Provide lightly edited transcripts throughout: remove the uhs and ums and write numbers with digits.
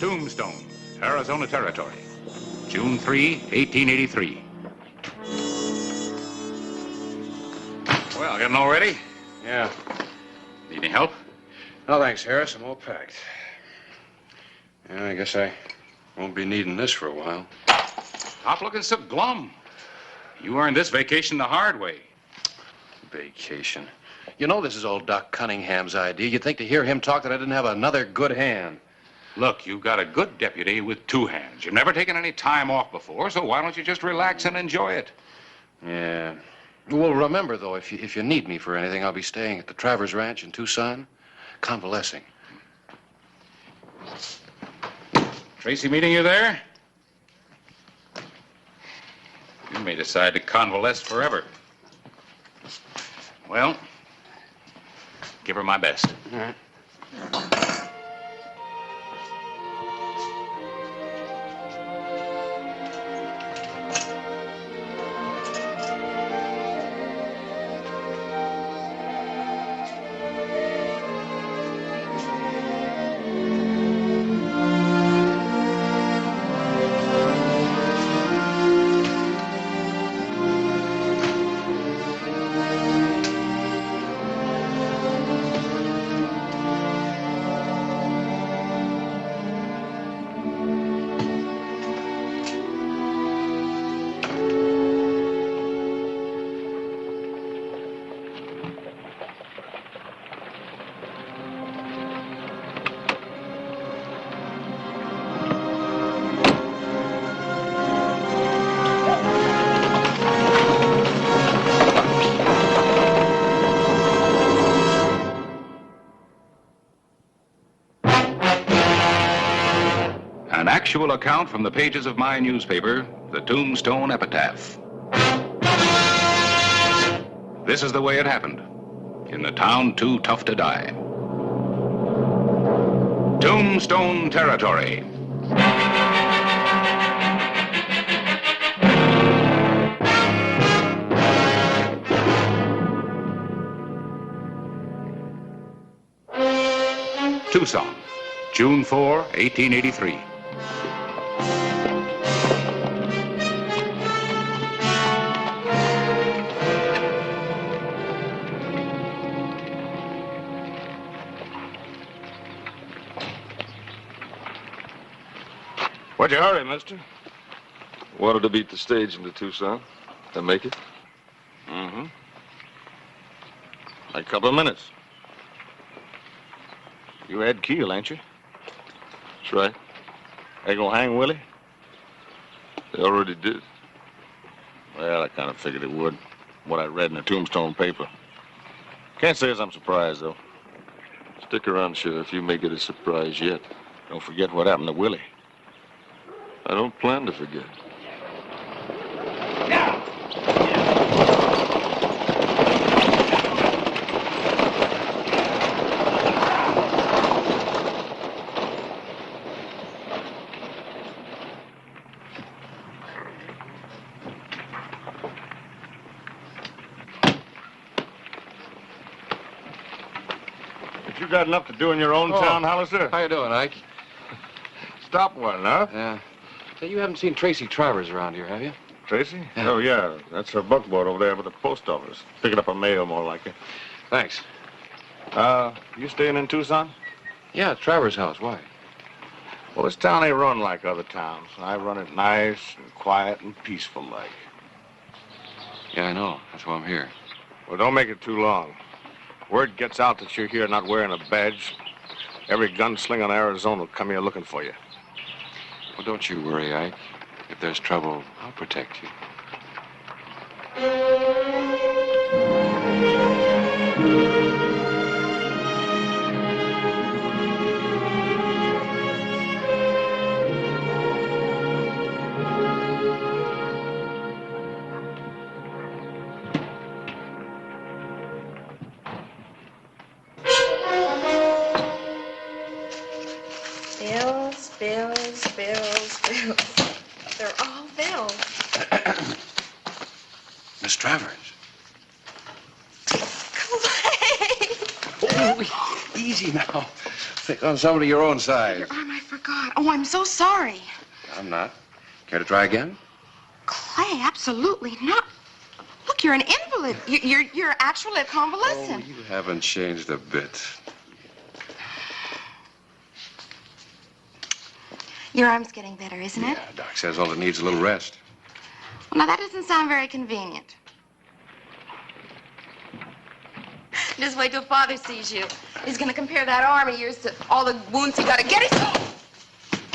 Tombstone, Arizona Territory. June 3, 1883. Well, getting all ready? Yeah. Need any help? No, thanks, Harris. I'm all packed. Yeah, I guess I won't be needing this for a while. Stop looking so glum. You earned this vacation the hard way. Vacation. You know this is old Doc Cunningham's idea. You'd think to hear him talk that I didn't have another good hand. Look, you've got a good deputy with two hands. You've never taken any time off before, so why don't you just relax and enjoy it? Yeah. Well, remember, though, if you need me for anything, I'll be staying at the Travers Ranch in Tucson, convalescing. Tracy meeting you there? You may decide to convalesce forever. Well, give her my best. All right. An actual account from the pages of my newspaper, the Tombstone Epitaph. This is the way it happened, in the town too tough to die. Tombstone Territory. Tucson, June 4, 1883. What'd you hurry, mister? Wanted to beat the stage into Tucson. Did I make it? Mm-hmm. Like a couple of minutes. You Ed Keel, ain't you? That's right. They gonna hang Willie? They already did. Well, I kind of figured it would. What I read in the Tombstone paper. Can't say as I'm surprised, though. Stick around, Sheriff. You may get a surprise yet. Don't forget what happened to Willie. I don't plan to forget. But you got enough to do in your own town, Hollister? How you doing, Ike? Stop one, huh? Yeah. Say, you haven't seen Tracy Travers around here, have you? Tracy? Yeah. Oh, yeah. That's her buckboard over there by the post office. Picking up a mail, more like it. Thanks. You staying in Tucson? Yeah, at Travers' house. Why? Well, this town ain't run like other towns. I run it nice and quiet and peaceful like. Yeah, I know. That's why I'm here. Well, don't make it too long. Word gets out that you're here not wearing a badge. Every gunslinger in Arizona will come here looking for you. Well, don't you worry, Ike. If there's trouble, I'll protect you. Bills. They're all bills. Miss Travers. Clay! Oh, easy now. Think on somebody your own size. Your arm, I forgot. God. Oh, I'm so sorry. I'm not. Care to try again? Clay, absolutely not. Look, you're an invalid. You're actually a Oh, convalescent. you haven't changed a bit. Your arm's getting better, isn't it? Yeah, Doc says all it needs is a little rest. Well, now, that doesn't sound very convenient. Just wait till Father sees you. He's going to compare that arm of yours to all the wounds he got to get.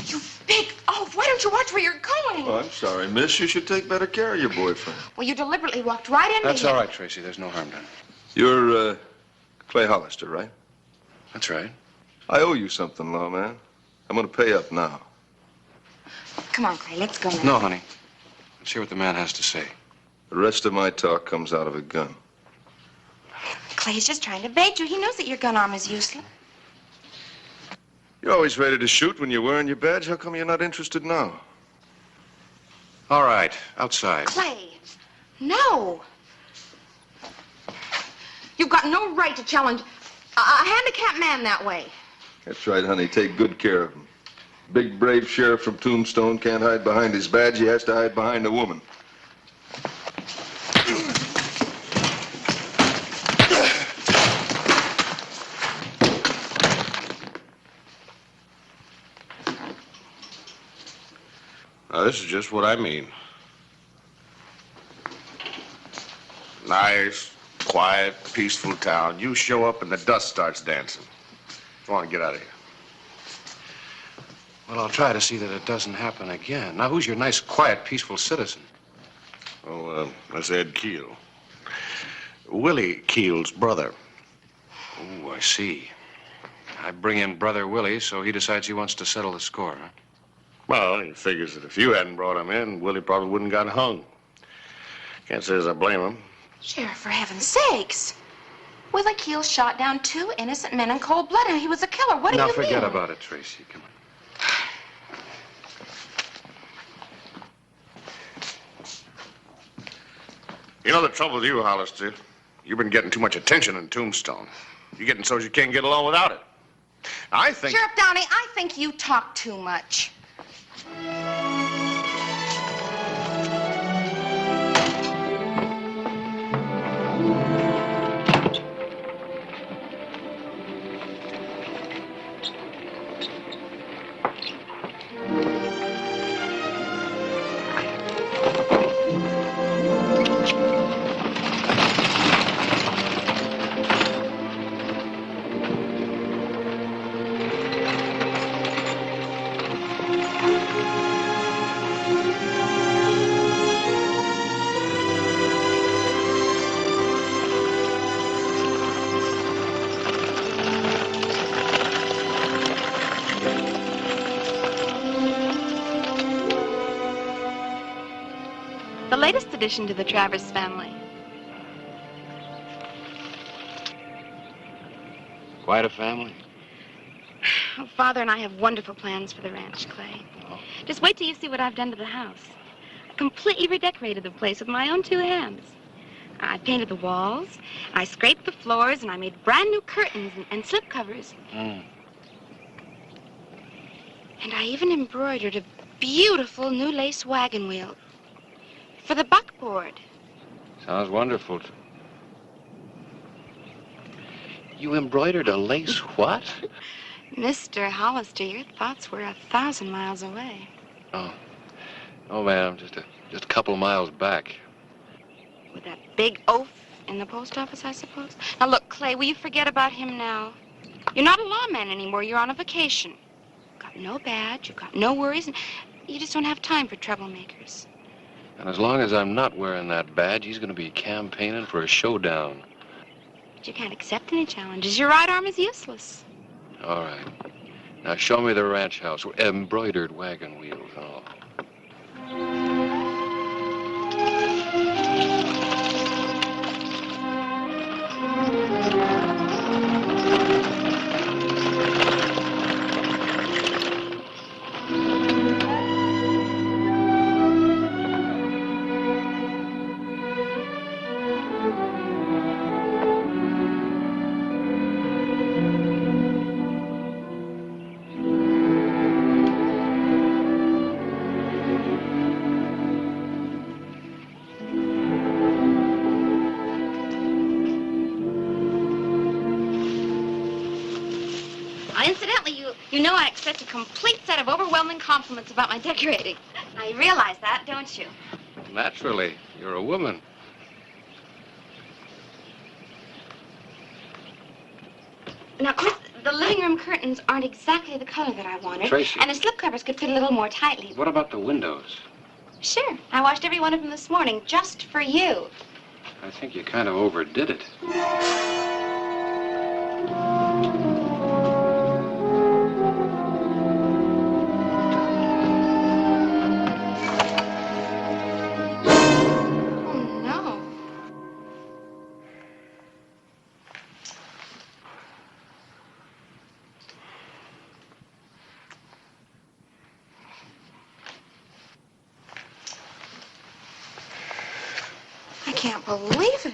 You big oaf. Why don't you watch where you're going? Oh, I'm sorry, miss. You should take better care of your boyfriend. Well, you deliberately walked right into That's him. all right, Tracy. There's no harm done. You're, Clay Hollister, right? That's right. I owe you something, lawman. I'm gonna pay up now. Come on, Clay, let's go now. No, honey. Let's hear what the man has to say. The rest of my talk comes out of a gun. Clay's just trying to bait you. He knows that your gun arm is useless. You're always ready to shoot when you're wearing your badge. How come you're not interested now? All right, outside. Clay, no. You've got no right to challenge a handicapped man that way. That's right, honey. Take good care of him. Big, brave sheriff from Tombstone can't hide behind his badge. He has to hide behind a woman. Now, this is just what I mean. Nice, quiet, peaceful town. You show up and the dust starts dancing. Come on, get out of here. Well, I'll try to see that it doesn't happen again. Now, who's your nice, quiet, peaceful citizen? Oh, that's Ed Keel. Willie Keel's brother. Oh, I see. I bring in Brother Willie, so he decides he wants to settle the score, huh? Well, he figures that if you hadn't brought him in, Willie probably wouldn't have got hung. Can't say as I blame him. Sheriff, for heaven's sakes. Willie Keel shot down 2 innocent men in cold blood, and he was a killer. What do you Now, mean? forget about it, Tracy. Come on. You know the trouble with you, Hollister? You've been getting too much attention in Tombstone. You're getting so you can't get along without it. I think... Sheriff Downey, I think you talk too much. The latest addition to the Travers family. Quite a family. Oh, Father and I have wonderful plans for the ranch, Clay. Oh. Just wait till you see what I've done to the house. I completely redecorated the place with my own 2 hands. I painted the walls, I scraped the floors, and I made brand new curtains and slip covers. Mm. And I even embroidered a beautiful new lace wagon wheel for the buckboard. Sounds wonderful. You embroidered a lace what? Mr. Hollister, your thoughts were 1,000 miles away. Oh. Oh, ma'am, just a couple miles back. With that big oaf in the post office, I suppose. Now, look, Clay, will you forget about him now? You're not a lawman anymore. You're on a vacation. You've got no badge. You've got no worries. And you just don't have time for troublemakers. And as long as I'm not wearing that badge, he's going to be campaigning for a showdown. But you can't accept any challenges. Your right arm is useless. All right. Now show me the ranch house. Embroidered wagon wheels and all. know I expect a complete set of overwhelming compliments about my decorating. Now, you realize that, don't you? Naturally. You're a woman. Now, Chris, the living room curtains aren't exactly the color that I wanted. Tracy. And the slip covers could fit a little more tightly. What about the windows? Sure. I washed every one of them this morning just for you. I think you kind of overdid it. Oh, no. I can't believe it.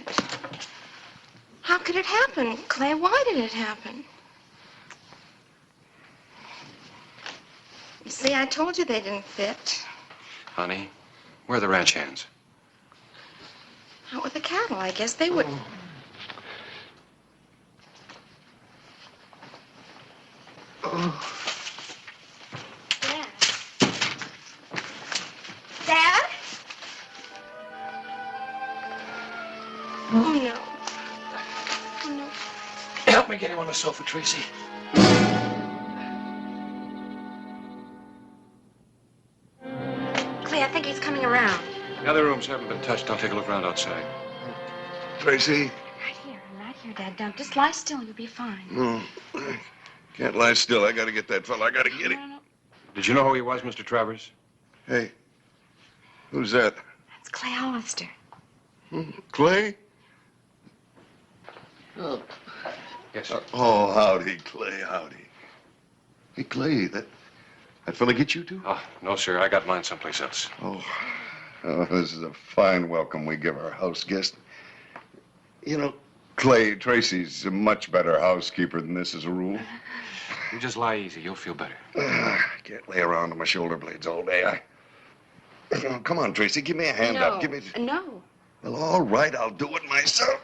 How could it happen? Clay, why did it happen? You see, I told you they didn't fit. Honey, where are the ranch hands? Out with the cattle, I guess they would. Dad? Dad? Oh, no. Oh, no. Help me get him on the sofa, Tracy. Clay, I think he's coming around. The other rooms haven't been touched. I'll take a look around outside. Tracy? Right here, Dad. Don't just lie still. You'll be fine. No. Can't lie still. I gotta get that fella. I gotta get him. No. Did you know who he was, Mr. Travers? Hey, who's that? That's Clay Hollister. Clay? Oh. Yes, sir. Oh, howdy, Clay, howdy. Hey, Clay, that fella get you too? Oh, no, sir. I got mine someplace else. Oh, this is a fine welcome we give our house guest. You know, Clay, Tracy's a much better housekeeper than this as a rule. You just lie easy. You'll feel better. I can't lay around on my shoulder blades all day. Come on, Tracy, give me a hand up. Give me. No. Well, all right, I'll do it myself.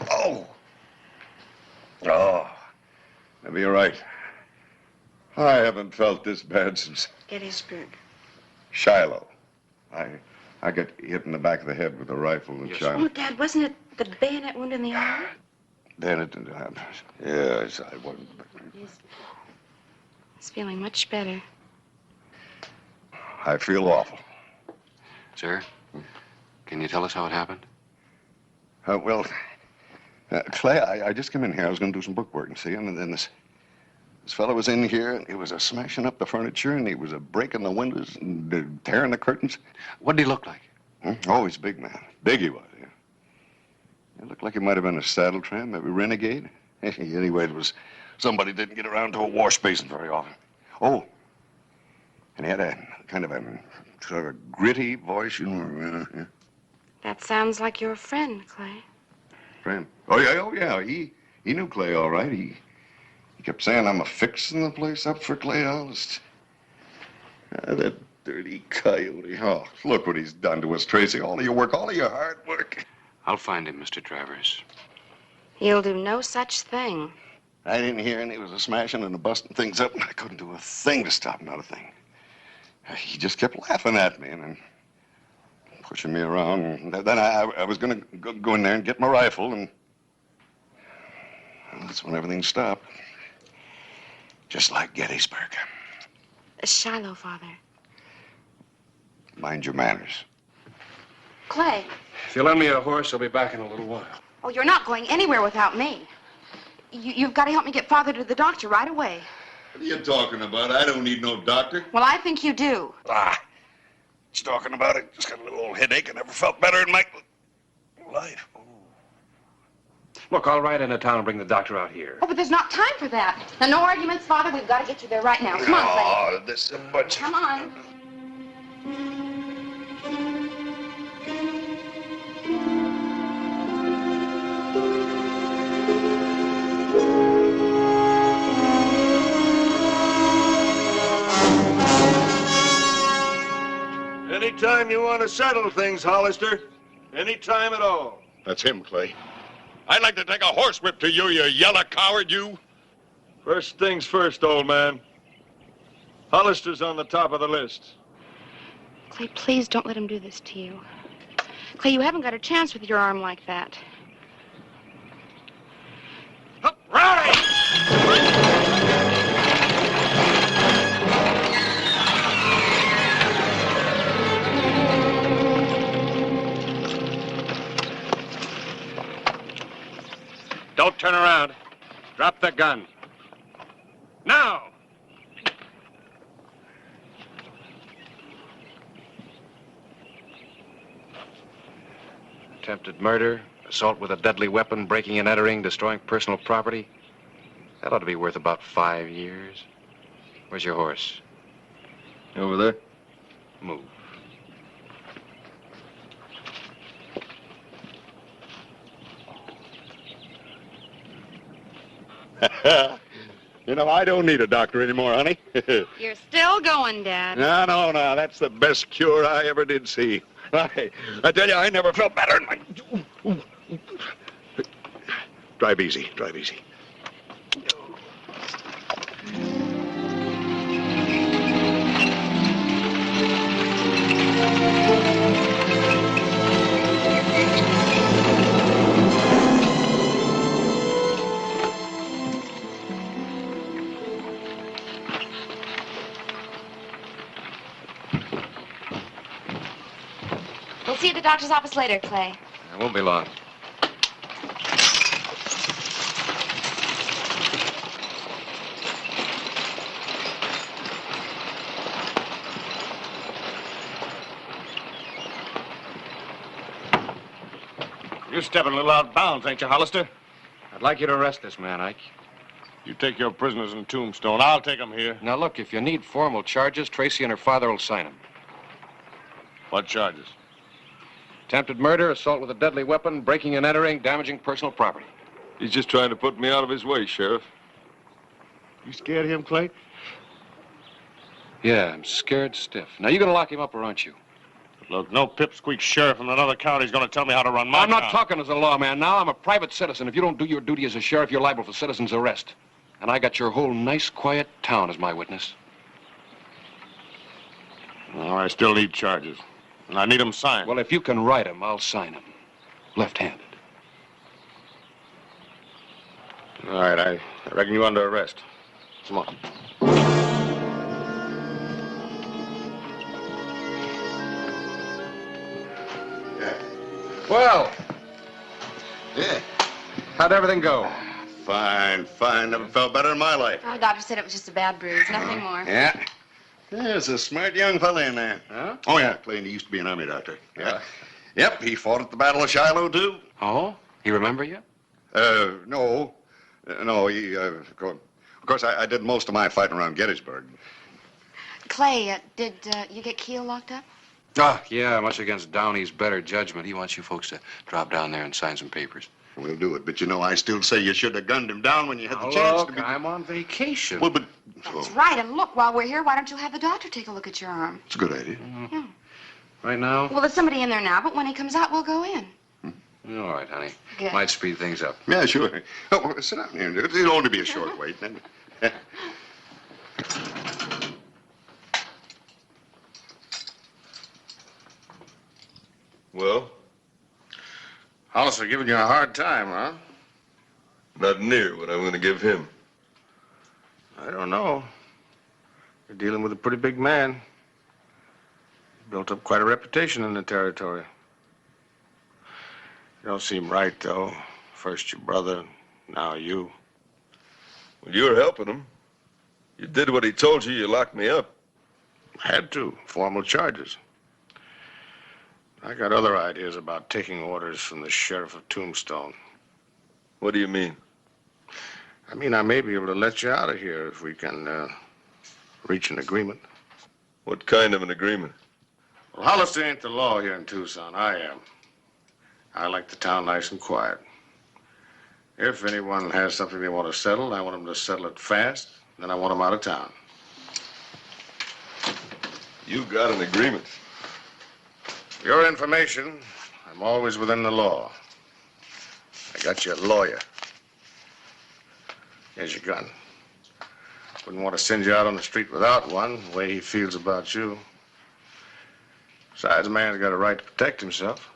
Oh. Maybe you're right. I haven't felt this bad since Gettysburg. Shiloh. I got hit in the back of the head with a rifle in Yes. Shiloh. Oh, Dad, wasn't it the bayonet wound in the arm? Then it didn't happen. Yes, I wasn't. He's feeling much better. I feel awful. Sir, can you tell us how it happened? Clay, I just came in here. I was going to do some bookwork and see, and then this fellow was in here, and he was smashing up the furniture, and he was breaking the windows and tearing the curtains. What did he look like? Oh, he's a big man. Big he was, yeah. It looked like he might have been a saddle tramp, maybe renegade. Anyway, it was somebody didn't get around to a wash basin very often. Oh, and he had a kind of a sort of gritty voice, you know. Yeah. That sounds like your friend, Clay. Friend. Oh, yeah. He knew Clay all right. He kept saying, I'm fixing the place up for Clay Hollister. That dirty coyote. Oh, look what he's done to us, Tracy. All of your work, all of your hard work. I'll find him, Mr. Travers. He'll do no such thing. I didn't hear, and he was smashing and busting things up, and I couldn't do a thing to stop him, not a thing. He just kept laughing at me and then pushing me around. And then I was going to go in there and get my rifle, and that's when everything stopped. Just like Gettysburg. Shiloh, Father. Mind your manners. Clay. If you lend me a horse, I'll be back in a little while. Oh, you're not going anywhere without me. You've got to help me get Father to the doctor right away. What are you talking about? I don't need no doctor. Well, I think you do. Just talking about it. Just got a little old headache. I never felt better in my life. Look, I'll ride into town and bring the doctor out here. Oh, but there's not time for that. Now, no arguments, Father. We've got to get you there right now. Come on, Clay. Oh, this is a bunch. Come on. Anytime you want to settle things, Hollister. Anytime at all. That's him, Clay. I'd like to take a horsewhip to you, you yellow coward, you. First things first, old man. Hollister's on the top of the list. Clay, please don't let him do this to you. Clay, you haven't got a chance with your arm like that. Up, Rowdy! Don't turn around. Drop the gun. Now! Attempted murder, assault with a deadly weapon, breaking and entering, destroying personal property. That ought to be worth about 5 years. Where's your horse? Over there. Move. You know, I don't need a doctor anymore, honey. You're still going, Dad. No. That's the best cure I ever did see. I tell you, I never felt better in my... Drive easy. We'll see you at the doctor's office later, Clay. It won't be long. You're stepping a little out of bounds, ain't you, Hollister? I'd like you to arrest this man, Ike. You take your prisoners in Tombstone. I'll take them here. Now, look, if you need formal charges, Tracy and her father will sign them. What charges? Attempted murder, assault with a deadly weapon, breaking and entering, damaging personal property. He's just trying to put me out of his way, Sheriff. You scared of him, Clay? Yeah, I'm scared stiff. Now, you gonna lock him up, or aren't you? Look, no pipsqueak sheriff in another county's gonna tell me how to run my I'm not town. talking as a lawman now. I'm a private citizen. If you don't do your duty as a sheriff, you're liable for citizen's arrest. And I got your whole nice, quiet town as my witness. Well, I still need charges. And I need them signed. Well, if you can write them, I'll sign them. Left-handed. All right, I reckon you're under arrest. Come on. Well, Yeah. how'd everything go? Fine. Never felt better in my life. Oh, the doctor said it was just a bad bruise, nothing more. Yeah. There's a smart young fella in there. Huh? Oh, yeah, Clay, he used to be an army doctor. Yeah. Yep, he fought at the Battle of Shiloh, too. Oh? He remember you? No. No, of course, I did most of my fighting around Gettysburg. Clay, did you get Keel locked up? Oh, yeah, much against Downey's better judgment. He wants you folks to drop down there and sign some papers. We'll do it, but you know, I still say you should have gunned him down when you had the Now, chance look, to be... I'm on vacation. Well, but... That's right, and look, while we're here, why don't you have the doctor take a look at your arm? It's a good idea. Right now? Well, there's somebody in there now, but when he comes out, we'll go in. All right, honey. Good. Might speed things up. Yeah, sure. Oh, well, sit down here. It'll only be a short wait. Then. Well, Hollister giving you a hard time, huh? not near what I'm going to give him. I don't know. You're dealing with a pretty big man. Built up quite a reputation in the territory. You don't seem right, though. First your brother, now you. Well, you were helping him. You did what he told you. You locked me up. Had to. Formal charges. I got other ideas about taking orders from the sheriff of Tombstone. What do you mean? I mean, I may be able to let you out of here if we can reach an agreement. What kind of an agreement? Well, Hollister ain't the law here in Tucson. I am. I like the town nice and quiet. If anyone has something they want to settle, I want them to settle it fast. Then I want them out of town. You got an agreement. For your information, I'm always within the law. I got you a lawyer. Here's your gun. Wouldn't want to send you out on the street without one, the way he feels about you. Besides, a man's got a right to protect himself.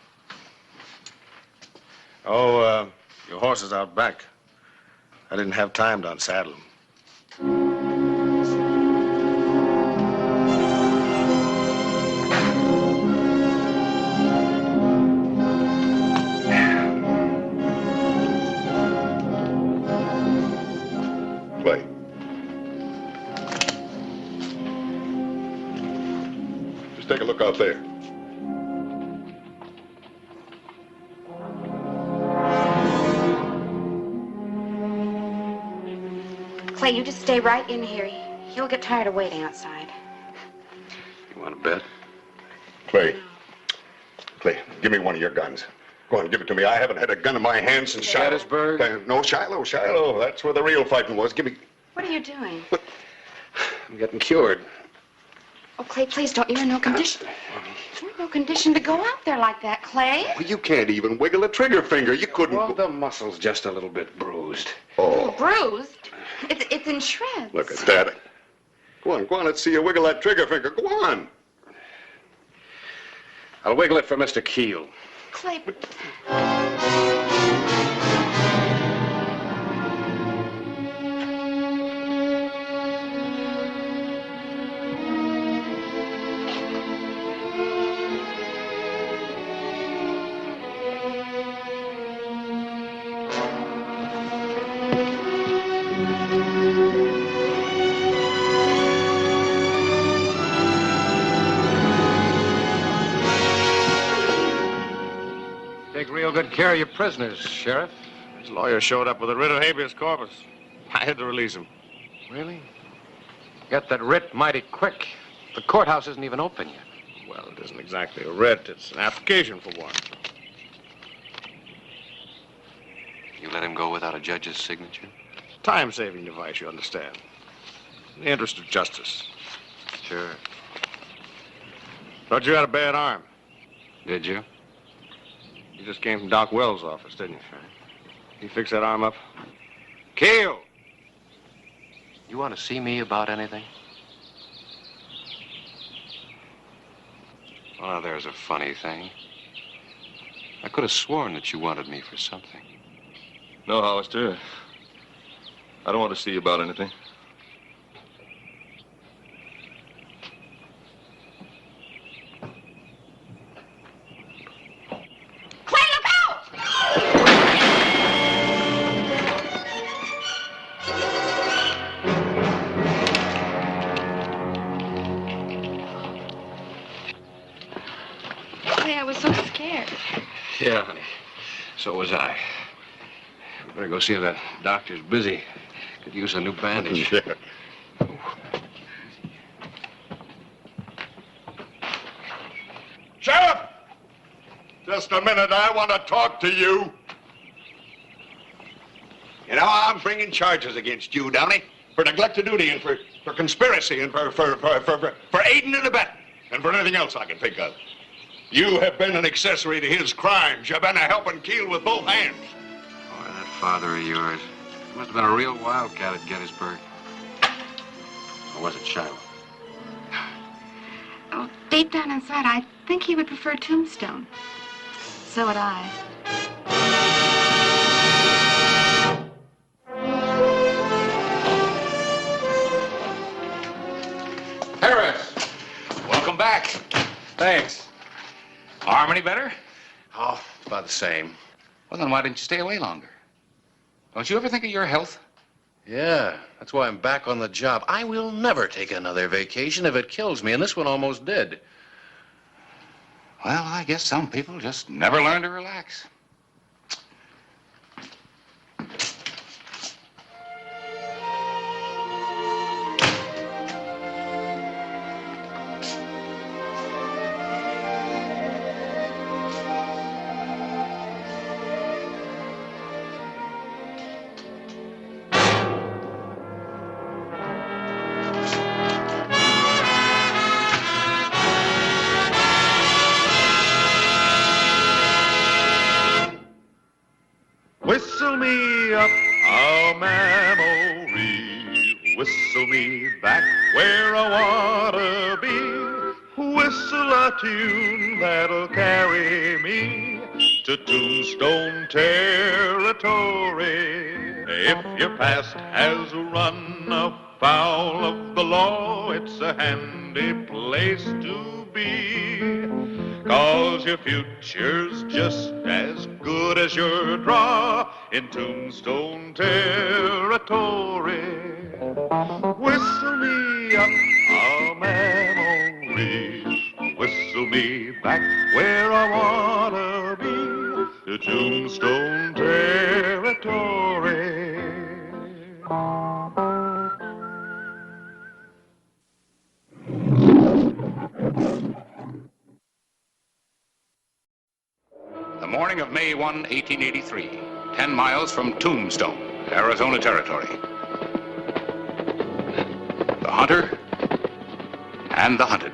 Oh, your horse is out back. I didn't have time to unsaddle him. Clay. Just take a look out there. Clay, you just stay right in here. He'll get tired of waiting outside. You want to bet? Clay. Clay, give me one of your guns. Go on, give it to me. I haven't had a gun in my hand since Gettysburg? No, Shiloh. That's where the real fighting was. Give me... What are you doing? I'm getting cured. Oh, Clay, please don't. You're in no condition. You're in no condition to go out there like that, Clay. Well, you can't even wiggle a trigger finger. You couldn't... Well, the muscle's just a little bit bruised. Oh, bruised? It's in shreds. Look at that. Go on, let's see you wiggle that trigger finger. Go on. I'll wiggle it for Mr. Keel. Clay. Take real good care of your prisoners, Sheriff. His lawyer showed up with a writ of habeas corpus. I had to release him. Really? Got that writ mighty quick. The courthouse isn't even open yet. Well, it isn't exactly a writ. It's an application for one. You let him go without a judge's signature? Time-saving device, you understand. In the interest of justice. Sure. Thought you had a bad arm. Did you? You just came from Doc Wells' office, didn't you? He fixed that arm up? Keel! You want to see me about anything? Well, there's a funny thing. I could have sworn that you wanted me for something. No, Hollister. I don't want to see you about anything. Clay, look out! Clay, I was so scared. Yeah, honey. So was I. We better go see if that doctor's busy. Could use a new bandage. Yeah. Sheriff! Just a minute. I want to talk to you. You know, I'm bringing charges against you, Downey, for neglect of duty and for conspiracy and for aiding and abetting and for anything else I can think of. You have been an accessory to his crimes. You've been a helping Keel with both hands. Boy, that father of yours. Must have been a real wildcat at Gettysburg. Or was it Shiloh? Oh, deep down inside, I think he would prefer Tombstone. So would I. Harris, welcome back. Thanks. Arm any better? Oh, about the same. Well, then why didn't you stay away longer? Don't you ever think of your health? Yeah, that's why I'm back on the job. I will never take another vacation if it kills me, and this one almost did. Well, I guess some people just never learn to relax. where I wanna be. Whistle a tune that'll carry me to Tombstone territory. If your past has run afoul of the law, it's a handy place to be. 'Cause your future's just as good as your draw in Tombstone territory. Whistle me up a memory, whistle me back where I wanna be, to Tombstone territory. The morning of May 1, 1883, 10 miles from Tombstone, Arizona Territory. The hunter and the hunted.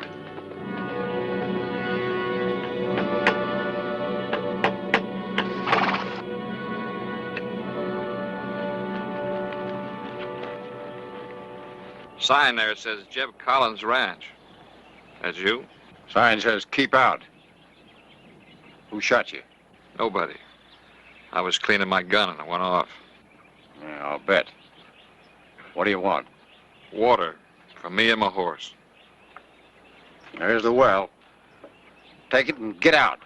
Sign there says Jeb Collins Ranch. That's you? Sign says keep out. Who shot you? Nobody. I was cleaning my gun and it went off. Yeah, I'll bet. What do you want? Water for me and my horse. There's the well. Take it and get out.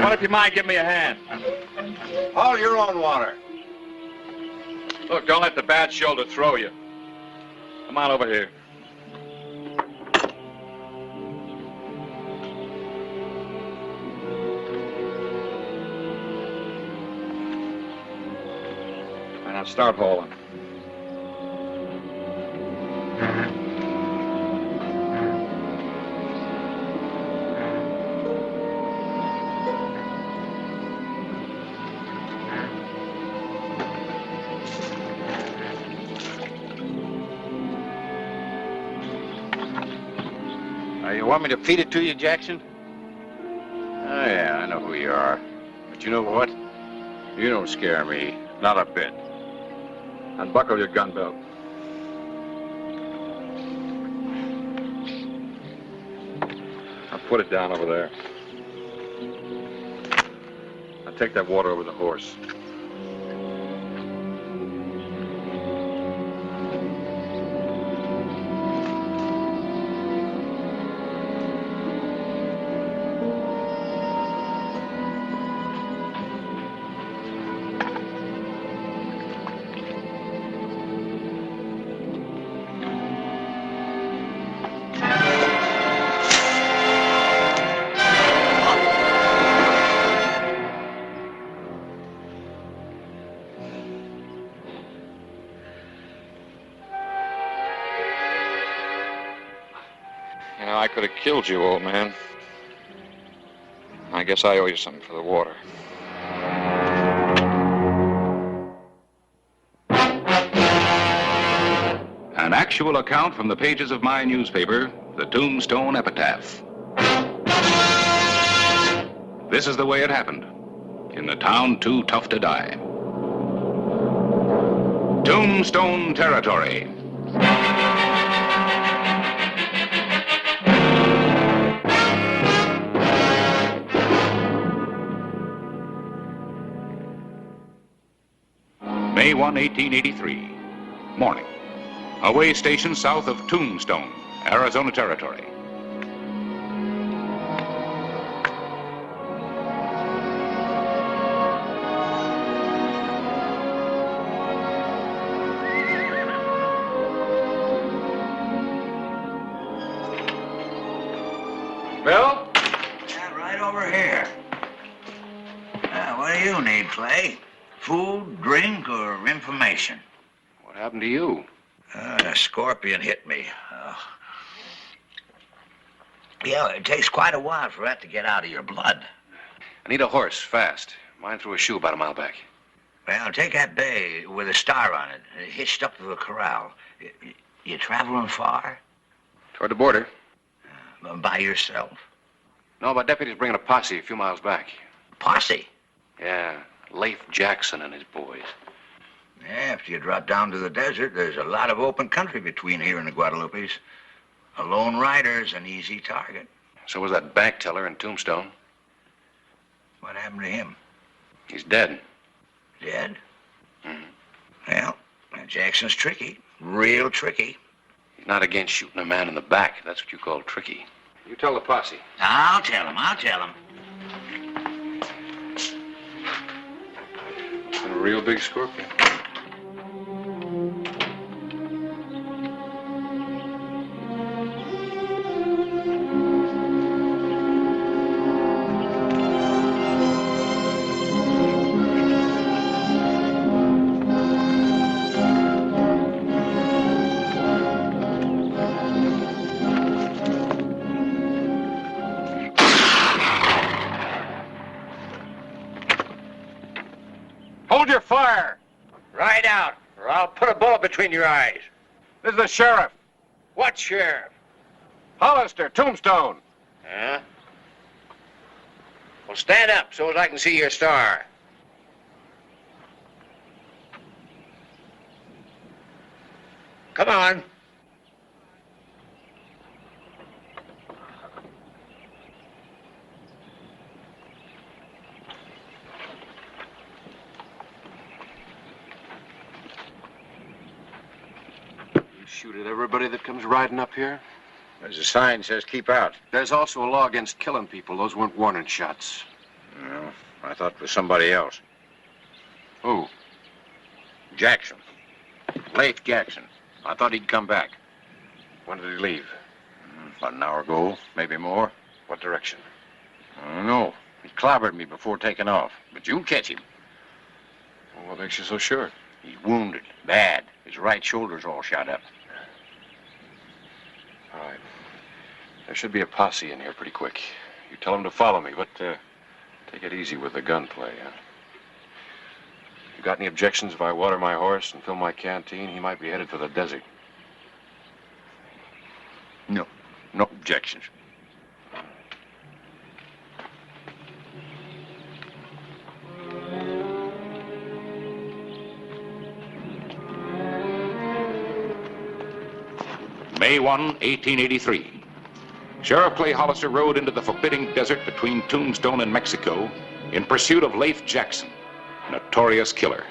What if you mind giving me a hand? Haul your own water. Look, don't let the bad shoulder throw you. Come on over here. And now start hauling. You want me to feed it to you, Jackson? Oh, yeah, I know who you are. But you know what? You don't scare me. Not a bit. Unbuckle your gun belt. Now put it down over there. Now take that water over the horse. You know, I could have killed you, old man. I guess I owe you something for the water. An actual account from the pages of my newspaper, the Tombstone Epitaph. This is the way it happened, in the town too tough to die. Tombstone Territory. May 1, 1883, morning. A way station south of Tombstone, Arizona Territory. Bill? Yeah, right over here. What are you you need, Clay? Food, drink, or information? What happened to you? A scorpion hit me. Yeah, it takes quite a while for that to get out of your blood. I need a horse, fast. Mine threw a shoe about a mile back. Well, take that bay with a star on it, hitched up to the corral. You traveling far? Toward the border. By yourself? No, my deputy's bringing a posse a few miles back. Posse? Yeah, Leif Jackson and his boys. Yeah, after you drop down to the desert, there's a lot of open country between here and the Guadalupes. A lone rider's an easy target. So was that bank teller in Tombstone. What happened to him? He's dead. Dead? Mm-hmm. Well, Jackson's tricky. Real tricky. He's not against shooting a man in the back. That's what you call tricky. You tell the posse. I'll tell him. It's a real big scorpion. Hold your fire! Ride out, or I'll put a bullet between your eyes. This is the sheriff. What sheriff? Hollister, Tombstone. Huh? Well, stand up so as I can see your star. Come on. You shoot at everybody that comes riding up here? There's a sign that says keep out. There's also a law against killing people. Those weren't warning shots. No, I thought it was somebody else. Who? Jackson. Leif Jackson. I thought he'd come back. When did he leave? About an hour ago, maybe more. What direction? I don't know. He clobbered me before taking off. But you'll catch him. Well, what makes you so sure? He's wounded. Bad. His right shoulder's all shot up. All right. There should be a posse in here pretty quick. You tell them to follow me, but take it easy with the gunplay, huh? You got any objections if I water my horse and fill my canteen? He might be headed for the desert. No. No objections. May 1, 1883. Sheriff Clay Hollister rode into the forbidding desert between Tombstone and Mexico in pursuit of Leif Jackson, notorious killer.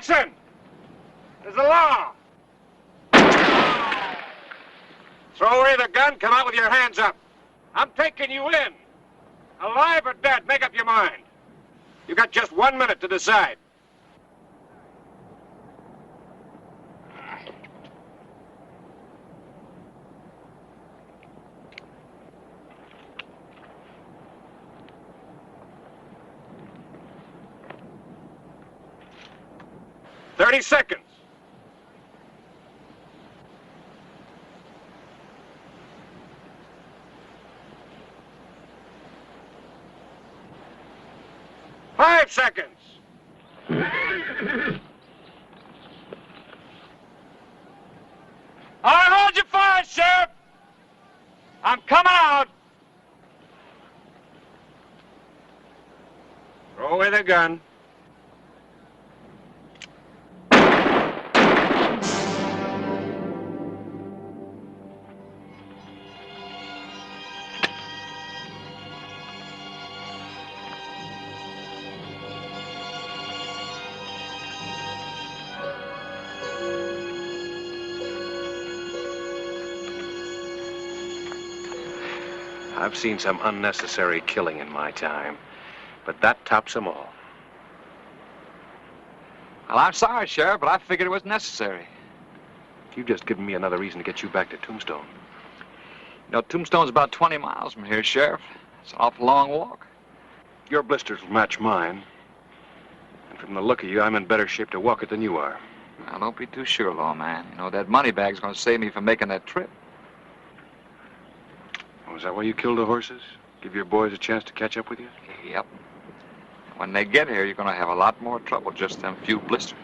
Jackson! There's the law! Throw away the gun, come out with your hands up. I'm taking you in. Alive or dead, make up your mind. You got just 1 minute to decide. "30 seconds. "5 seconds. All right, hold your fire, Sheriff. I'm coming out. Throw away the gun. I've seen some unnecessary killing in my time, but that tops them all. Well, I'm sorry, Sheriff, but I figured it was necessary. You've just given me another reason to get you back to Tombstone. You know, Tombstone's about 20 miles from here, Sheriff. It's an awful long walk. Your blisters will match mine. And from the look of you, I'm in better shape to walk it than you are. Now, don't be too sure, lawman. You know, that money bag's going to save me from making that trip. Oh, is that why you killed the horses? Give your boys a chance to catch up with you? Yep. When they get here, you're going to have a lot more trouble, just them few blisters.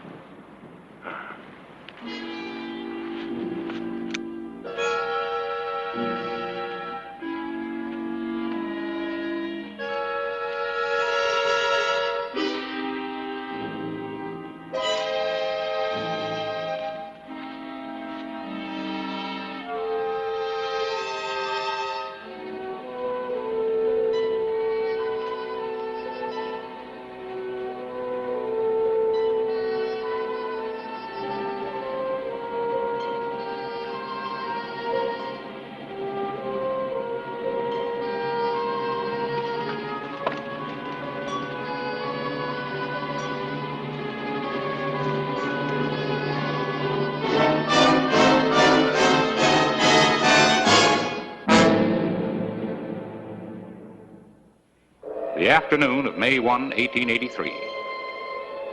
The afternoon of May 1, 1883.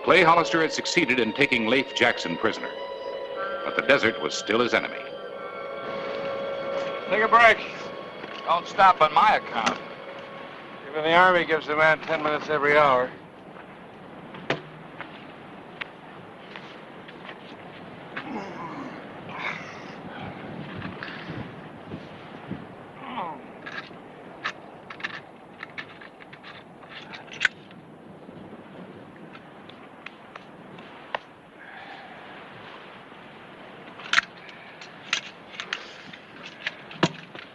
Clay Hollister had succeeded in taking Leif Jackson prisoner, but the desert was still his enemy. Take a break. Don't stop on my account. Even the Army gives a man 10 minutes every hour.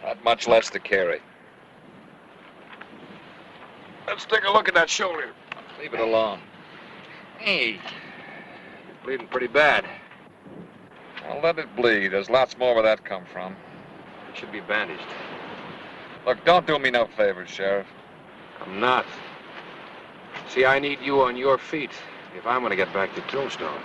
Not much less to carry. Let's take a look at that shoulder. Leave it alone. Hey, You're bleeding pretty bad. I'll let it bleed. There's lots more where that come from. It should be bandaged. Look, don't do me no favors, Sheriff. I'm not. See, I need you on your feet if I'm going to get back to Tombstone.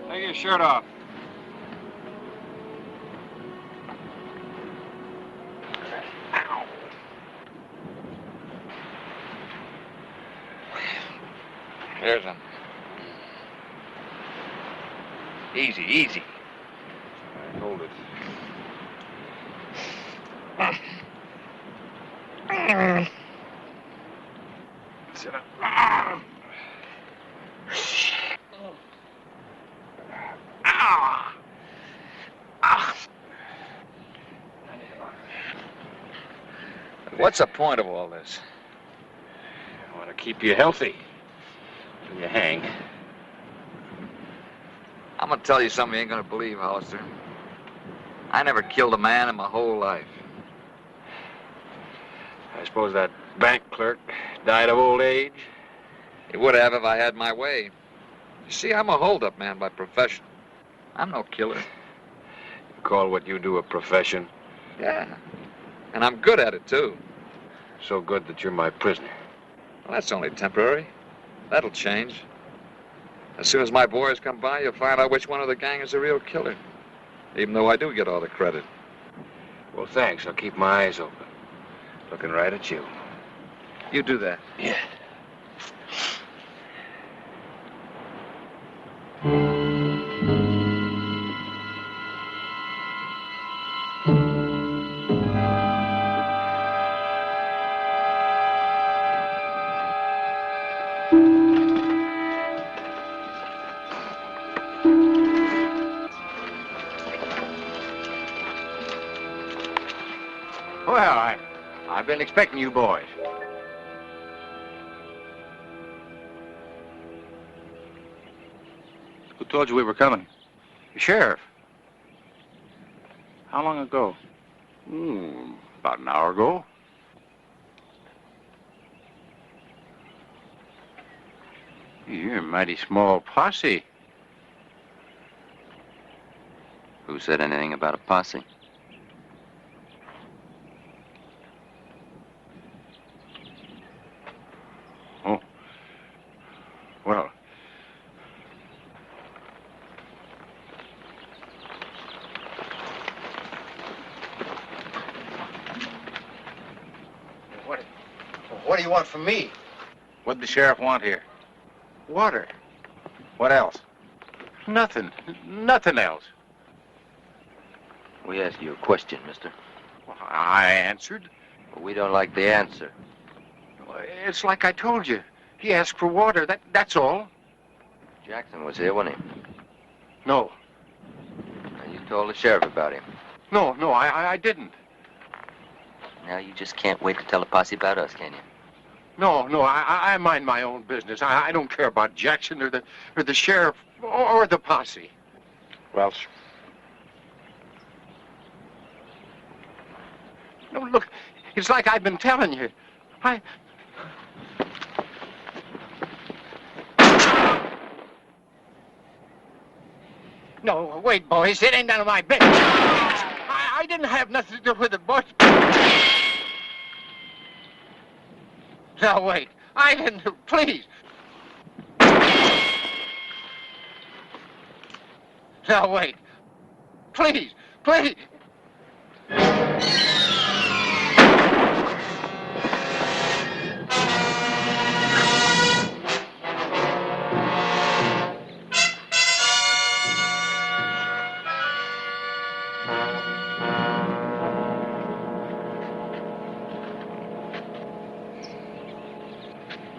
Take your shirt off. There's him. Easy, easy. Hold it. Sit up. What's the point of all this? I want to keep you healthy till you hang. I'm gonna tell you something you ain't gonna believe, Hollister. I never killed a man in my whole life. I suppose that bank clerk died of old age? He would have if I had my way. You see, I'm a hold-up man by profession. I'm no killer. You call what you do a profession? Yeah. And I'm good at it, too. So good that you're my prisoner. Well, that's only temporary. That'll change. As soon as my boys come by, you'll find out which one of the gang is the real killer. Even though I do get all the credit. Well, thanks. I'll keep my eyes open. Looking right at you. You do that. Yeah. Well, I've been expecting you boys. Who told you we were coming? The sheriff. How long ago? About an hour ago. You're a mighty small posse. Who said anything about a posse? Oh. Well. What do you want from me? What'd the sheriff want here? Water. What else? Nothing. Nothing else. We asked you a question, mister. Well, I answered. But we don't like the answer. It's like I told you. He asked for water. That's all. Jackson was here, wasn't he? No. Now, you told the sheriff about him. No, I didn't. Now you just can't wait to tell the posse about us, can you? No, I mind my own business. I don't care about Jackson or the sheriff or the posse. Welsh. No, look, it's like I've been telling you. No, wait, boys. It ain't none of my business. I didn't have nothing to do with it, boys. Now, wait. I didn't. Please. Now, wait. Please.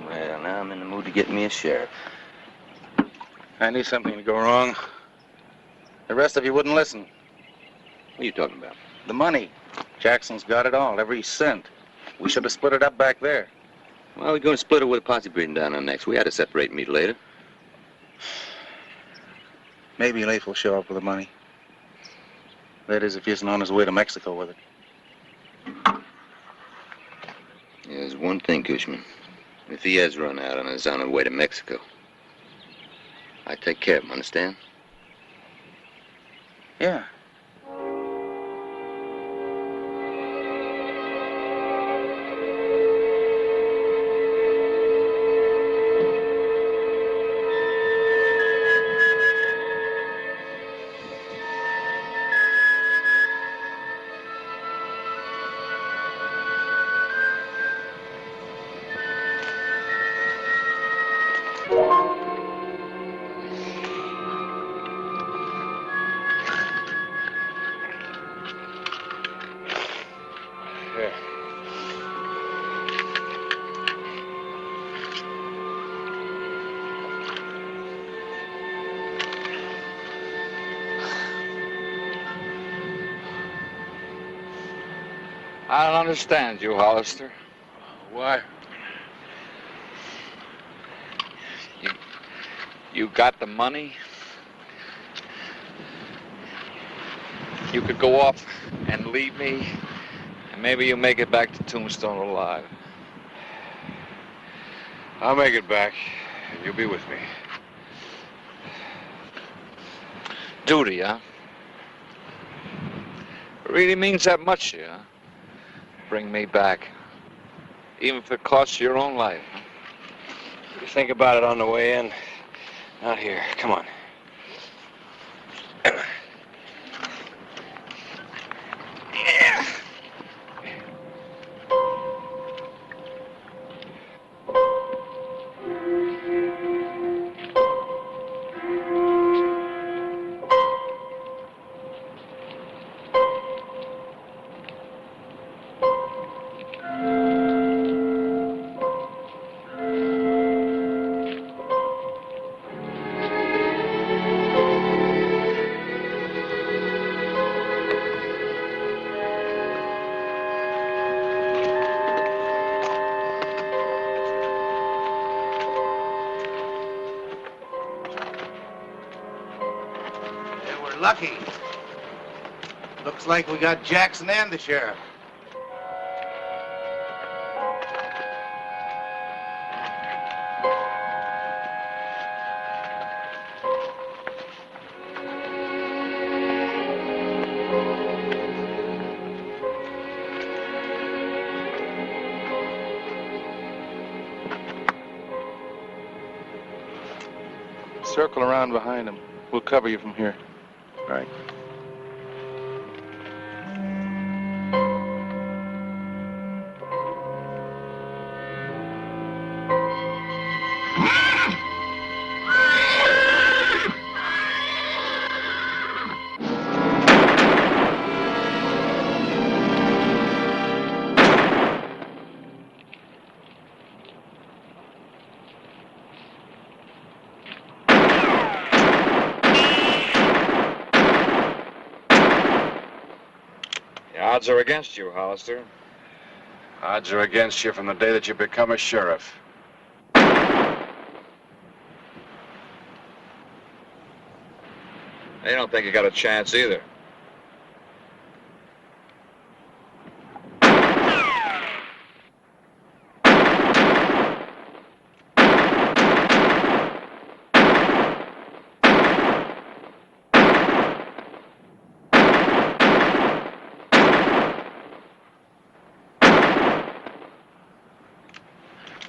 Well, now I'm in the mood to get me a sheriff. I knew something would go wrong. The rest of you wouldn't listen. What are you talking about? The money. Jackson's got it all, every cent. We should have split it up back there. Well, we're going to split it with a posse breeding down on next. We had to separate meat later. Maybe Leif will show up with the money. That is, if he isn't on his way to Mexico with it. There's one thing, Cushman. If he has run out and is on his way to Mexico, I take care of him, understand? Yeah. I don't understand you, Hollister. Why? You got the money. You could go off and leave me, and maybe you'll make it back to Tombstone alive. I'll make it back, and you'll be with me. Duty, huh? It really means that much to you, huh? Bring me back. Even if it costs your own life, huh? You think about it on the way in. Not here. Come on. Lucky. Looks like we got Jackson and the sheriff. Circle around behind him. We'll cover you from here. All right. Odds are against you, Hollister. Odds are against you from the day that you become a sheriff. They don't think you got a chance either.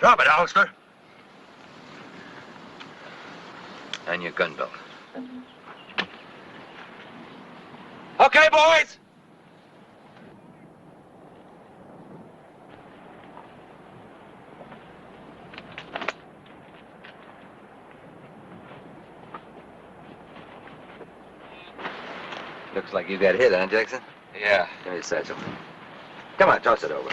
Drop it, Hollister. And your gun belt. Okay, boys. Looks like you got hit, huh, Jackson? Yeah. Give me the satchel. Come on, toss it over.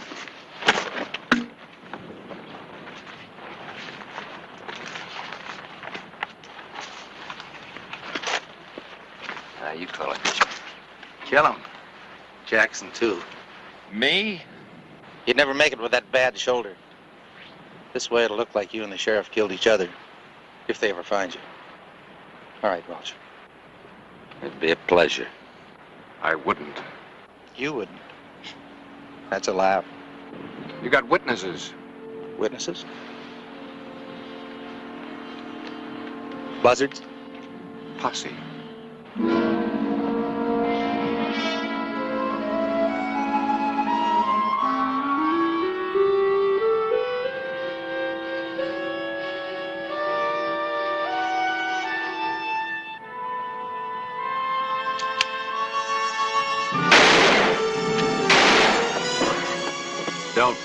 You call it. Kill him. Jackson, too. Me? You'd never make it with that bad shoulder. This way it'll look like you and the sheriff killed each other, if they ever find you. All right, Welch. It'd be a pleasure. I wouldn't. You wouldn't. That's a laugh. You got witnesses. Witnesses? Buzzards? Posse. Don't.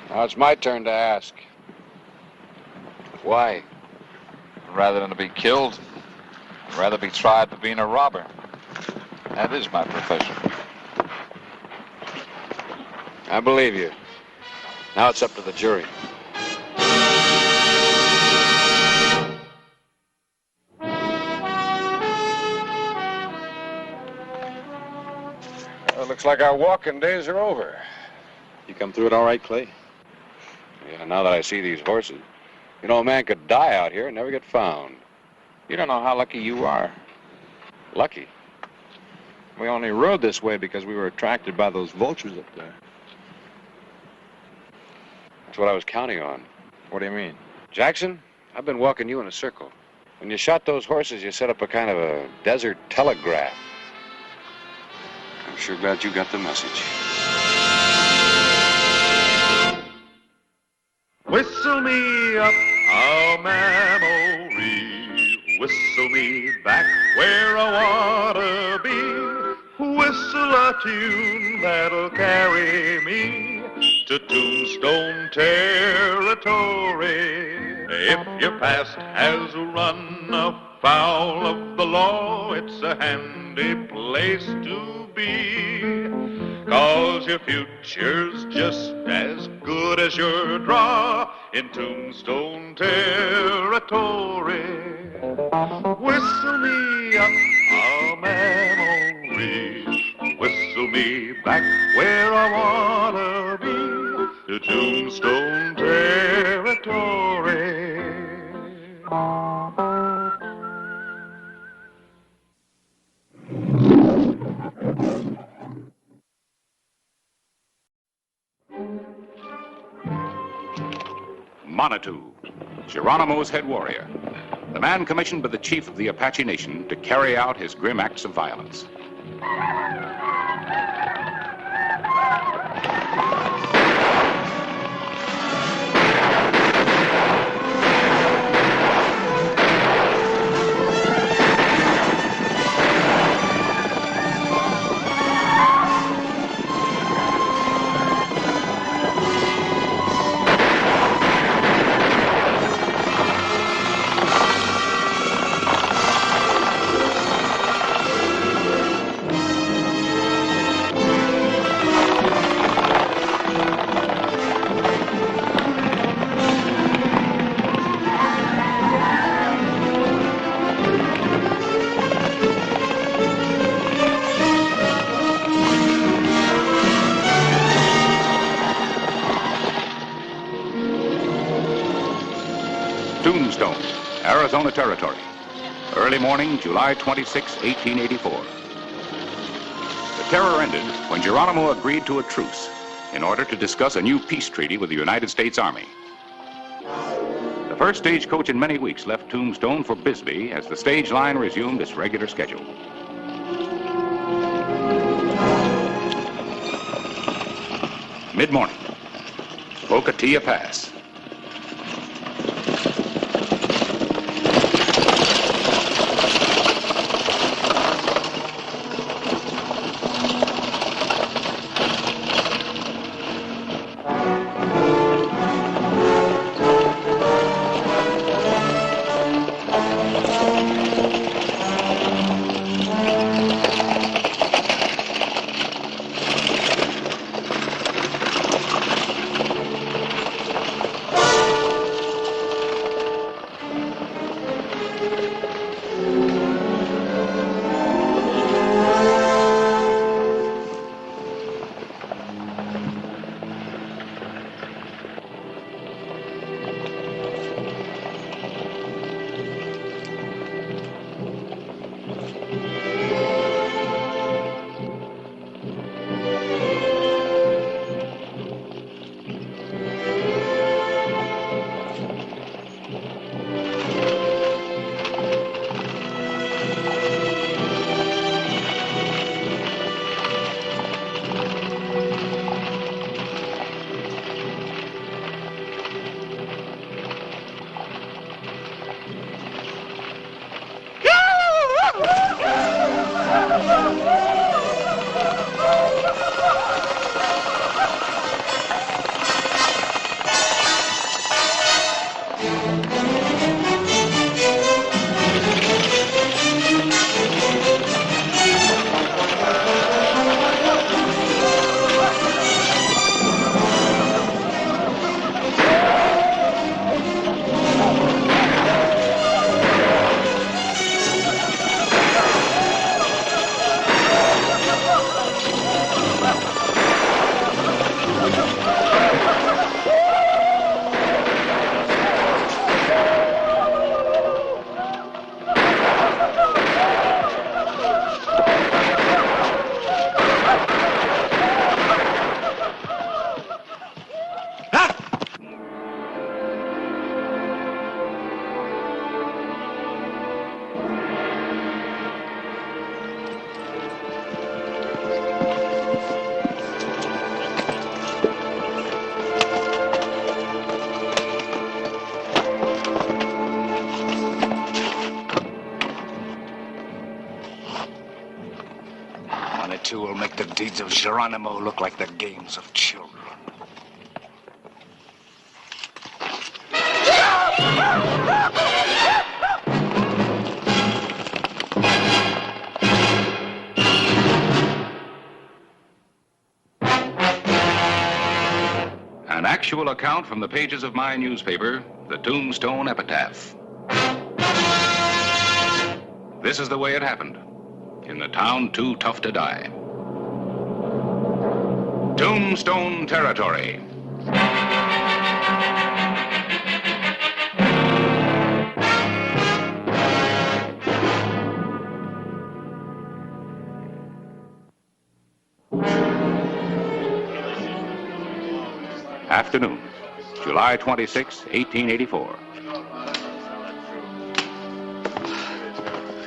Now it's my turn to ask. Why? Rather than to be killed, I'd rather be tried for being a robber. That is my profession. I believe you. Now it's up to the jury. Well, looks like our walking days are over. You come through it all right, Clay? Yeah, now that I see these horses. You know, a man could die out here and never get found. You don't know how lucky you are. Lucky? We only rode this way because we were attracted by those vultures up there. That's what I was counting on. What do you mean? Jackson, I've been walking you in a circle. When you shot those horses, you set up a kind of a desert telegraph. I'm sure glad you got the message. Whistle me up a memory, whistle me back where I wanna be, whistle a tune that'll carry me to Tombstone territory. If your past has run afoul of the law, it's a handy place to be, 'cause your future's just as good as your draw in Tombstone territory. Whistle me up a memory, whistle me back where I wanna be, to Tombstone territory. Manitou, Geronimo's head warrior, the man commissioned by the chief of the Apache Nation to carry out his grim acts of violence. Tombstone, Arizona Territory. Early morning, July 26, 1884. The terror ended when Geronimo agreed to a truce in order to discuss a new peace treaty with the United States Army. The first stagecoach in many weeks left Tombstone for Bisbee as the stage line resumed its regular schedule. Mid-morning, Pocatilla Pass. make the deeds of Geronimo look like the games of children. An actual account from the pages of my newspaper, the Tombstone Epitaph. This is the way it happened in the town too tough to die. Tombstone Territory. Afternoon, July 26, 1884.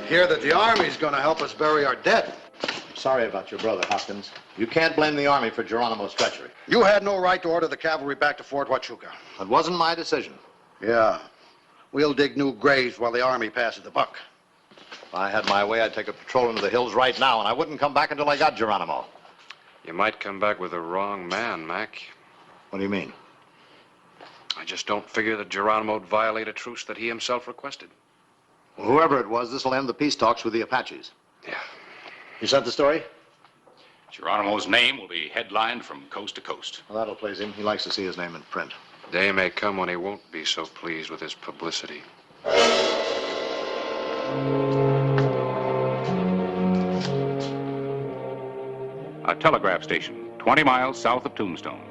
Hear that the Army's going to help us bury our dead. Sorry about your brother, Hopkins. You can't blame the Army for Geronimo's treachery. You had no right to order the cavalry back to Fort Huachuca. It wasn't my decision. Yeah. We'll dig new graves while the Army passes the buck. If I had my way, I'd take a patrol into the hills right now, and I wouldn't come back until I got Geronimo. You might come back with the wrong man, Mac. What do you mean? I just don't figure that Geronimo would violate a truce that he himself requested. Well, whoever it was, this will end the peace talks with the Apaches. Yeah. You sent the story? Geronimo's name will be headlined from coast to coast. Well, that'll please him. He likes to see his name in print. Day may come when he won't be so pleased with his publicity. A telegraph station 20 miles south of Tombstone.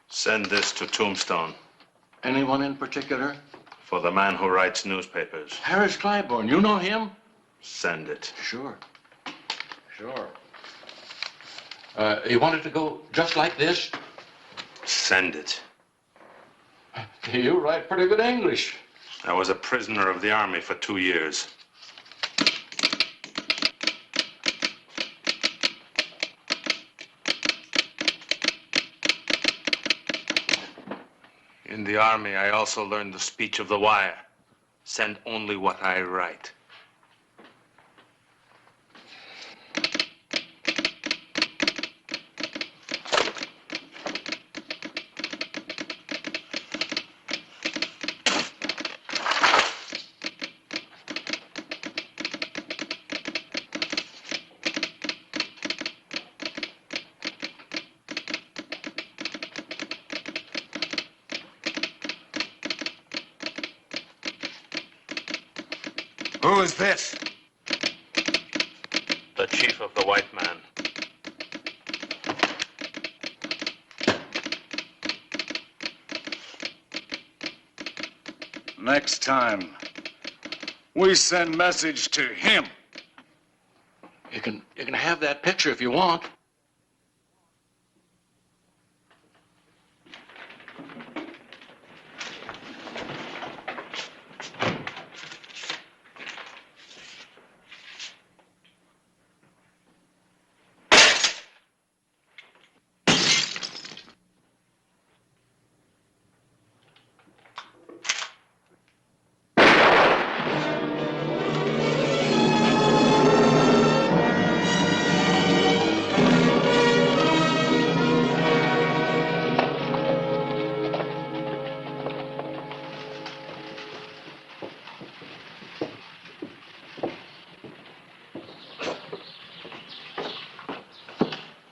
Send this to Tombstone. Anyone in particular? For the man who writes newspapers. Harris Clybourne. You know him? Send it. Sure. Sure. You want it to go just like this? Send it. You write pretty good English. I was a prisoner of the Army for 2 years. In the Army, I also learned the speech of the wire. Send only what I write. Who is this? The chief of the white man. Next time, we send message to him. You can have that picture if you want.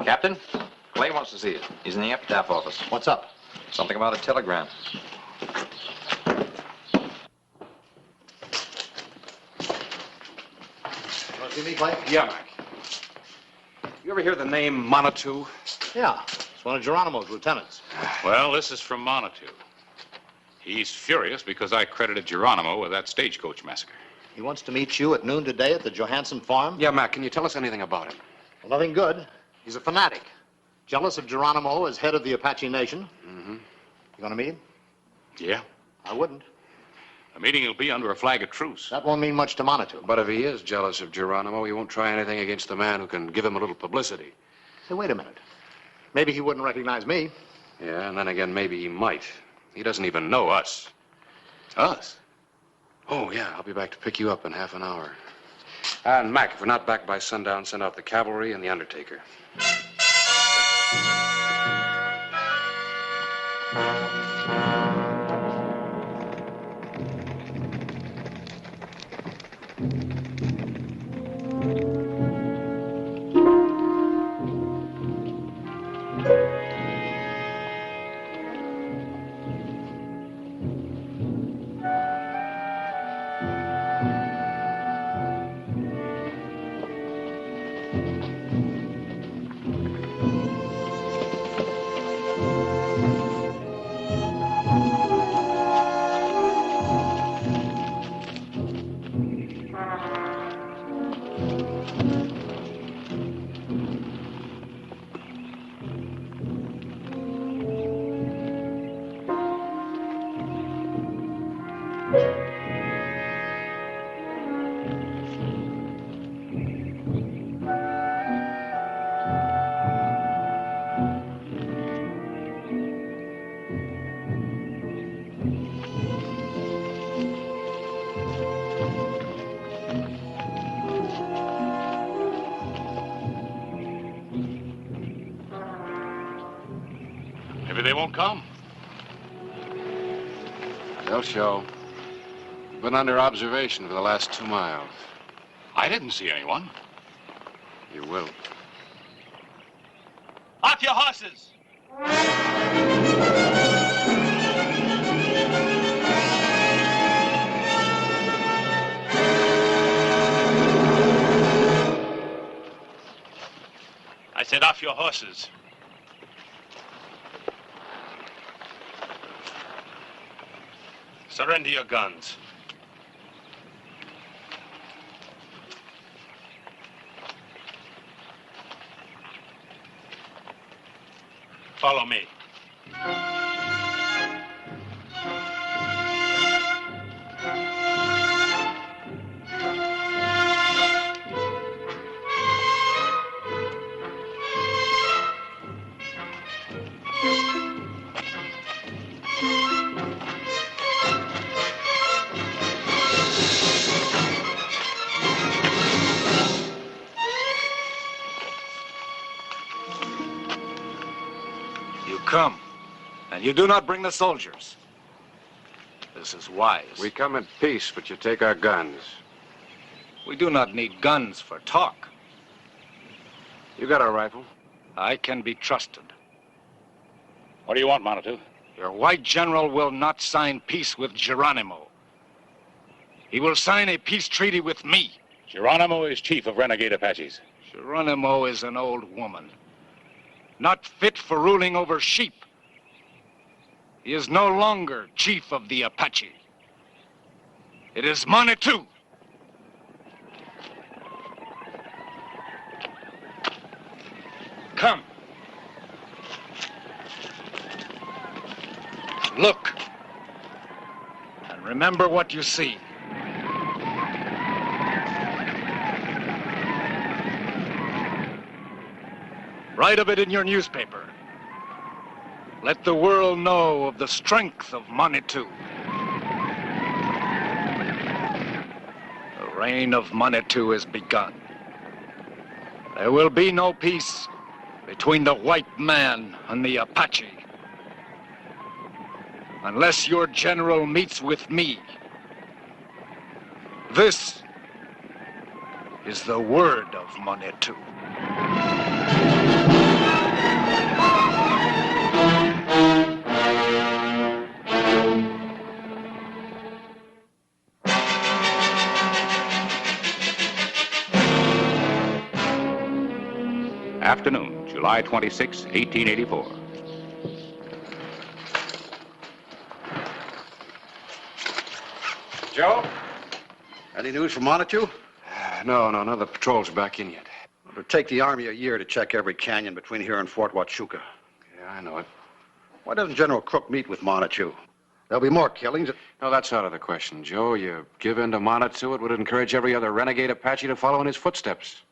Captain, Clay wants to see you. He's in the epitaph office. What's up? Something about a telegram. Want to see me, Clay? Yeah, Mac. You ever hear the name Manitou? Yeah. It's one of Geronimo's lieutenants. Well, this is from Manitou. He's furious because I credited Geronimo with that stagecoach massacre. He wants to meet you at noon today at the Johansson farm? Yeah, Mac, can you tell us anything about him? Well, nothing good. He's a fanatic. Jealous of Geronimo as head of the Apache Nation. Mm-hmm. You gonna meet him? Yeah. I wouldn't. The meeting will be under a flag of truce. That won't mean much to Manitou. But if he is jealous of Geronimo, he won't try anything against the man who can give him a little publicity. Say, wait a minute. Maybe he wouldn't recognize me. Yeah, and then again, maybe he might. He doesn't even know us. Us? Oh, yeah, I'll be back to pick you up in half an hour. And Mac, if we're not back by sundown, send out the cavalry and the undertaker. Maybe they won't come. They'll show. Been under observation for the last 2 miles. I didn't see anyone. You will. Off your horses! I said off your horses. Surrender your guns. Follow me. Come, and you do not bring the soldiers. This is wise. We come in peace, but you take our guns. We do not need guns for talk. You got a rifle? I can be trusted. What do you want, Manitou? Your white general will not sign peace with Geronimo. He will sign a peace treaty with me. Geronimo is chief of renegade Apaches. Geronimo is an old woman, not fit for ruling over sheep. He is no longer chief of the Apache. It is Manitou. Come. Look. And remember what you see. Write of it in your newspaper. Let the world know of the strength of Manitou. The reign of Manitou is begun. There will be no peace between the white man and the Apache unless your general meets with me. This is the word of Manitou. Afternoon, July 26, 1884. Joe? Any news from Manitou? No, none of the patrol's back in yet. It'll take the Army a year to check every canyon between here and Fort Huachuca. Yeah, I know it. Why doesn't General Crook meet with Manitou? There'll be more killings. No, that's out of the question, Joe. You give in to Manitou, it would encourage every other renegade Apache to follow in his footsteps.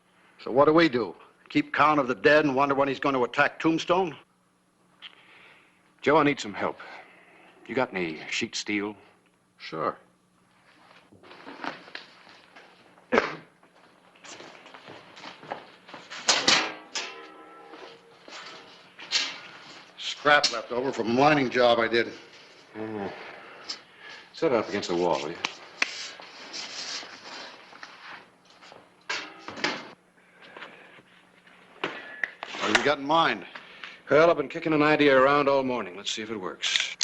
So what do we do? Keep count of the dead and wonder when he's going to attack Tombstone? Joe, I need some help. You got any sheet steel? Sure. Scrap left over from a mining job I did. Set it up against the wall, will you? What have you got in mind? Well, I've been kicking an idea around all morning. Let's see if it works.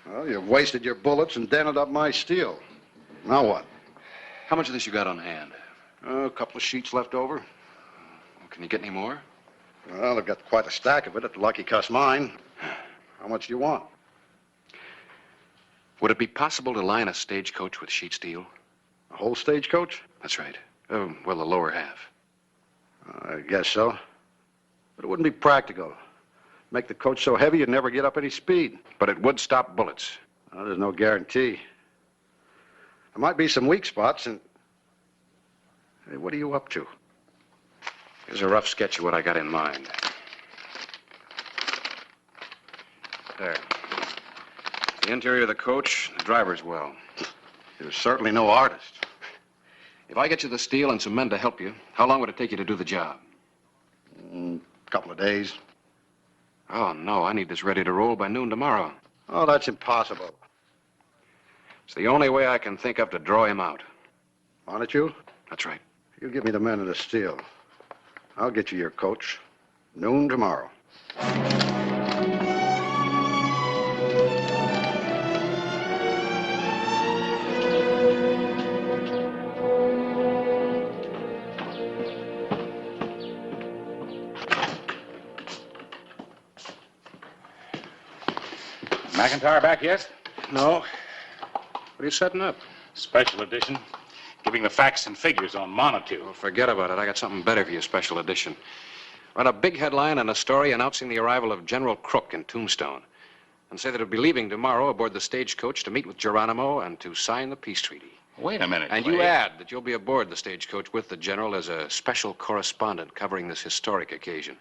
Well, you've wasted your bullets and dented up my steel. Now what? How much of this you got on hand? A couple of sheets left over. Can you get any more? Well, I've got quite a stack of it at the Lucky Cuss mine. How much do you want? Would it be possible to line a stagecoach with sheet steel? A whole stagecoach? That's right. Well, the lower half. I guess so. But it wouldn't be practical. Make the coach so heavy you'd never get up any speed. But it would stop bullets. Well, there's no guarantee. There might be some weak spots, and... Hey, what are you up to? Here's a rough sketch of what I got in mind. There. The interior of the coach, the driver's well. You're certainly no artist. If I get you the steel and some men to help you, how long would it take you to do the job? A couple of days. Oh, no, I need this ready to roll by noon tomorrow. Oh, that's impossible. It's the only way I can think of to draw him out. Want you? That's right. You give me the men and the steel. I'll get you your coach. Noon tomorrow. McIntyre back yet? No. What are you setting up? Special edition. Giving the facts and figures on Manitou. Well, forget about it. I got something better for you, special edition. Run a big headline and a story announcing the arrival of General Crook in Tombstone. And say that he'll be leaving tomorrow aboard the stagecoach to meet with Geronimo and to sign the peace treaty. Wait a minute, And Clay. you add that you'll be aboard the stagecoach with the general as a special correspondent covering this historic occasion.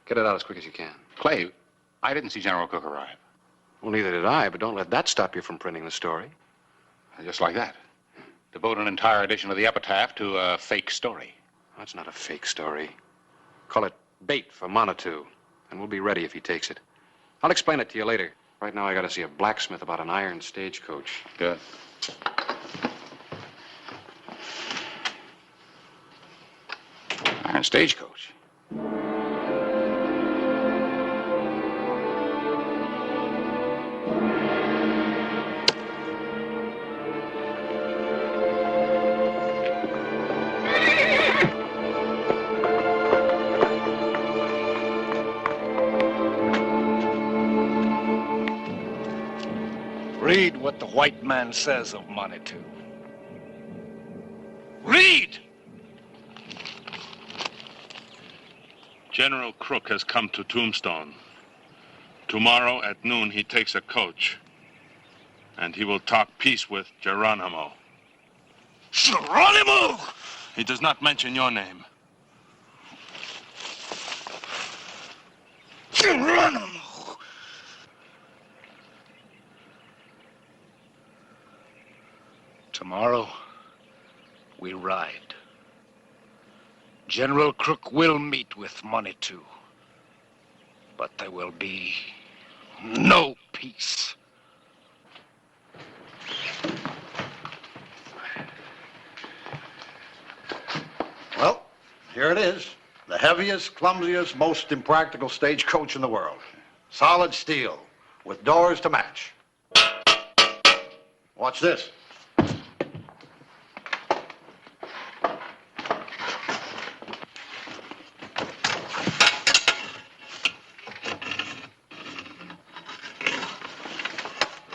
Get it out as quick as you can. Clay, I didn't see General Cook arrive. Well, neither did I, but don't let that stop you from printing the story. Just like that. Devote an entire edition of the epitaph to a fake story. That's not a fake story. Call it bait for Manitou, and we'll be ready if he takes it. I'll explain it to you later. Right now, I gotta see a blacksmith about an iron stagecoach. Good. Iron stagecoach. Read what the white man says of Manitou. Read! General Crook has come to Tombstone. Tomorrow at noon he takes a coach. And he will talk peace with Geronimo. Geronimo! He does not mention your name. Geronimo! Tomorrow, we ride. General Crook will meet with Manitou. But there will be no peace. Well, here it is. The heaviest, clumsiest, most impractical stagecoach in the world. Solid steel, with doors to match. Watch this.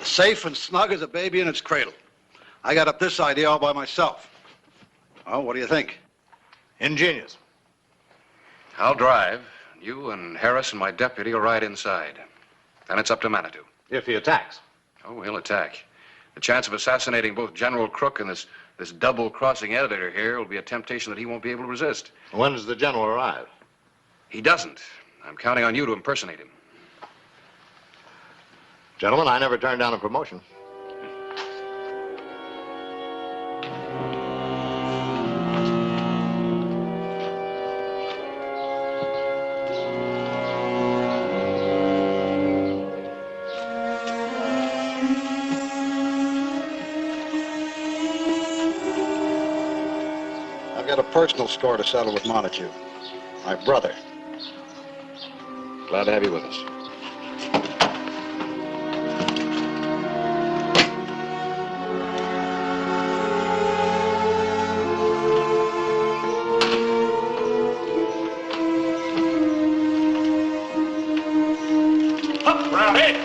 Safe and snug as a baby in its cradle. I got up this idea all by myself. Well, what do you think? Ingenious. I'll drive. You and Harris and my deputy will ride inside. Then it's up to Manitou. If he attacks. Oh, he'll attack. The chance of assassinating both General Crook and this double-crossing editor here will be a temptation that he won't be able to resist. When does the general arrive? He doesn't. I'm counting on you to impersonate him. Gentlemen, I never turned down a promotion. I've got a personal score to settle with Montague. My brother. Glad to have you with us. Up, round it!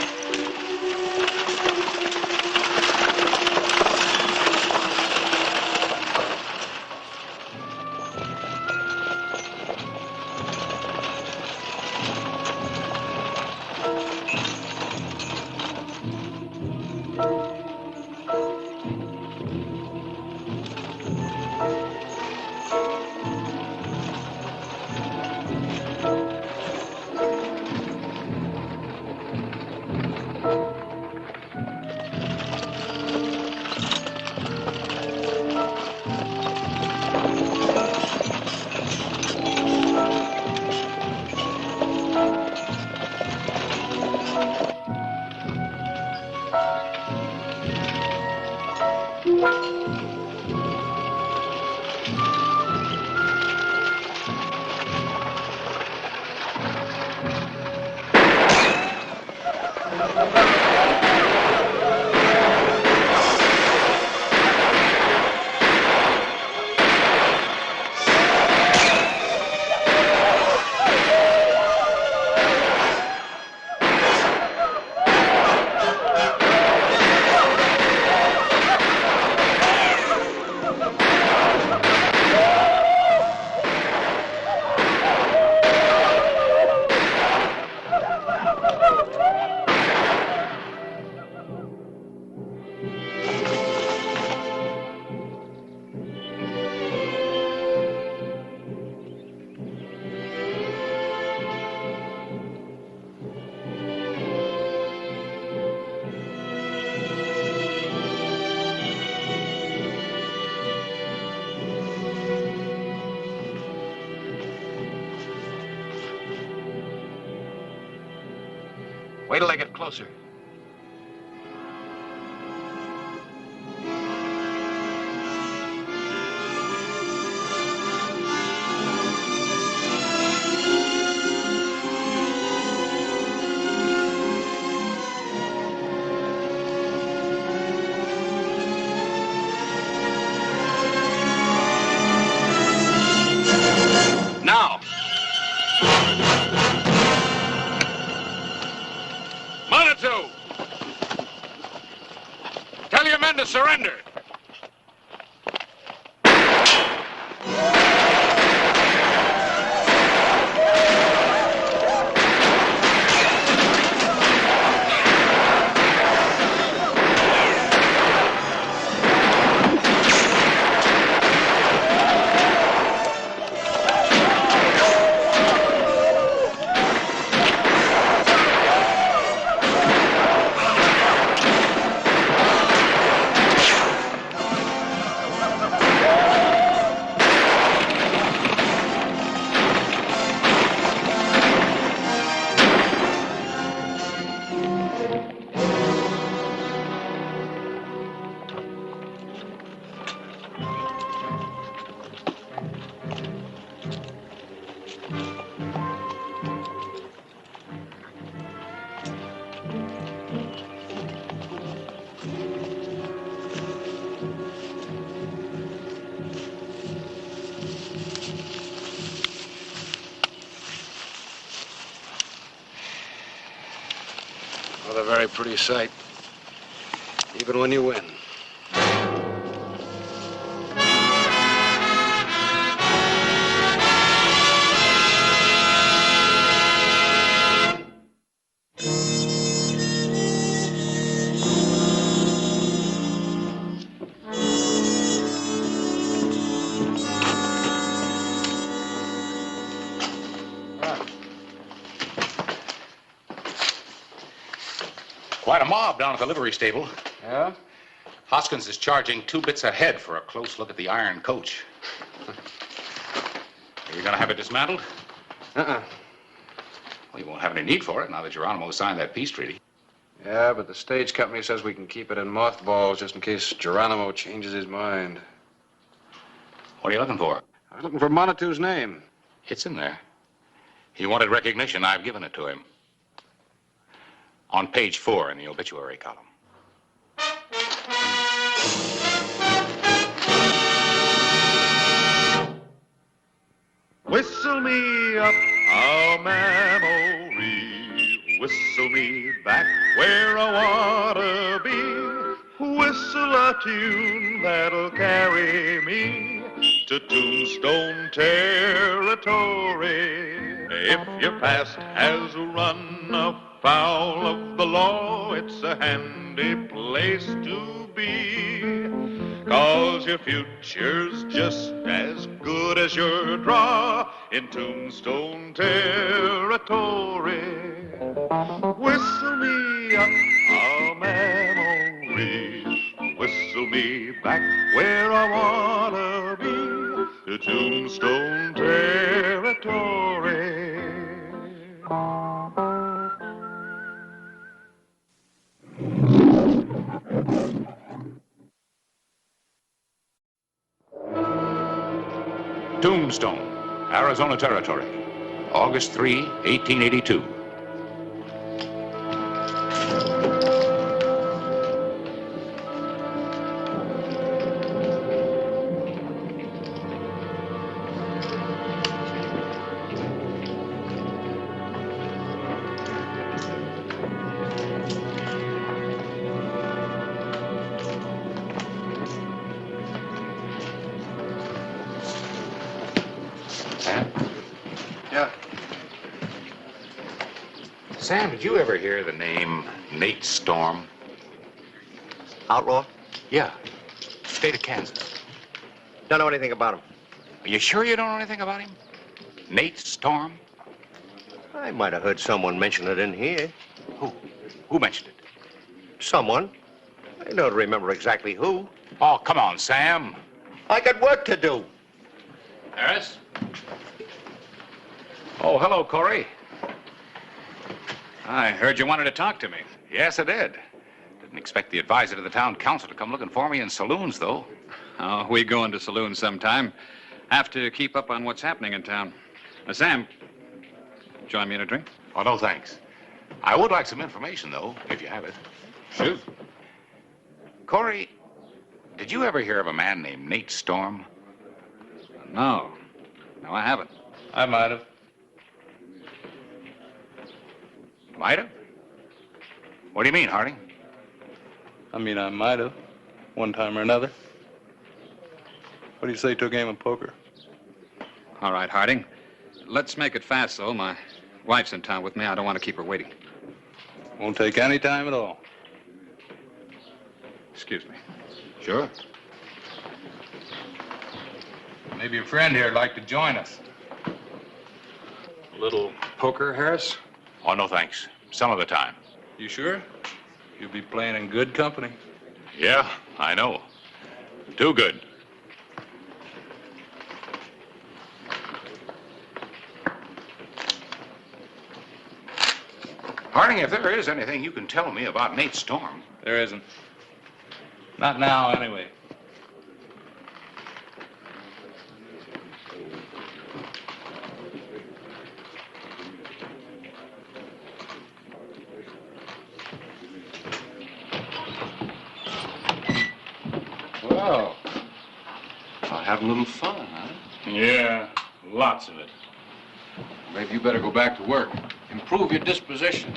Wait till I get closer. Now! Manitou! Tell your men to surrender. Well, a very pretty sight, even when you win. Quite a mob down at the livery stable. Yeah? Hoskins is charging 2 bits a head for a close look at the iron coach. Are you going to have it dismantled? Uh-uh. Well, you won't have any need for it now that Geronimo signed that peace treaty. Yeah, but the stage company says we can keep it in mothballs just in case Geronimo changes his mind. What are you looking for? I was looking for Monitu's name. It's in there. He wanted recognition. I've given it to him. On page 4 in the obituary column. Whistle me up a memory, whistle me back where I wanna be, whistle a tune that'll carry me to Tombstone territory. If your past has run afoul of the law, it's a handy place to be. 'Cause your future's just as good as your draw in Tombstone territory. Whistle me up a memory, whistle me back where I wanna be, to Tombstone territory. Tombstone, Arizona Territory, August 3, 1882. Sam, did you ever hear the name Nate Storm? Outlaw? Yeah. State of Kansas. Don't know anything about him. Are you sure you don't know anything about him? Nate Storm? I might have heard someone mention it in here. Who? Who mentioned it? Someone. I don't remember exactly who. Oh, come on, Sam. I got work to do. Harris? Oh, hello, Corey. I heard you wanted to talk to me. Yes, I did. Didn't expect the advisor to the town council to come looking for me in saloons, though. Oh, we go into saloons sometime. Have to keep up on what's happening in town. Sam, join me in a drink? Oh, no, thanks. I would like some information, though, if you have it. Shoot. Corey, did you ever hear of a man named Nate Storm? No. No, I haven't. I might have. Might have? What do you mean, Harding? I mean, I might have, one time or another. What do you say to a game of poker? All right, Harding. Let's make it fast, though. My wife's in town with me. I don't want to keep her waiting. Won't take any time at all. Excuse me. Sure. Maybe a friend here'd like to join us. A little poker, Harris? Oh, no, thanks. Some of the time. You sure? You'll be playing in good company. Yeah, I know. Too good. Harding, if there is anything you can tell me about Nate Storm. There isn't. Not now, anyway. Well, I'll have a little fun, huh? Yeah, lots of it. Maybe you better go back to work. Improve your disposition.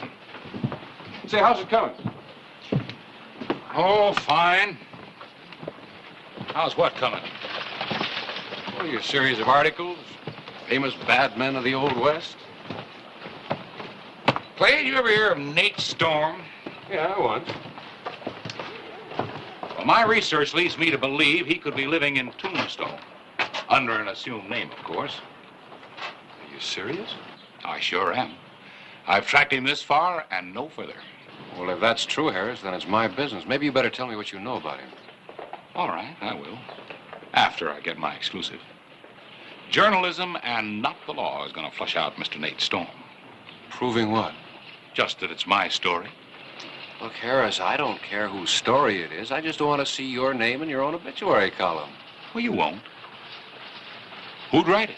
Say, how's it coming? Oh, fine. How's what coming? Well, your series of articles, famous bad men of the Old West. Clay, did you ever hear of Nate Storm? Yeah, once. Well, my research leads me to believe he could be living in Tombstone. Under an assumed name, of course. Are you serious? I sure am. I've tracked him this far and no further. Well, if that's true, Harris, then it's my business. Maybe you better tell me what you know about him. All right, I will. After I get my exclusive. Journalism and not the law is going to flush out Mr. Nate Storm. Proving what? Just that it's my story. Look, Harris, I don't care whose story it is. I just want to see your name in your own obituary column. Well, you won't. Who'd write it?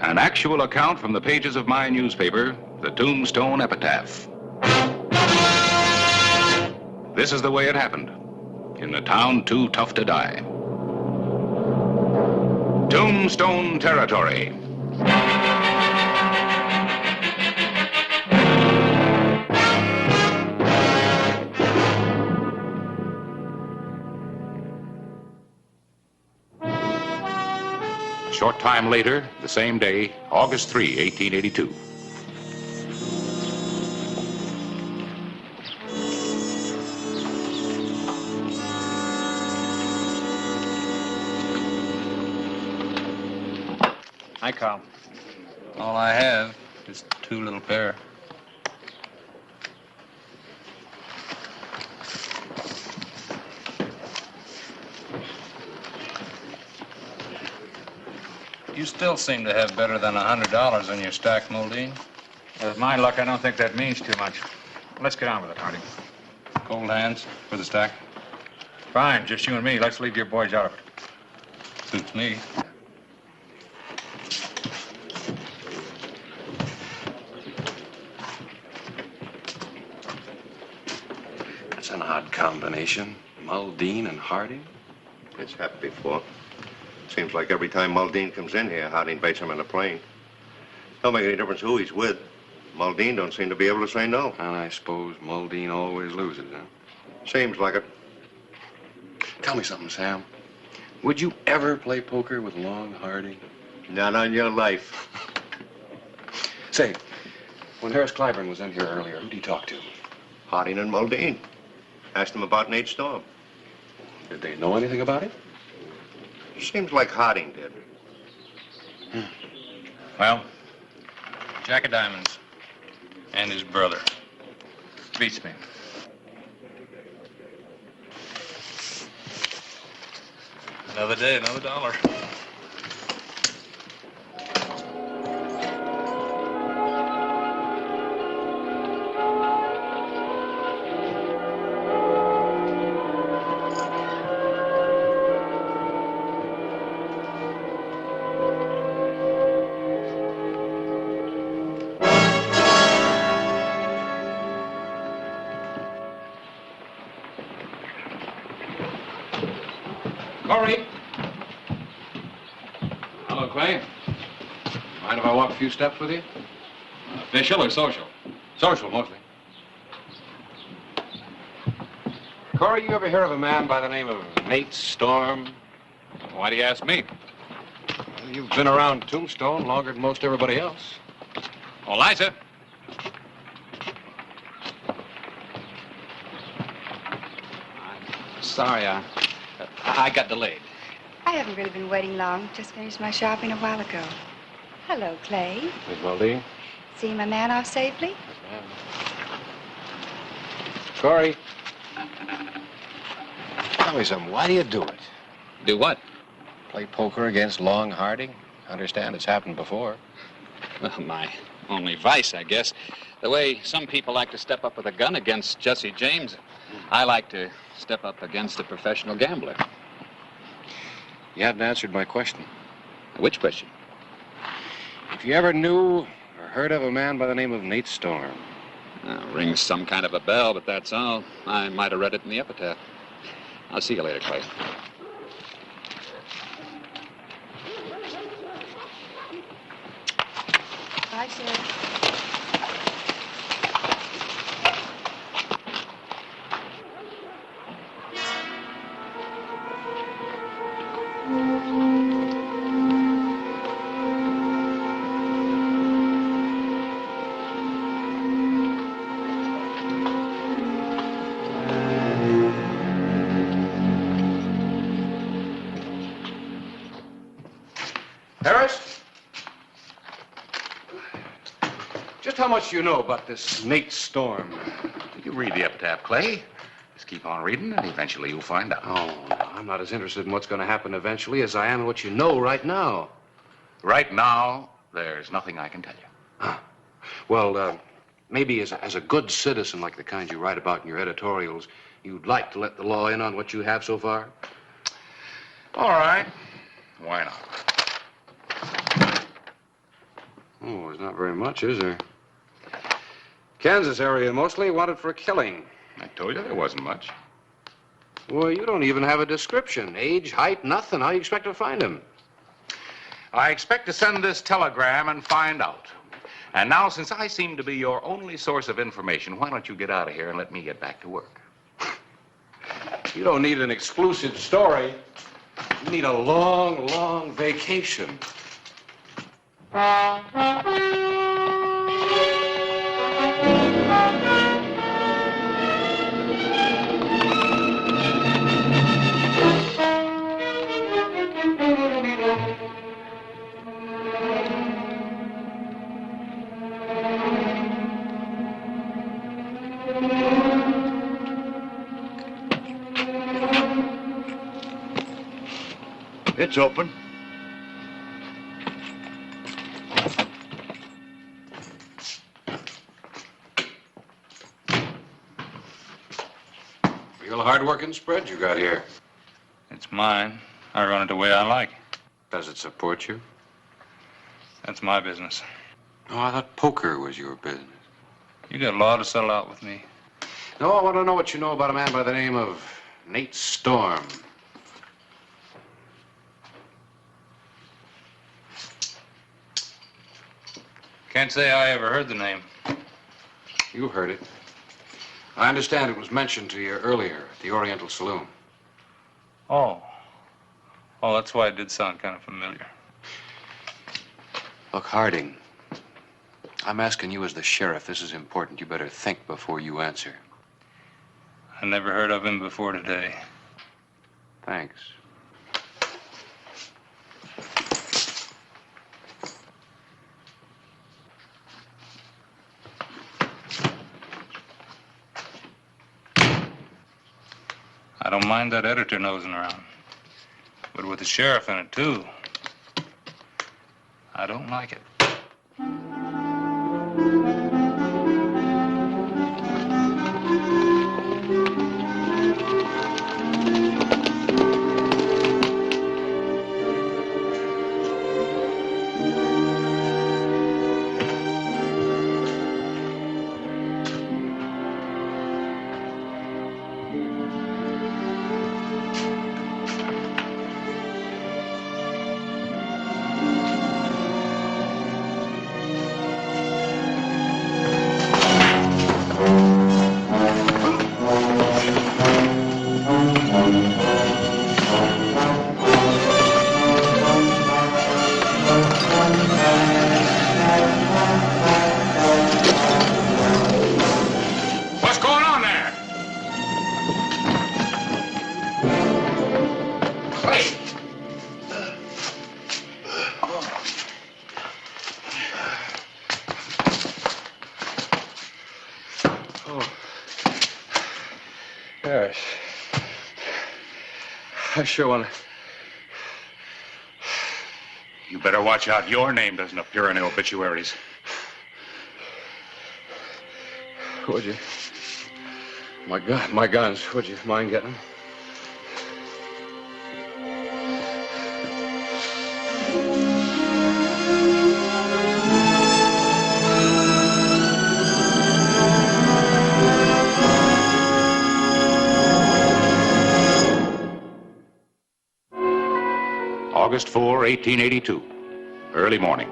An actual account from the pages of my newspaper, the Tombstone Epitaph. This is the way it happened, in the town too tough to die. Tombstone territory. A short time later, the same day, August 3, 1882. Hi, Carl. All I have is 2 little pair. You still seem to have better than $100 in your stack, Muldoon. With my luck, I don't think that means too much. Let's get on with it, Harding. Cold hands for the stack. Fine, just you and me. Let's leave your boys out of it. Suits me. That's an odd combination. Muldoon and Harding. It's happened before. Seems like every time Muldoon comes in here, Harding baits him in the plane. Don't make any difference who he's with. Muldoon don't seem to be able to say no. And I suppose Muldoon always loses, huh? Seems like it. Tell me something, Sam. Would you ever play poker with Long Harding? Not on your life. Say, when Harris Clyburn was in here earlier, who'd he talk to? Harding and Muldoon. Asked him about Nate Storm. Did they know anything about it? Seems like Harding did. Well, Jack of Diamonds and his brother. Beats me. Another day, another dollar. Corey. Hello, Clay. Mind if I walk a few steps with you? Official or social? Social, mostly. Corey, you ever hear of a man by the name of Nate Storm? Why do you ask me? Well, you've been around Tombstone longer than most everybody else. Oh, Liza. Sorry, I got delayed. I haven't really been waiting long. Just finished my shopping a while ago. Hello, Clay. Miss Muldoon? See my man off safely? Yes, ma'am. Corey. Tell me something. Why do you do it? Do what? Play poker against Long Harding? Understand it's happened before. Well, my only vice, I guess. The way some people like to step up with a gun against Jesse James, I like to step up against a professional gambler. You haven't answered my question. Which question? If you ever knew or heard of a man by the name of Nate Storm. Rings some kind of a bell, but that's all. I might have read it in the epitaph. I'll see you later, Clay. Bye, Sheriff. Just how much do you know about this Nate Storm? You read the epitaph, Clay. Just keep on reading, and eventually you'll find out. Oh, no, I'm not as interested in what's going to happen eventually as I am in what you know right now. Right now, there's nothing I can tell you. Well, maybe as a good citizen like the kind you write about in your editorials, you'd like to let the law in on what you have so far? All right. Why not? Oh, there's not very much, is there? Kansas area mostly, wanted for a killing. I told you there wasn't much. Well, you don't even have a description. Age, height, nothing. How do you expect to find him? I expect to send this telegram and find out. And now, since I seem to be your only source of information, why don't you get out of here and let me get back to work? You don't need an exclusive story. You need a long, long vacation. It's open. Real hard-working spread you got here. It's mine. I run it the way I like. Does it support you? That's my business. Oh, I thought poker was your business. You got law to settle out with me. No, I want to know what you know about a man by the name of Nate Storm. Can't say I ever heard the name. You heard it. I understand it was mentioned to you earlier at the Oriental Saloon. Oh. Oh, that's why it did sound kind of familiar. Look, Harding, I'm asking you as the sheriff. This is important. You better think before you answer. I never heard of him before today. Thanks. I don't mind that editor nosing around. But with the sheriff in it, too, I don't like it. What's going on there? Clay! Oh. Yes. I sure want to. You better watch out. Your name doesn't appear in the obituaries. Would you? My guns. Would you mind getting them? August 4, 1882. Early morning.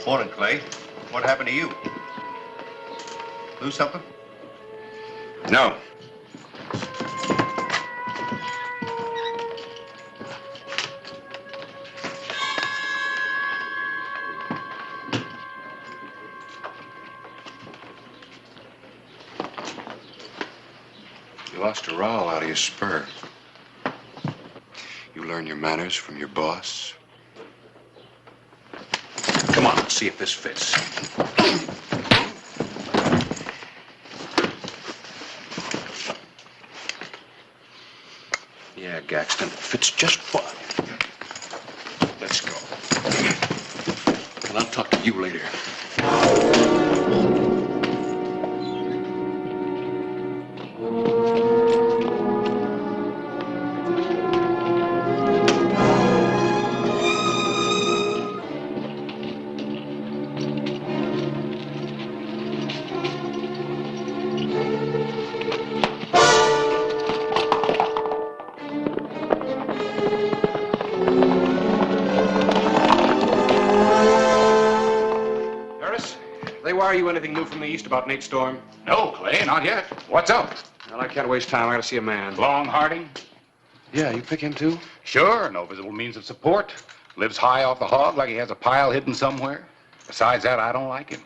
Morning, Clay. What happened to you? Lose something? No. You lost a rowel out of your spur. You learn your manners from your boss. Come on, let's see if this fits. Yeah, Gaxton, fits just fine. Let's go. And I'll talk to you later. Wire you anything new from the east about Nate Storm? No, Clay, not yet. What's up? Well, I can't waste time. I gotta see a man. Long Harding? Yeah, you pick him too? Sure, no visible means of support. Lives high off the hog like he has a pile hidden somewhere. Besides that, I don't like him.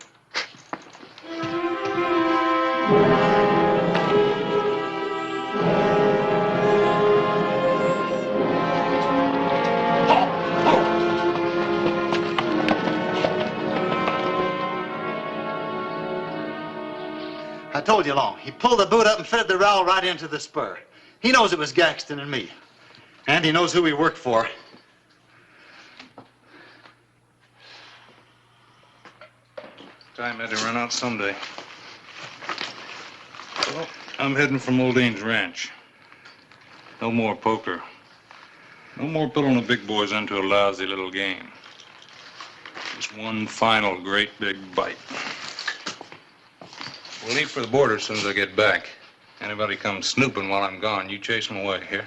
I told you, Long. He pulled the boot up and fed the rowel right into the spur. He knows it was Gaxton and me. And he knows who we worked for. Time had to run out someday. Well, I'm heading from Old Ames Ranch. No more poker. No more pulling the big boys into a lousy little game. Just one final great big bite. We'll leave for the border as soon as I get back. Anybody comes snooping while I'm gone, you chase them away, here?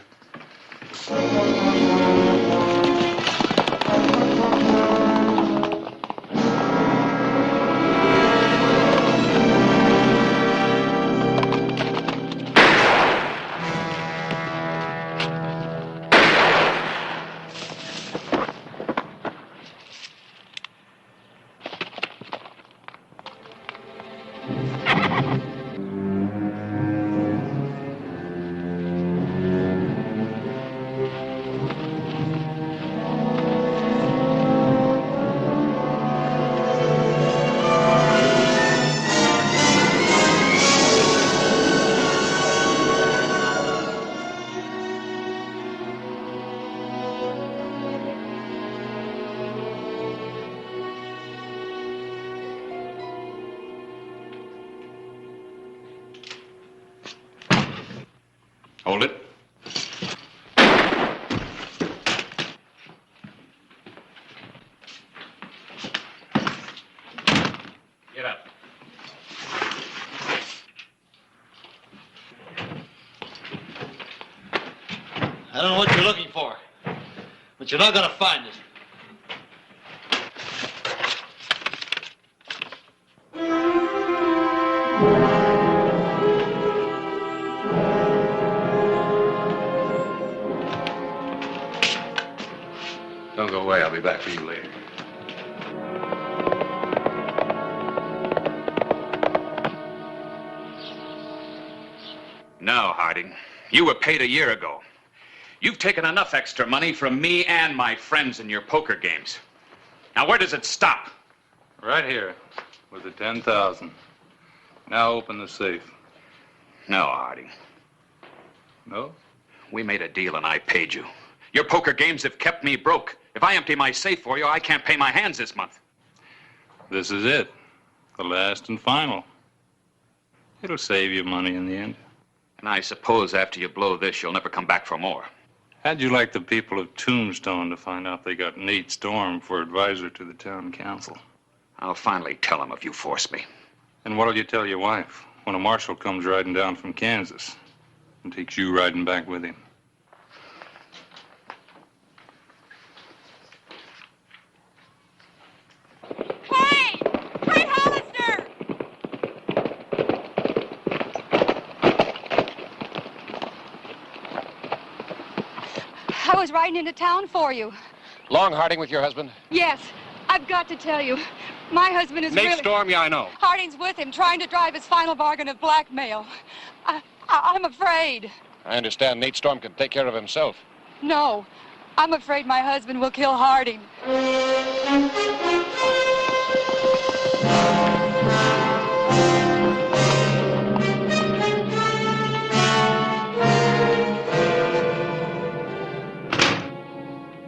Hold it. Get up. I don't know what you're looking for, but you're not gonna find it. Don't go away. I'll be back for you later. No, Harding. You were paid a year ago. You've taken enough extra money from me and my friends in your poker games. Now, where does it stop? Right here, with the 10,000. Now open the safe. No, Harding. No? We made a deal and I paid you. Your poker games have kept me broke. If I empty my safe for you, I can't pay my hands this month. This is it. The last and final. It'll save you money in the end. And I suppose after you blow this, you'll never come back for more. How'd you like the people of Tombstone to find out they got Nate Storm for advisor to the town council? I'll finally tell them if you force me. And what'll you tell your wife when a marshal comes riding down from Kansas and takes you riding back with him? Hey! was riding into town for you. Long Harding with your husband? Yes. I've got to tell you, my husband is Nate Storm, yeah, I know. Harding's with him, trying to drive his final bargain of blackmail. I'm afraid. I understand Nate Storm can take care of himself. No, I'm afraid my husband will kill Harding.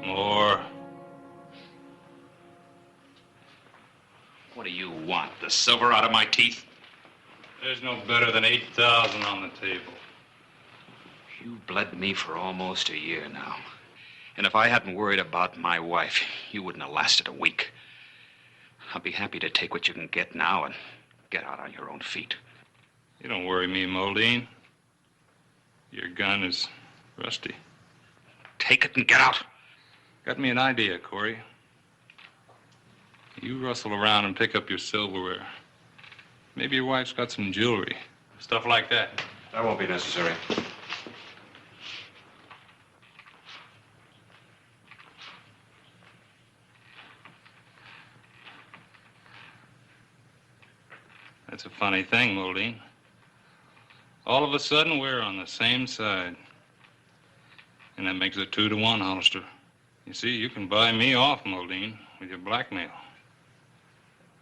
More. What do you want? The silver out of my teeth? There's no better than 8,000 on the table. You've bled me for almost a year now. And if I hadn't worried about my wife, you wouldn't have lasted a week. I'll be happy to take what you can get now and get out on your own feet. You don't worry me, Moldine. Your gun is rusty. Take it and get out. Got me an idea, Corey. You rustle around and pick up your silverware. Maybe your wife's got some jewelry. Stuff like that. That won't be necessary. That's a funny thing, Moldine. All of a sudden, we're on the same side. And that makes it 2 to 1, Hollister. You see, you can buy me off, Moldine, with your blackmail.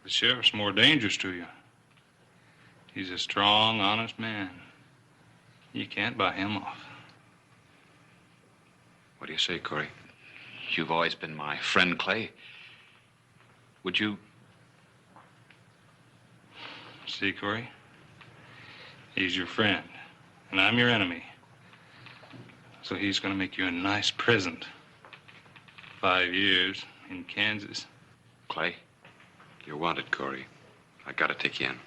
The sheriff's more dangerous to you. He's a strong, honest man. You can't buy him off. What do you say, Corey? You've always been my friend, Clay. Would you... See, Corey? He's your friend, and I'm your enemy. So he's going to make you a nice present. 5 years in Kansas. Clay, you're wanted, Corey. I gotta take you in.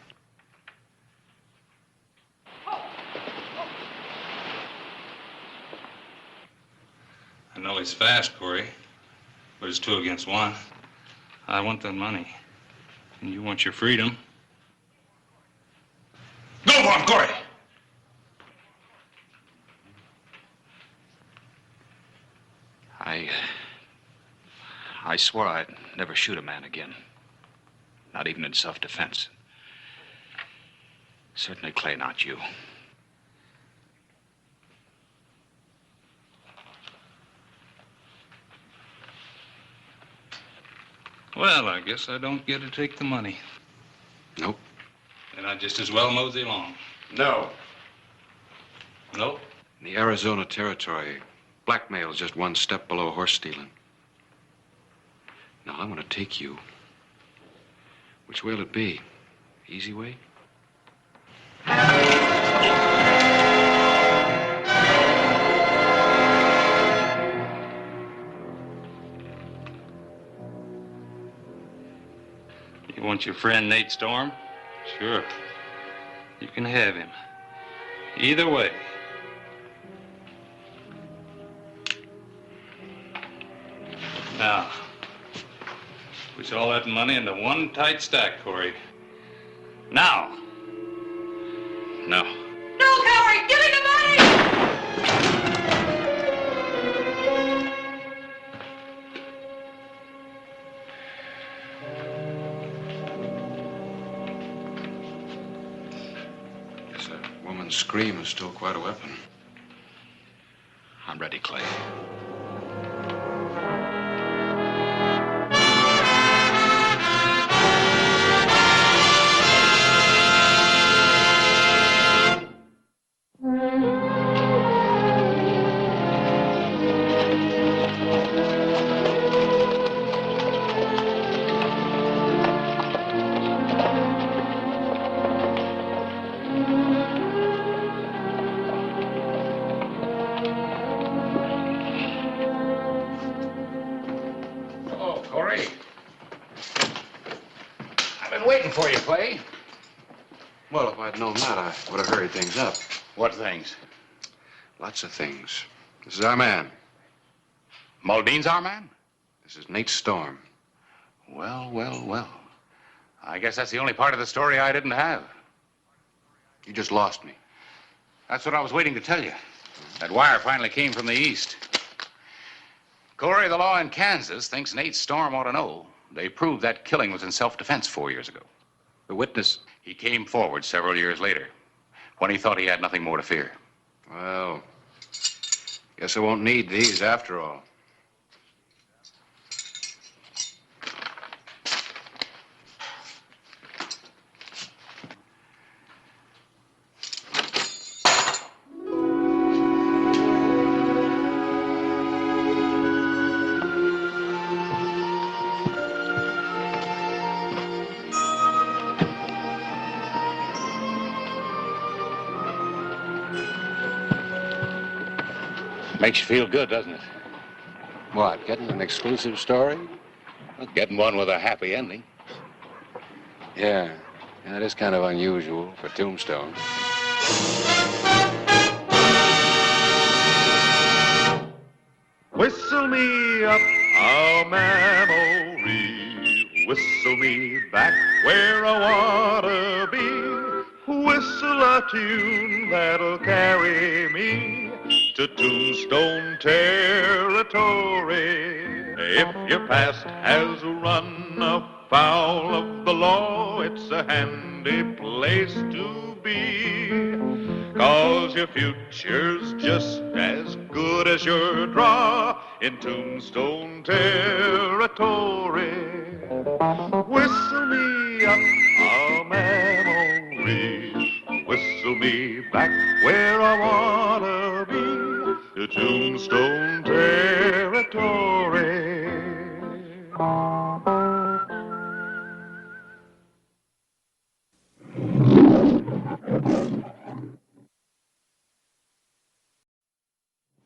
I know he's fast, Corey, but it's 2 against 1. I want the money, and you want your freedom. Go for him, Corey! I swore I'd never shoot a man again. Not even in self-defense. Certainly, Clay, not you. Well, I guess I don't get to take the money. Nope. And I just as well mosey along. No. Nope. In the Arizona Territory, blackmail is just 1 step below horse stealing. Now, I want to take you. Which way'll it be? Easy way? You want your friend Nate Storm? Sure. You can have him. Either way. Now, push all that money into 1 tight stack, Corey. Now. No. No, Corey! Give me the money! Guess a woman's scream is still quite a weapon. I'm ready, Clay. For you, Clay. Well, if I'd known that, I would have hurried things up. What things? Lots of things. This is our man. Muldine's our man? This is Nate Storm. Well, well, well. I guess that's the only part of the story I didn't have. You just lost me. That's what I was waiting to tell you. That wire finally came from the east. Corey, the law in Kansas thinks Nate Storm ought to know. They proved that killing was in self-defense 4 years ago. The witness? He came forward several years later, when he thought he had nothing more to fear. Well, guess I won't need these after all. Makes you feel good, doesn't it? What, getting an exclusive story? Well, getting one with a happy ending. Yeah, that is kind of unusual for Tombstone. Whistle me up a memory, whistle me back where I wanna be, whistle a tune that'll carry me to Tombstone territory. If your past has run afoul of the law, it's a handy place to be, 'cause your future's just as good as your draw in Tombstone territory. Whistle me up a memory, whistle me back where I wanna be, to Tombstone territory.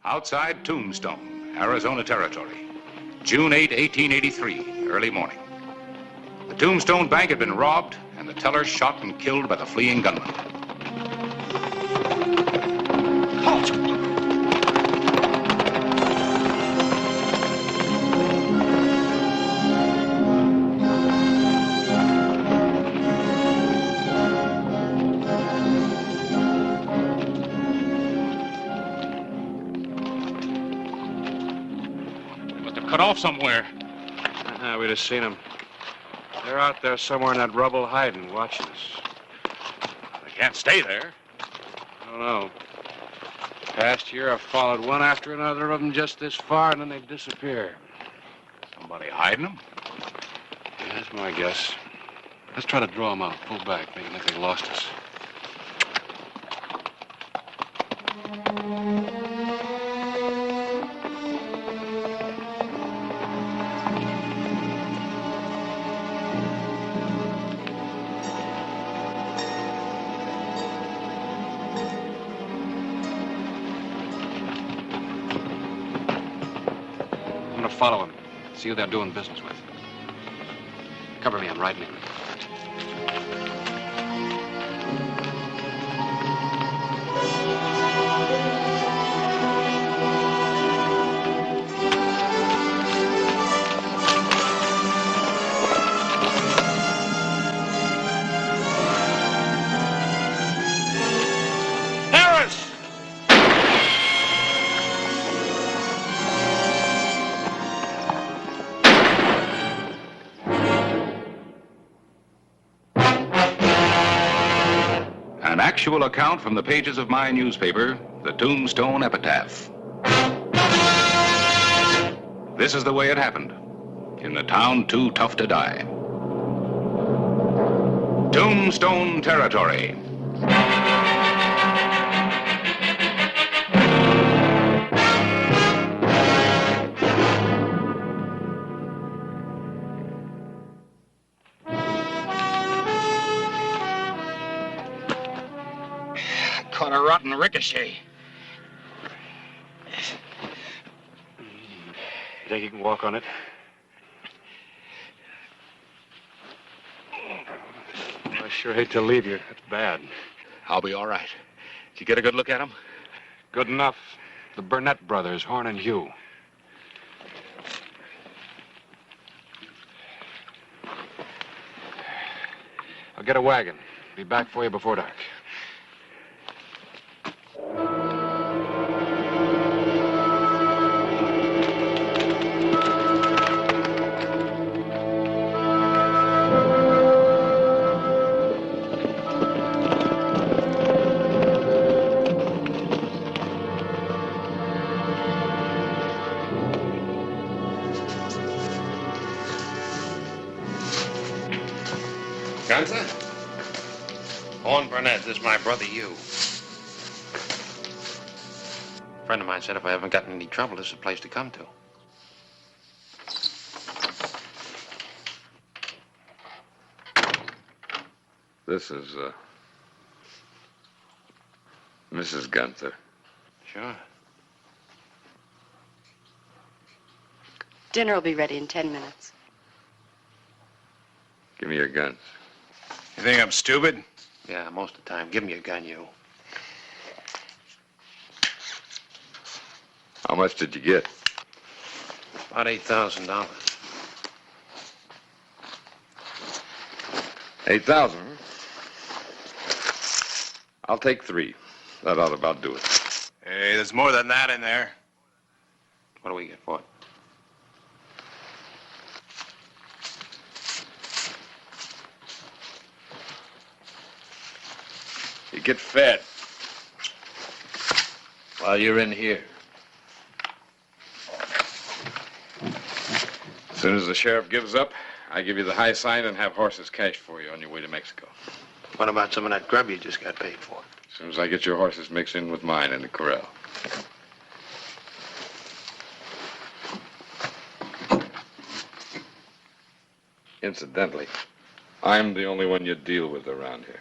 Outside Tombstone, Arizona Territory, June 8, 1883, early morning. The Tombstone Bank had been robbed, and the teller shot and killed by the fleeing gunman. Halt! Cut off somewhere. We'd have seen them. They're out there somewhere in that rubble hiding, watching us. They can't stay there. I don't know. Past year, I've followed one after another of them just this far, and then they disappear. Somebody hiding them? Yeah, that's my guess. Let's try to draw them out. Pull back. Make them think they lost us. Follow them. See who they're doing business with. Cover me, I'm riding in. An actual account from the pages of my newspaper, the Tombstone Epitaph. This is the way it happened, in the town too tough to die. Tombstone Territory. Caught a rotten ricochet. You think you can walk on it? I sure hate to leave you. That's bad. I'll be all right. Did you get a good look at him? Good enough. The Burnett brothers, Horn and Hugh. I'll get a wagon. Be back for you before dark. is my brother, you. A friend of mine said if I haven't gotten any trouble, this is a place to come to. This is, Mrs. Gunther. Sure. Dinner will be ready in 10 minutes. Give me your guns. You think I'm stupid? Yeah, most of the time. Give me a gun, you. How much did you get? About $8,000. 8,000. I'll take 3. That ought to about do it. Hey, there's more than that in there. What do we get for it? You get fed while you're in here. As soon as the sheriff gives up, I give you the high sign and have horses cashed for you on your way to Mexico. What about some of that grub you just got paid for? As soon as I get your horses mixed in with mine in the corral. Incidentally, I'm the only one you deal with around here.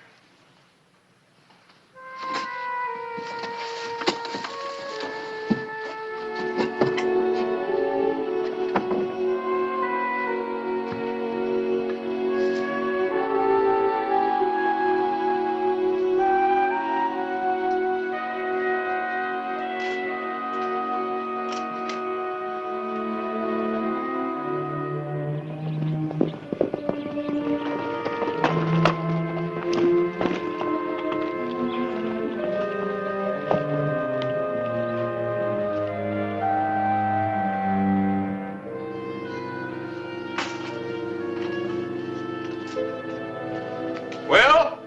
Well.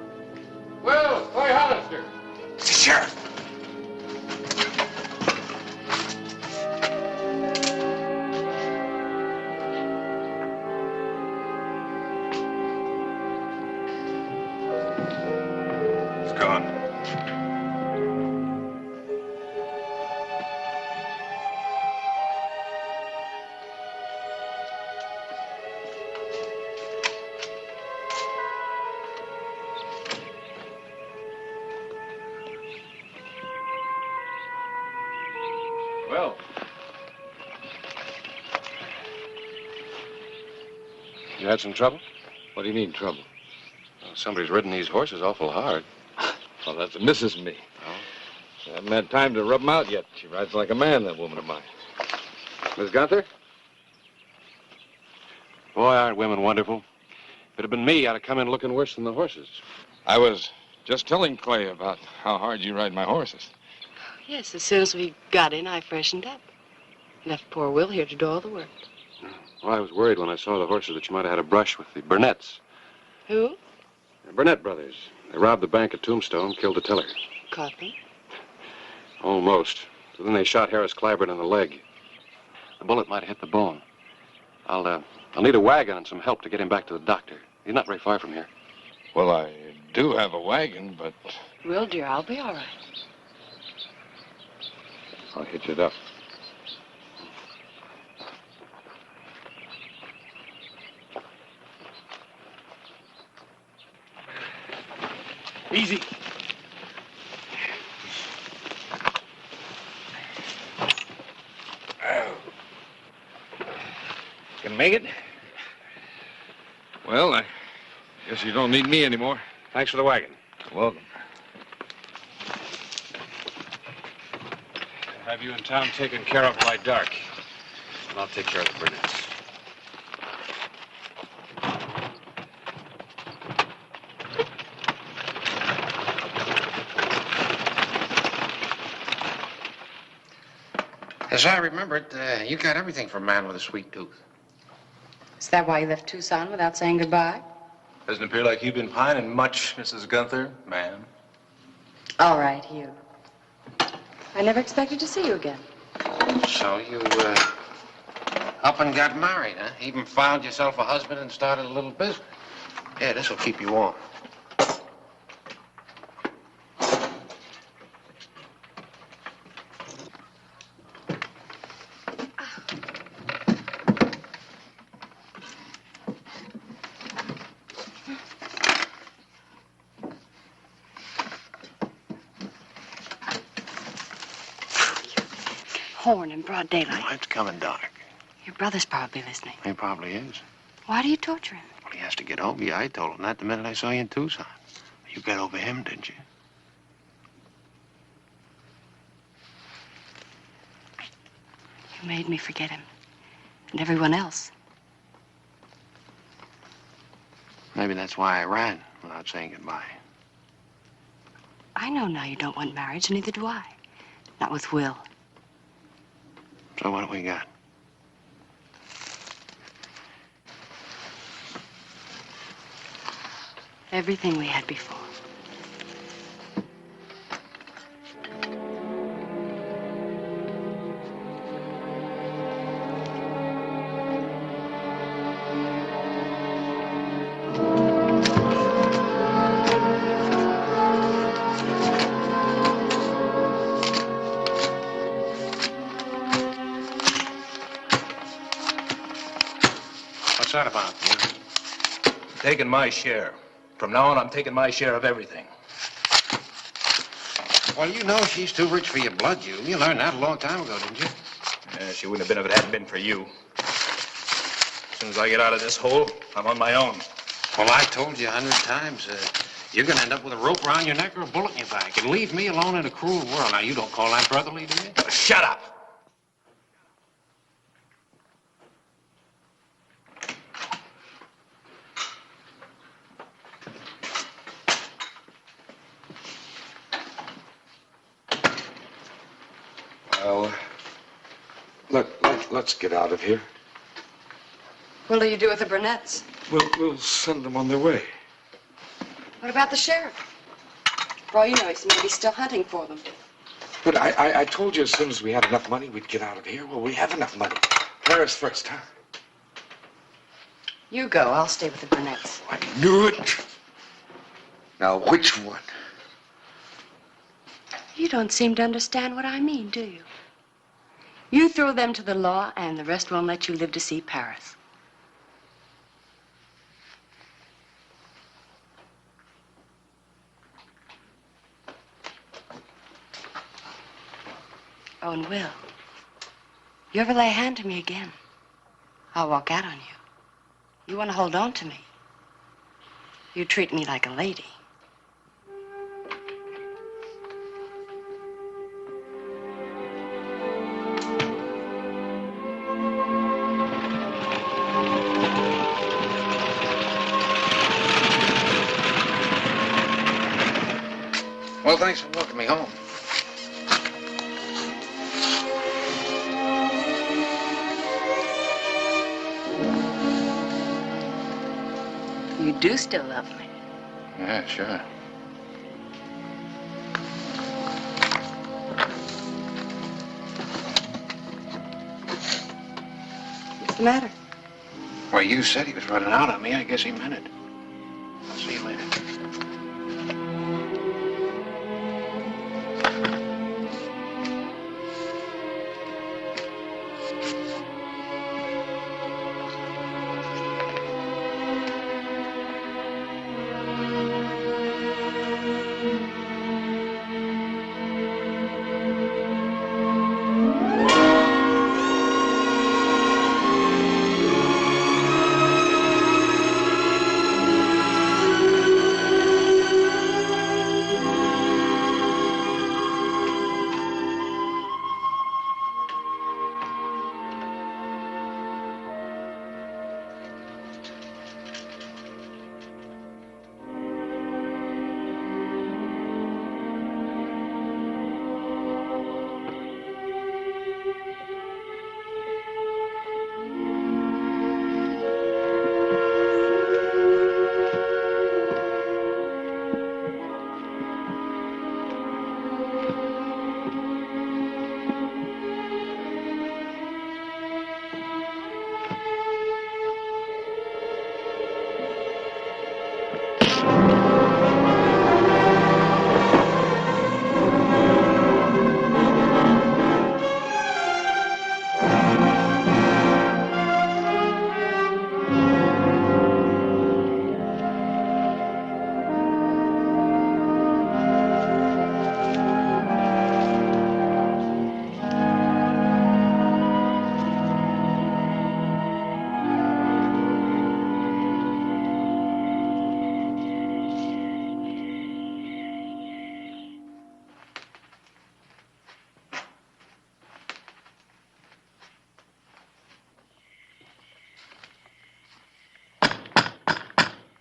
You had some trouble? What do you mean, trouble? Well, somebody's ridden these horses awful hard. Well, that's Mrs. Me. Oh? I haven't had time to rub them out yet. She rides like a man, that woman of mine. Miss Gunther? Boy, aren't women wonderful? If it had been me, I'd have come in looking worse than the horses. I was just telling Clay about how hard you ride my horses. Yes, as soon as we got in, I freshened up. Left poor Will here to do all the work. Well, I was worried when I saw the horses that you might have had a brush with the Burnett's. Who? The Burnett brothers. They robbed the bank at Tombstone, killed the teller. Caught them? Almost. So then they shot Harris Clyburn in the leg. The bullet might have hit the bone. I'll need a wagon and some help to get him back to the doctor. He's not very far from here. Well, I do have a wagon, but... Will, dear, I'll be all right. I'll hitch it up. Easy. Can make it? Well, I guess you don't need me anymore. Thanks for the wagon. Welcome. I'll have you in town taken care of by dark. And I'll take care of the Burnetts. As I remembered, you got everything for a man with a sweet tooth. Is that why you left Tucson without saying goodbye? Doesn't appear like you've been pining much, Mrs. Gunther, ma'am. All right, Hugh. I never expected to see you again. So you, up and got married, huh? Even found yourself a husband and started a little business. Yeah, this'll keep you warm. horn in broad daylight. No, it's coming dark. Your brother's probably listening. He probably is. Why do you torture him? Well, he has to get over you. I told him that the minute I saw you in Tucson. You got over him, didn't you? You made me forget him. And everyone else. Maybe that's why I ran without saying goodbye. I know now you don't want marriage, and neither do I. Not with Will. So what do we got? Everything we had before. What's that about? Taking my share. From now on, I'm taking my share of everything. Well, you know she's too rich for your blood, you. You learned that a long time ago, didn't you? Yeah, she wouldn't have been if it hadn't been for you. As soon as I get out of this hole, I'm on my own. Well, I told you 100 times, you're gonna end up with a rope around your neck or a bullet in your back. And leave me alone in a cruel world. Now, you don't call that brotherly, do you? Shut up! Well, let's get out of here. What will you do with the Burnett's? We'll send them on their way. What about the sheriff? For all you know, he may be still hunting for them. But I told you as soon as we had enough money, we'd get out of here. Well, we have enough money. Paris first, huh? You go. I'll stay with the Burnett's. I knew it. Now, which one? You don't seem to understand what I mean, do you? You throw them to the law, and the rest won't let you live to see Paris. Oh, and Will, you ever lay a hand to me again, I'll walk out on you. You want to hold on to me. You treat me like a lady. Well, thanks for walking me home. You do still love me. Yeah, sure. What's the matter? Well, you said he was running out on me. I guess he meant it. I'll see you later.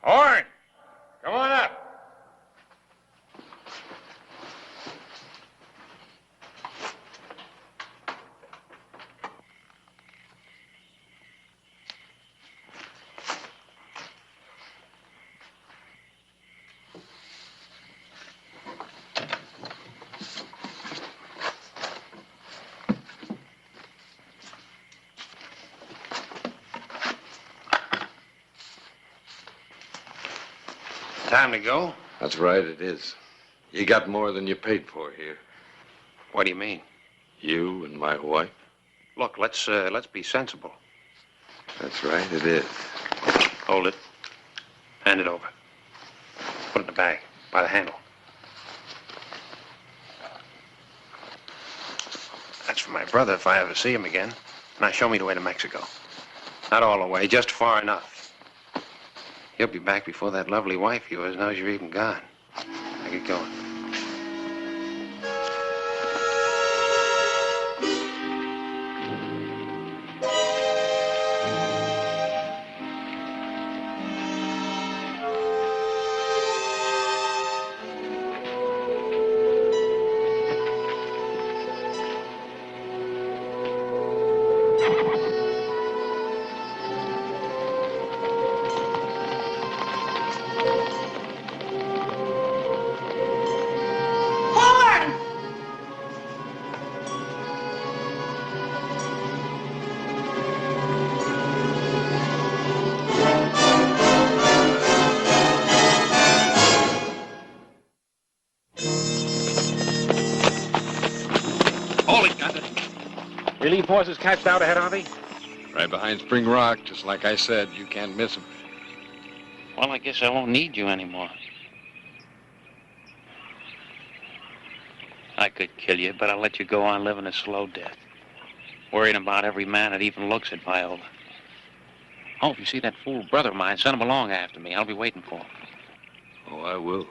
Horn, come on up. Time to go? That's right, it is. You got more than you paid for here. What do you mean? You and my wife. Look, let's be sensible. That's right, it is. Hold it. Hand it over. Put it in the bag, by the handle. That's for my brother if I ever see him again. Now show me the way to Mexico. Not all the way, just far enough. He'll be back before that lovely wife of yours knows you're even gone. Now get going. Relief forces camped out ahead, Harvey? Right behind Spring Rock, just like I said. You can't miss them. Well, I guess I won't need you anymore. I could kill you, but I'll let you go on living a slow death. Worrying about every man that even looks at Viola. Oh, if you see that fool brother of mine, send him along after me. I'll be waiting for him. Oh, I will.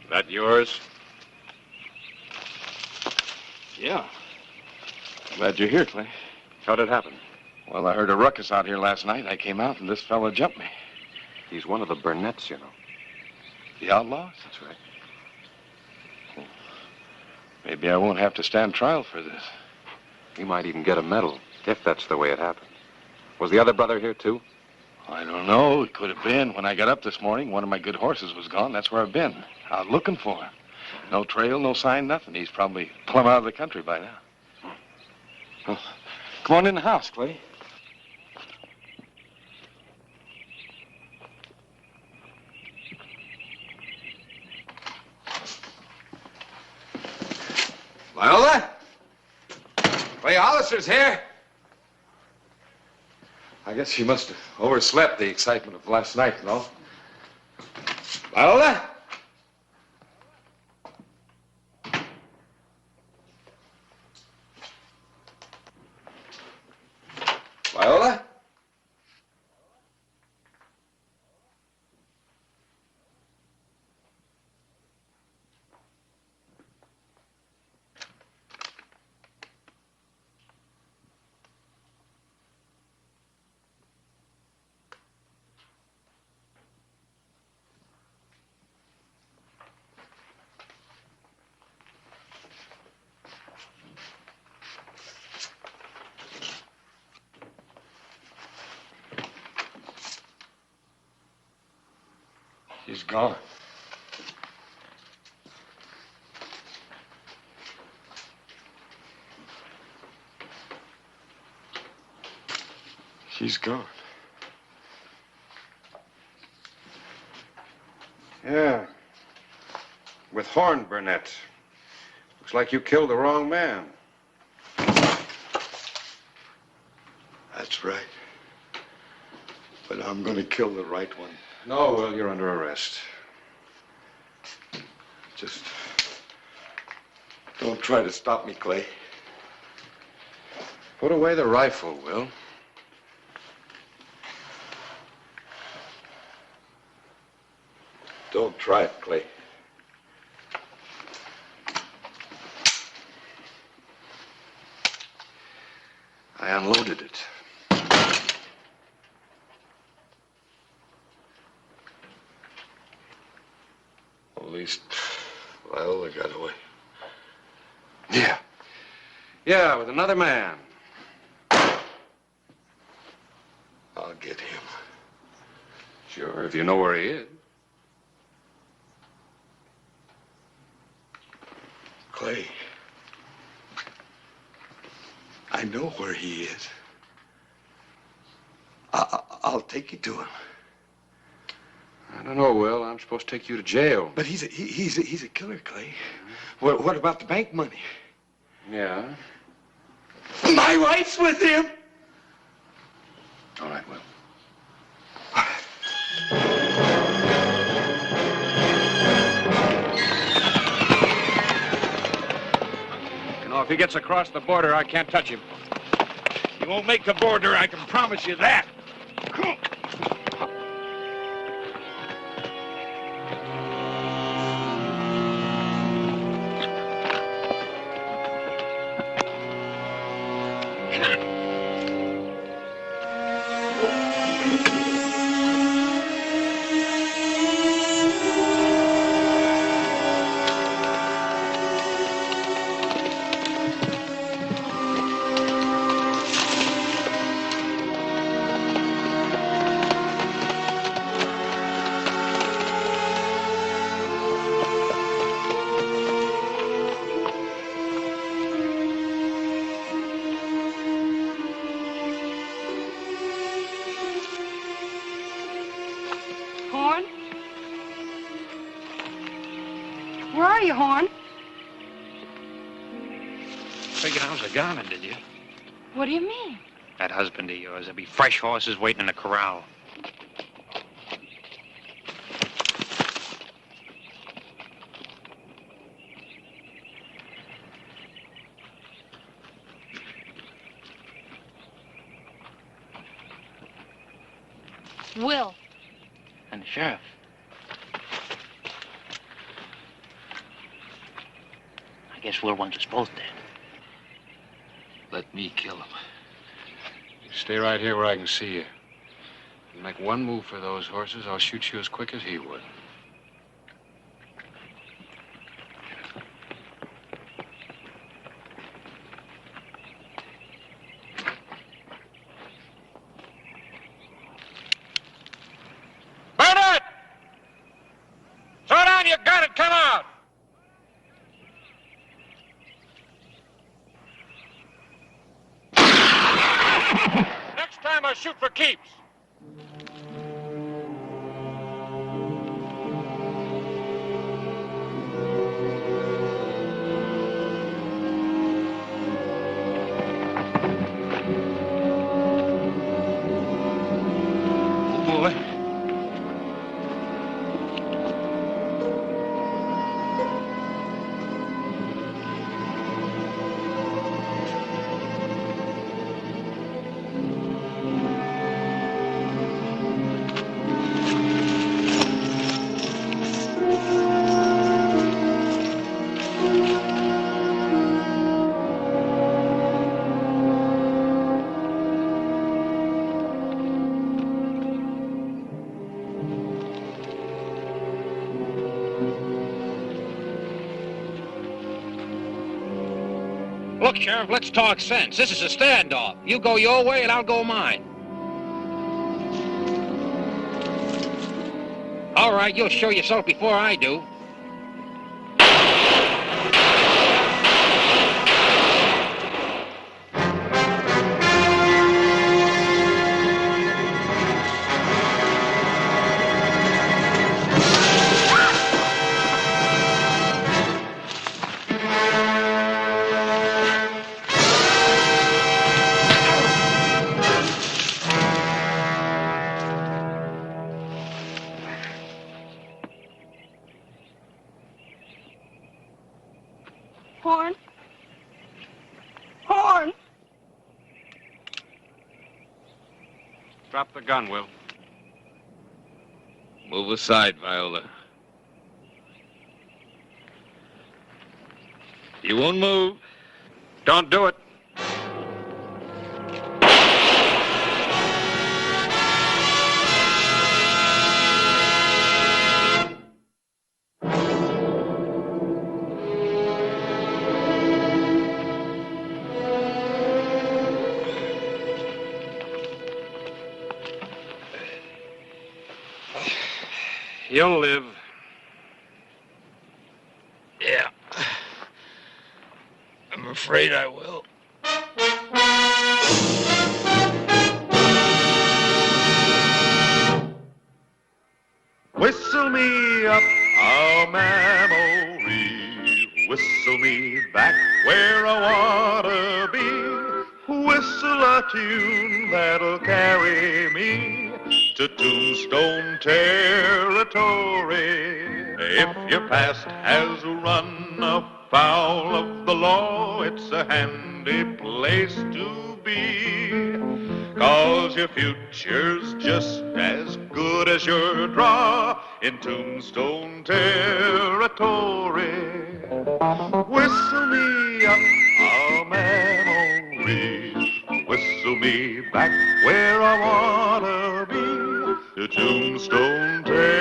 That yours? Yeah. Glad you're here, Clay. How'd it happen? Well, I heard a ruckus out here last night. I came out, and this fella jumped me. He's one of the Burnett's, you know. The outlaws? That's right. Well, maybe I won't have to stand trial for this. He might even get a medal, if that's the way it happened. Was the other brother here, too? I don't know. It could have been. When I got up this morning, one of my good horses was gone. That's where I've been. Out looking for him. No trail, no sign, nothing. He's probably plumb out of the country by now. Well, come on in the house, Clay. Viola? Clay Hollister's here. I guess she must have overslept the excitement of last night and all. Viola? Viola? She's gone. She's gone. Yeah. With Horn, Burnett. Looks like you killed the wrong man. That's right. But I'm going to kill the right one. No, Will, you're under arrest. Just don't try to stop me, Clay. Put away the rifle, Will. Don't try it, Clay. I unloaded it. At least, well, they got away. Yeah. Yeah, with another man. I'll get him. Sure, if you know where he is. Clay, I know where he is. I'll take you to him. I don't know, Will. I'm supposed to take you to jail. But he's a killer, Clay. What about the bank money? Yeah. My wife's with him. All right, Will. You know, if he gets across the border, I can't touch him. He won't make the border, I can promise you that. Horn? Where are you, Horn? Figured I was a goner, did you? What do you mean? That husband of yours. There'll be fresh horses waiting in the corral. Will. And the sheriff. I guess Will wants us both dead. Let me kill him. Stay right here where I can see you. You make one move for those horses, I'll shoot you as quick as he would. Bernard! Throw down your gun and come out! Next time I shoot for keeps. Oh, boy. Look, Sheriff, let's talk sense. This is a standoff. You go your way and I'll go mine. All right, you'll show yourself before I do. Horn? Horn! Drop the gun, Will. Move aside, Viola. You won't move. Don't do it. You'll live. Yeah. I'm afraid I will. Whistle me up a memory, whistle me back where I wanna be, whistle a tune that'll carry me to Tombstone territory. If your past has run afoul of the law, it's a handy place to be. 'Cause your future's just as good as your draw in Tombstone territory. Whistle me up a memory, whistle me back where I wanna be, to Tombstone territory.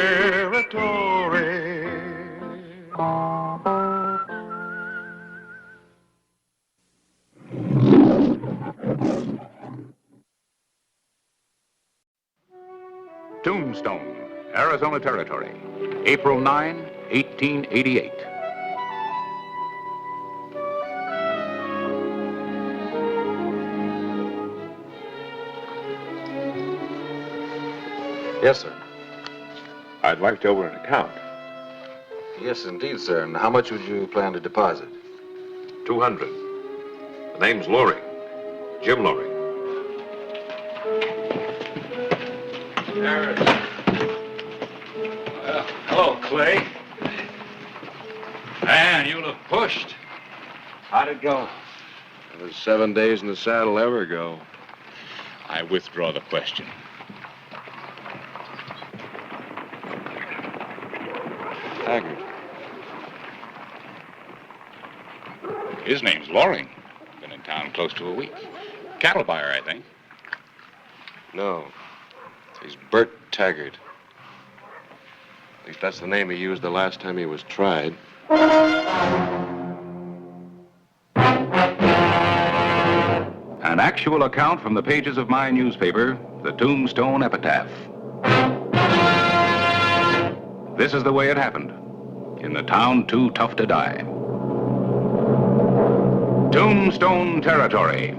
Tombstone, Arizona Territory, April 9, 1888. Yes, sir. I'd like to open an account. Yes, indeed, sir. And how much would you plan to deposit? 200. The name's Loring. Jim Loring. Well, hello, Clay. Man, you look pushed. How'd it go? As 7 days in the saddle ever go. I withdraw the question. Taggart. His name's Loring. Been in town close to a week. Cattle buyer, I think. No. He's Bert Taggart. At least that's the name he used the last time he was tried. An actual account from the pages of my newspaper, the Tombstone Epitaph. This is the way it happened. In the town too tough to die. Tombstone Territory.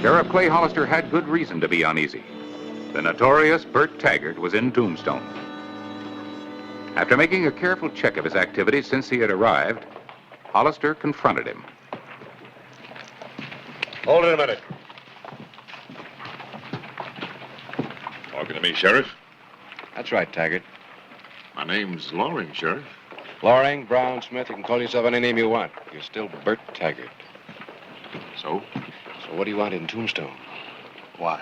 Sheriff Clay Hollister had good reason to be uneasy. The notorious Bert Taggart was in Tombstone. After making a careful check of his activities since he had arrived, Hollister confronted him. Hold it a minute. Talking to me, Sheriff? That's right, Taggart. My name's Loring, Sheriff. Loring, Brown, Smith, you can call yourself any name you want. You're still Bert Taggart. So? So what do you want in Tombstone? Why?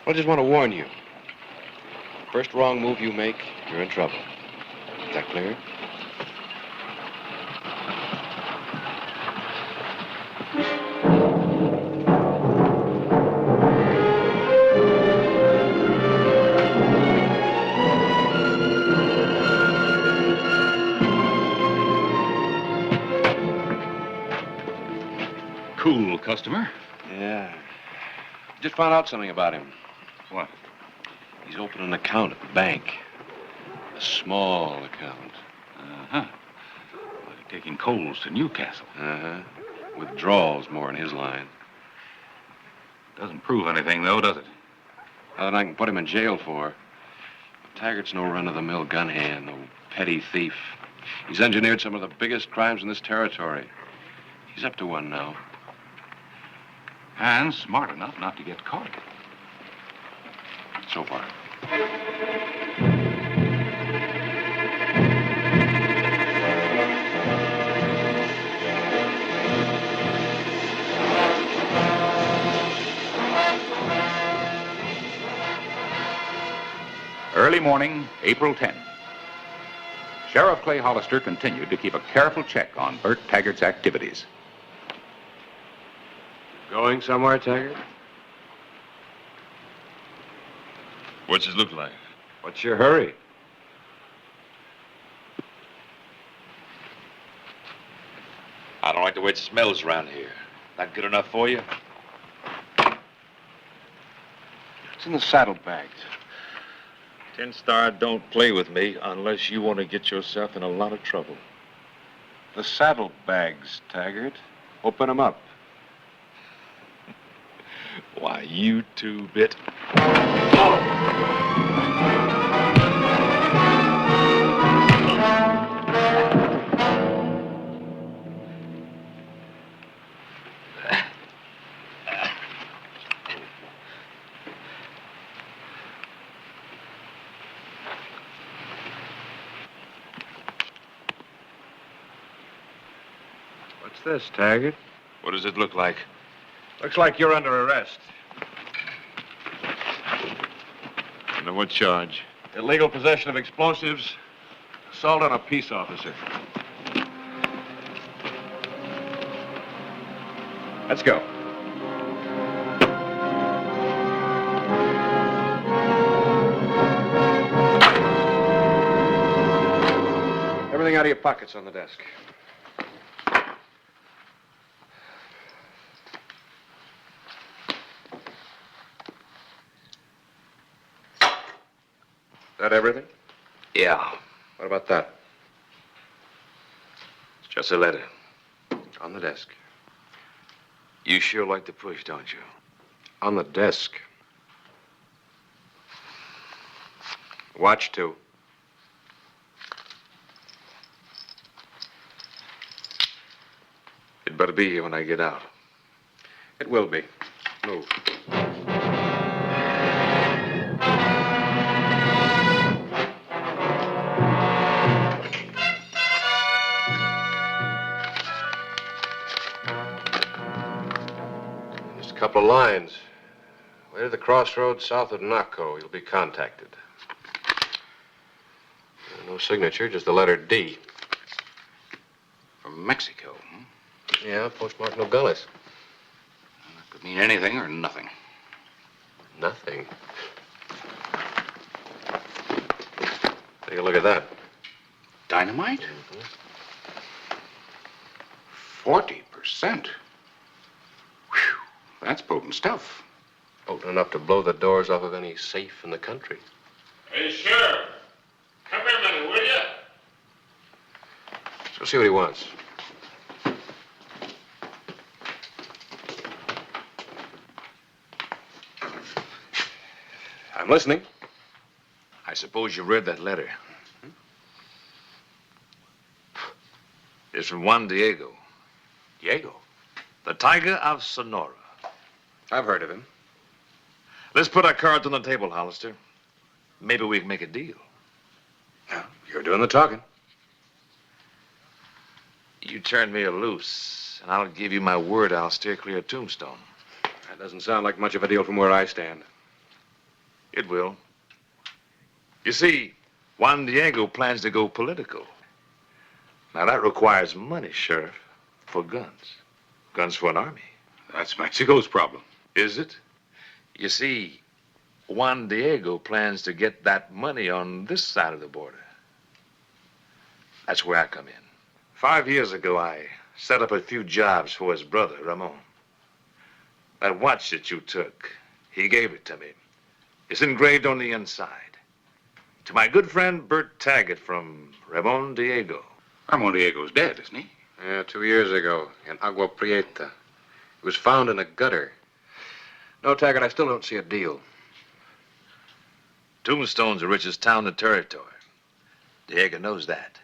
Well, I just want to warn you. First wrong move you make, you're in trouble. Is that clear? Cool customer. Yeah. Just found out something about him. What? He's opened an account at the bank. A small account. Uh-huh. Well, taking coals to Newcastle. Uh-huh. Withdrawals more in his line. Doesn't prove anything, though, does it? Nothing I can put him in jail for. Taggart's no run-of-the-mill gun hand, no petty thief. He's engineered some of the biggest crimes in this territory. He's up to one now. And smart enough not to get caught. So far. Early morning, April 10. Sheriff Clay Hollister continued to keep a careful check on Bert Taggart's activities. Going somewhere, Taggart? What's it look like? What's your hurry? I don't like the way it smells around here. That good enough for you? It's in the saddlebags. Tin Star, don't play with me unless you want to get yourself in a lot of trouble. The saddlebags, Taggart. Open them up. Why, you two-bit. What's this, Taggart? What does it look like? Looks like you're under arrest. Under what charge? Illegal possession of explosives, assault on a peace officer. Let's go. Everything out of your pockets on the desk. That everything? Yeah. What about that? It's just a letter. On the desk. You sure like to push, don't you? On the desk. Watch, too. It better be here when I get out. It will be. Move. Just a couple of lines. Way to the crossroads south of Naco. You'll be contacted. No signature, just the letter D. From Mexico, hmm? Yeah, postmark Nogales. That could mean anything or nothing. Nothing. Take a look at that. Dynamite? 40%. Whew, that's potent stuff. Potent enough to blow the doors off of any safe in the country. Hey, Sheriff. Come here a minute, will you? So see what he wants. I'm listening. I suppose you read that letter. It's from Juan Diego. Diego? The Tiger of Sonora. I've heard of him. Let's put our cards on the table, Hollister. Maybe we can make a deal. You're doing the talking. You turn me loose, and I'll give you my word I'll steer clear of Tombstone. That doesn't sound like much of a deal from where I stand. It will. You see, Juan Diego plans to go political. Now, that requires money, Sheriff, for guns. Guns for an army. That's Mexico's problem. Is it? You see, Juan Diego plans to get that money on this side of the border. That's where I come in. 5 years ago, I set up a few jobs for his brother, Ramon. That watch that you took, he gave it to me. It's engraved on the inside. To my good friend Bert Taggart from Ramon Diego. Ramon Diego's dead, isn't he? Yeah, 2 years ago in Agua Prieta. It was found in a gutter. No, Taggart, I still don't see a deal. Tombstone's the richest town in the territory. Diego knows that.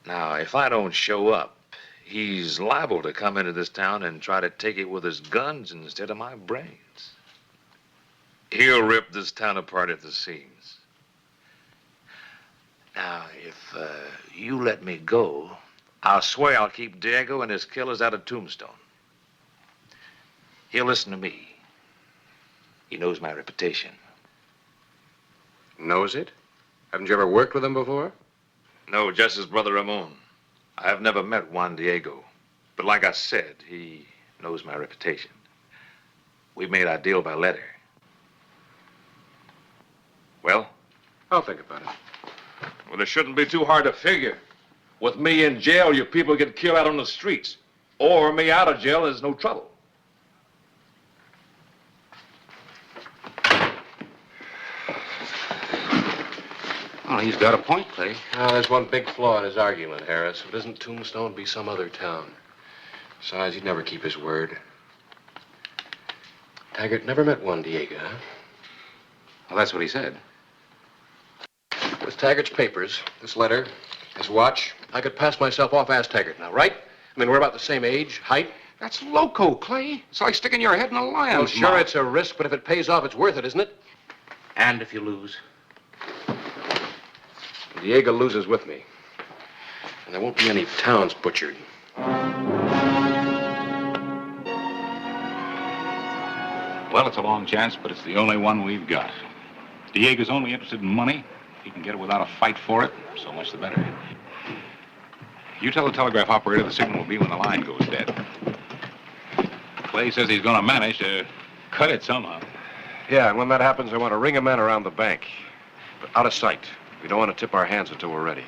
Now, if I don't show up, He's liable to come into this town and try to take it with his guns instead of my brains. He'll rip this town apart at the seams. Now, if you let me go, I'll swear I'll keep Diego and his killers out of Tombstone. He'll listen to me. He knows my reputation. Knows it? Haven't you ever worked with him before? No, just his brother Ramon. I've never met Juan Diego. But like I said, he knows my reputation. We made our deal by letter. Well? I'll think about it. Well, it shouldn't be too hard to figure. With me in jail, your people get killed out on the streets. Or me out of jail, there's no trouble. Well, he's got a point, Clay. There's one big flaw in his argument, Harris. If it isn't Tombstone, it'd be some other town. Besides, he'd never keep his word. Taggart never met Juan Diego, huh? Well, that's what he said. With Taggart's papers, this letter, his watch, I could pass myself off as Taggart now, right? I mean, we're about the same age, height. That's loco, Clay. It's like sticking your head in a lion's Well, sure, mouth. it's a risk, but if it pays off, it's worth it, isn't it? And if you lose? Diego loses with me. And there won't be any towns butchered. Well, it's a long chance, but it's the only one we've got. Diego's only interested in money. He can get it without a fight for it, so much the better. You tell the telegraph operator the signal will be when the line goes dead. Clay says he's going to manage to cut it somehow. Yeah, and when that happens, I want to ring a man around the bank. But out of sight. We don't want to tip our hands until we're ready.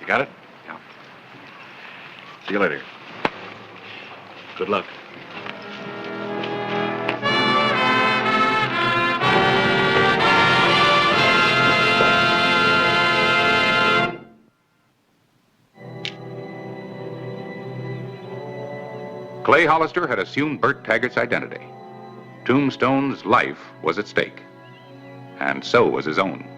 You got it? Yeah. See you later. Good luck. Clay Hollister had assumed Bert Taggart's identity. Tombstone's life was at stake, and so was his own.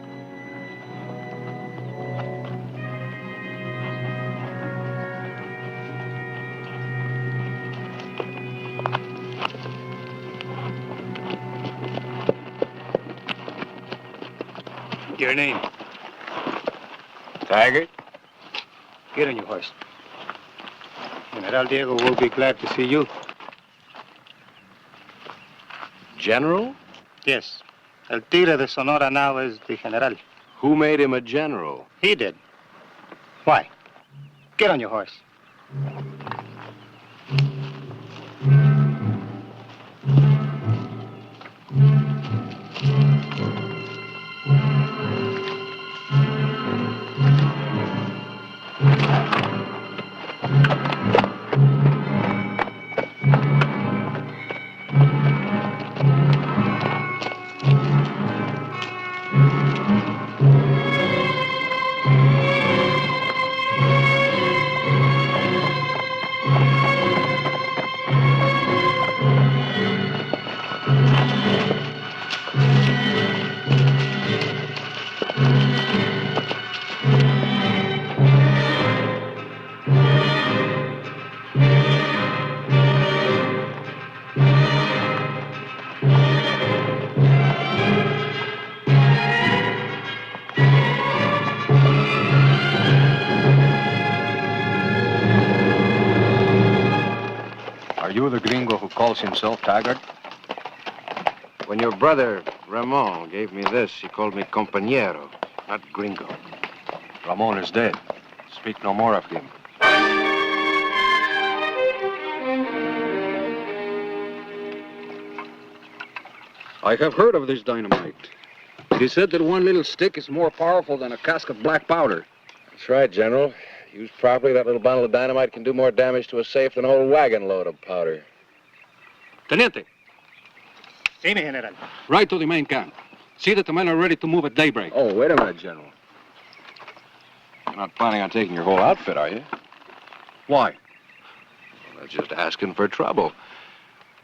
Your name? Taggart? Get on your horse. General Diego will be glad to see you. General? Yes. El Tigre de Sonora now is the General. Who made him a general? He did. Why? Get on your horse. Calls himself Taggart? When your brother, Ramon, gave me this, he called me compañero, not gringo. Ramon is dead. Speak no more of him. I have heard of this dynamite. It is said that one little stick is more powerful than a cask of black powder. That's right, General. Used properly, that little bundle of dynamite can do more damage to a safe than a whole wagon load of powder. Teniente. Sí, mi General. Right to the main camp. See that the men are ready to move at daybreak. Oh, wait a minute, General. You're not planning on taking your whole outfit, are you? Why? Well, that's just asking for trouble.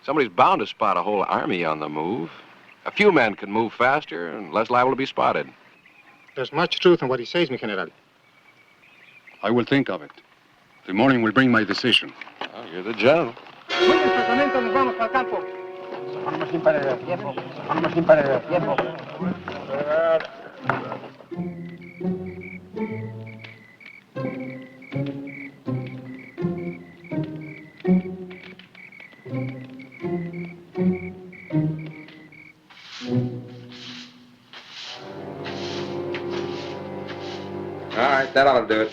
Somebody's bound to spot a whole army on the move. A few men can move faster and less liable to be spotted. There's much truth in what he says, mi General. I will think of it. The morning will bring my decision. Oh, you're the general. All right, that ought to do it.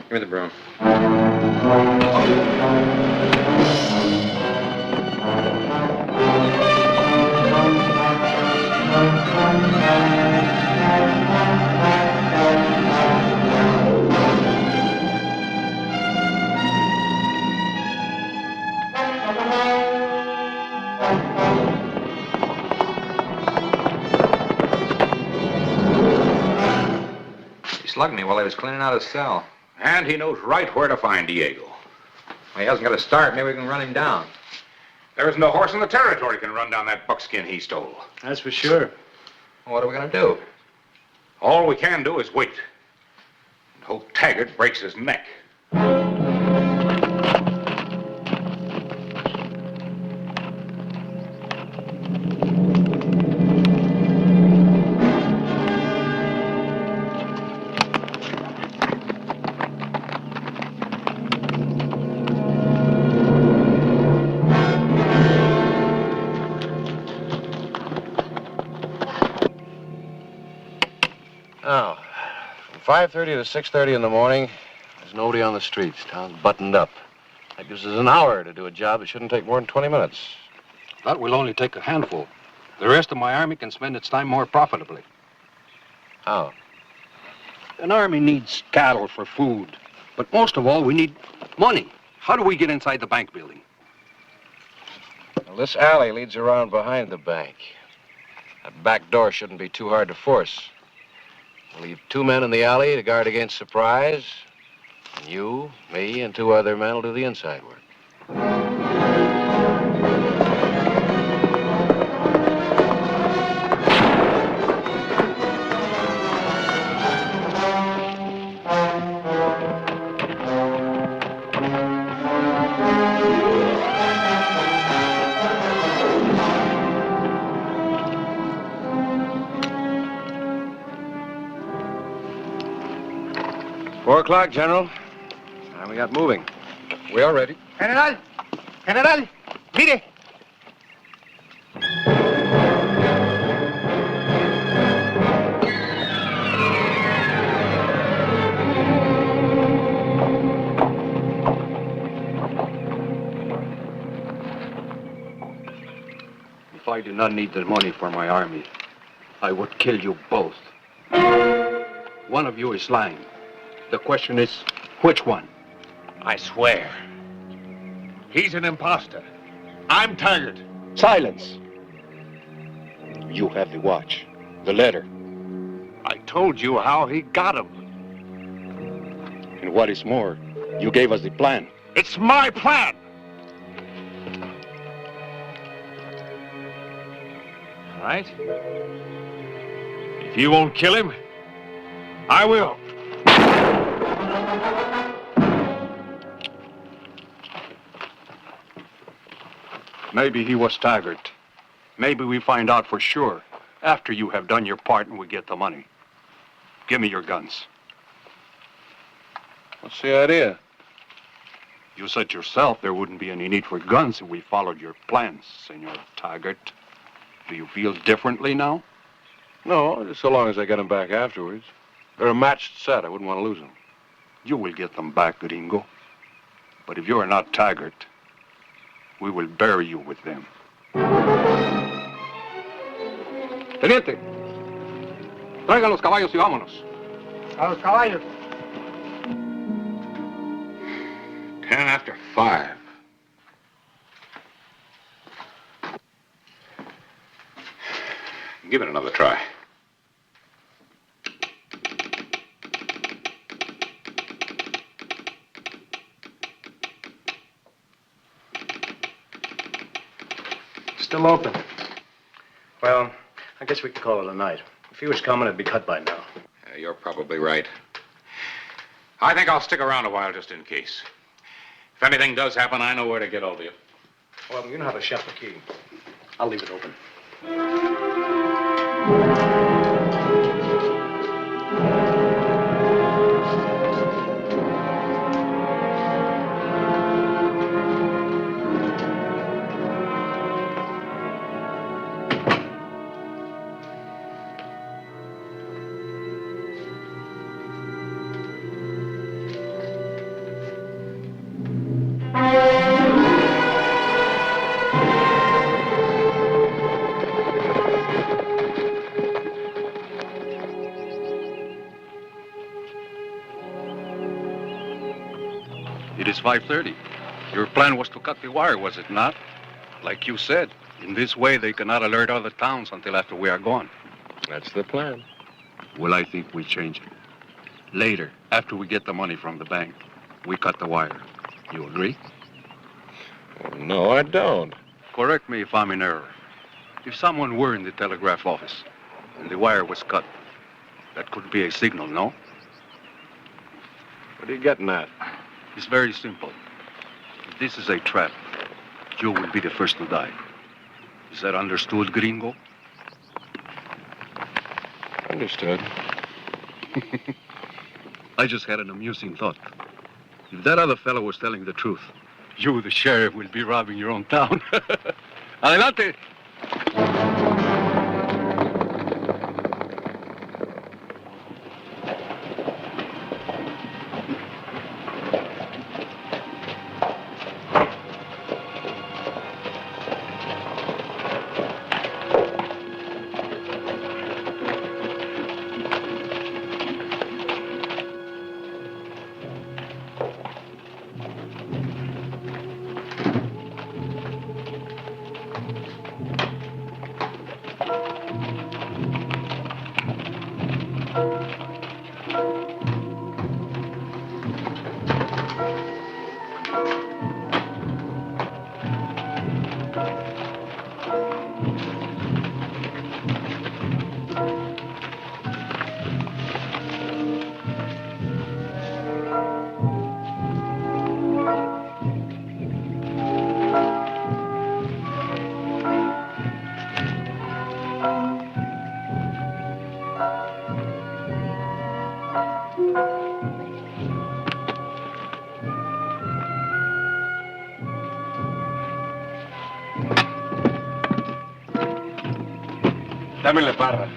Give me the broom. He slugged me while I was cleaning out his cell. And he knows right where to find Diego. Well, he hasn't got a start. Maybe we can run him down. There isn't a horse in the territory can run down that buckskin he stole. That's for sure. Well, what are we going to do? All we can do is wait. And hope Taggart breaks his neck. Now, from 5:30 to 6:30 in the morning, there's nobody on the streets. Town's buttoned up. That gives us an hour to do a job that shouldn't take more than 20 minutes. That will only take a handful. The rest of my army can spend its time more profitably. How? An army needs cattle for food. But most of all, we need money. How do we get inside the bank building? Well, this alley leads around behind the bank. That back door shouldn't be too hard to force. We'll leave 2 men in the alley to guard against surprise. And you, me, and 2 other men will do the inside work. Four o'clock, General. Time we got moving. We are ready. General! General! Mire! If I do not need the money for my army, I would kill you both. One of you is lying. The question is, which one? I swear. He's an imposter. I'm Taggart. Silence. You have the watch, the letter. I told you how he got him. And what is more, you gave us the plan. It's my plan. All right? If you won't kill him, I will. Maybe he was Taggart. Maybe we find out for sure after you have done your part and we get the money. Give me your guns. What's the idea? You said yourself there wouldn't be any need for guns if we followed your plans, Senor Taggart. Do you feel differently now? No, just so long as I get them back afterwards. They're a matched set. I wouldn't want to lose them. You will get them back, Gringo. But if you are not Taggart, we will bury you with them. Teniente, traigan los caballos y vámonos. A los caballos. 5:10. Give it another try. Still open. Well, I guess we can call it a night. If he was coming, it'd be cut by now. You're probably right. I think I'll stick around a while just in case. If anything does happen, I know where to get hold of you. Well, you know how to shut the key. I'll leave it open. It is 5:30. Your plan was to cut the wire, was it not? Like you said, in this way they cannot alert other towns until after we are gone. That's the plan. Well, I think we change it. Later, after we get the money from the bank, we cut the wire. You agree? Well, no, I don't. Correct me if I'm in error. If someone were in the telegraph office and the wire was cut, that could be a signal, no? What are you getting at? It's very simple. If this is a trap, you will be the first to die. Is that understood, gringo? Understood. I just had an amusing thought. If that other fellow was telling the truth, you, the sheriff, will be robbing your own town. Adelante! Dámele barra.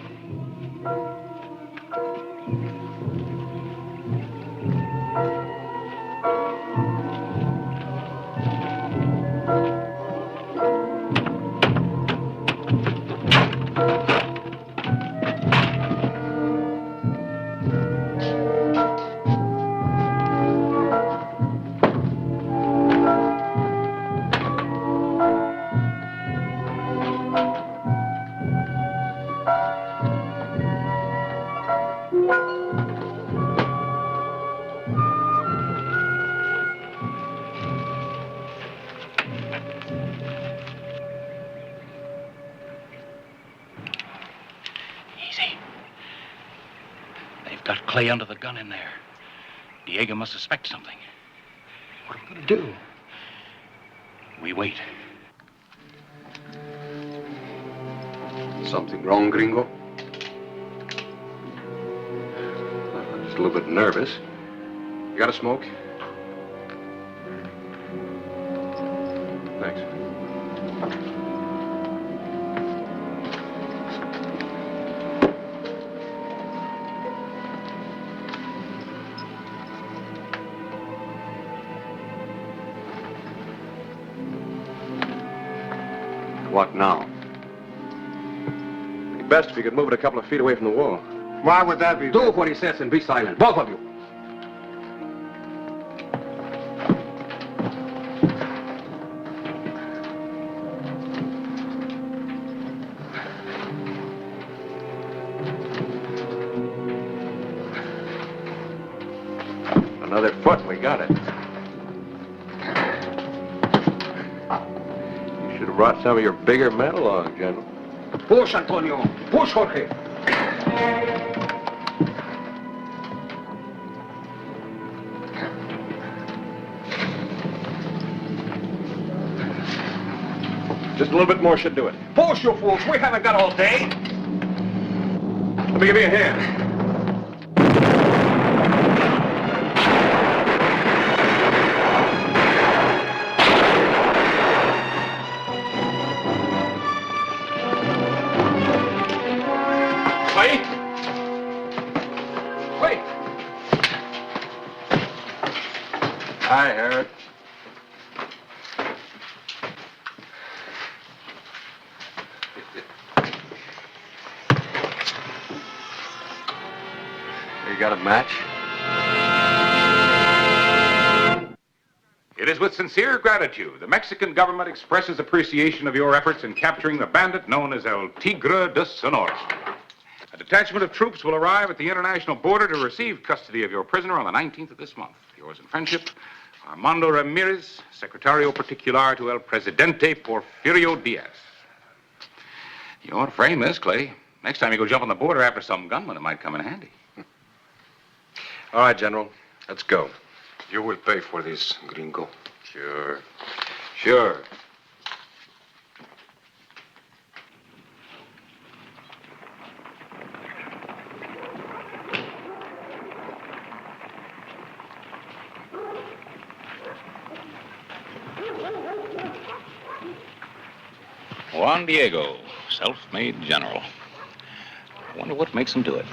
Got Clay under the gun in there. Diego must suspect something. What are we going to do? We wait. Something wrong, gringo? I'm just a little bit nervous. You got a smoke? Thanks. What now? It'd be best if you could move it a couple of feet away from the wall. Why would that be? Do what he says and be silent, both of you. Another foot, we got it. You should have brought some of your bigger men along, General. Push, Antonio. Push, Jorge. Just a little bit more should do it. Force, you fools. We haven't got all day. Let me give you a hand. Wait. Wait. Hi, Harry. You got a match? It is with sincere gratitude the Mexican government expresses appreciation of your efforts in capturing the bandit known as El Tigre de Sonora. A detachment of troops will arrive at the international border to receive custody of your prisoner on the 19th of this month. Yours in friendship, Armando Ramirez, Secretario Particular to El Presidente Porfirio Diaz. You ought to frame this, Clay. Next time you go jump on the border after some gunman, it might come in handy. All right, General. Let's go. You will pay for this, gringo. Sure. Sure. Juan Diego, self-made general. I wonder what makes him do it.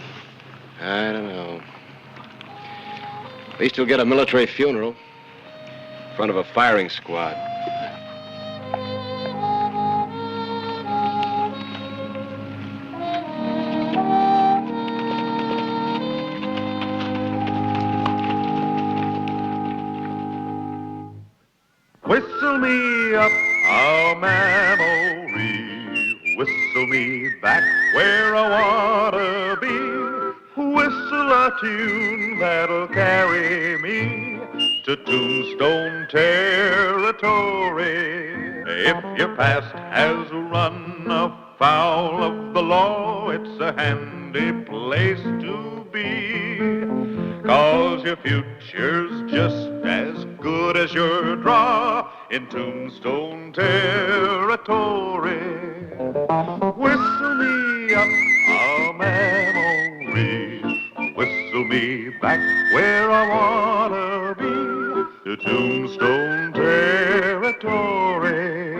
I don't know. At least he'll get a military funeral in front of a firing squad. Whistle me up a memory, whistle me back where I wanna be, whistle a tune that'll carry me to Tombstone territory. If your past has run afoul of the law, it's a handy place to be, 'cause your future's just as good as your draw in Tombstone territory. Whistle me up a memory, whistle me back where I wanna be, to Tombstone territory.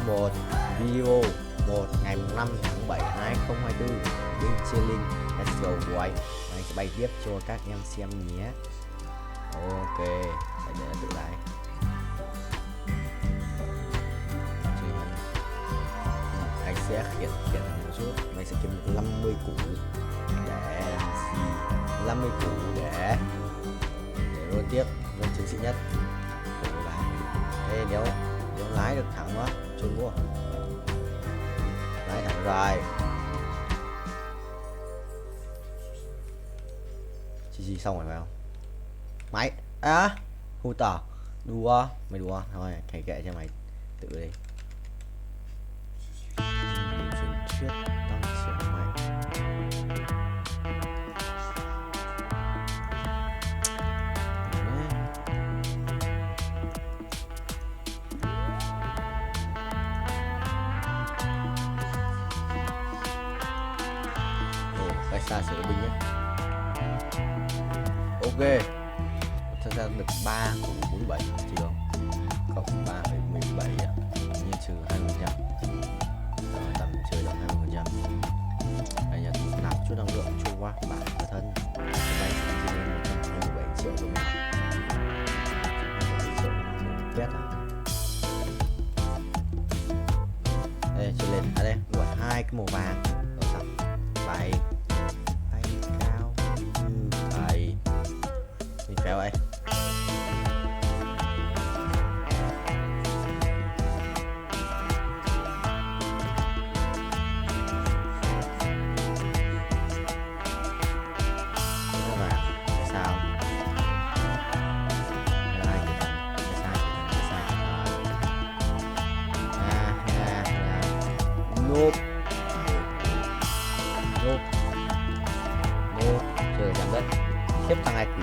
Một video 1 ngày 5 tháng 7 2024 bên Chilling Let's Go của anh sẽ bay tiếp cho các em xem nhé. Ok, để tự lại. Anh sẽ khiển một chút. Mình sẽ kiếm 50 củ để gì? 50 củ để luôn tiếp lên chiến sĩ nhất. Ê, nếu lái được thẳng quá, chôn quá. Lái thẳng rồi. Chi xong rồi phải không? Máy hù tỏ. Đùa, mày đùa. Thôi, thầy kệ cho mày tự đi. Chuyển thuyết tăng trưởng mạnh. Xa sửa binh nhé. Ok, thật ra được 3 cùng 47 chứ không, cộng 3,17 như trừ 20%, tầm chơi được 20%. Đây là nạp chút năng lượng trôi qua bản thân. Đây sẽ chỉ lên 127 triệu đồng. 127 triệu quét à. Đây chơi lên đây đuổi 2 cái màu vàng rồi xong bay cao như vậy. Mình kéo vậy.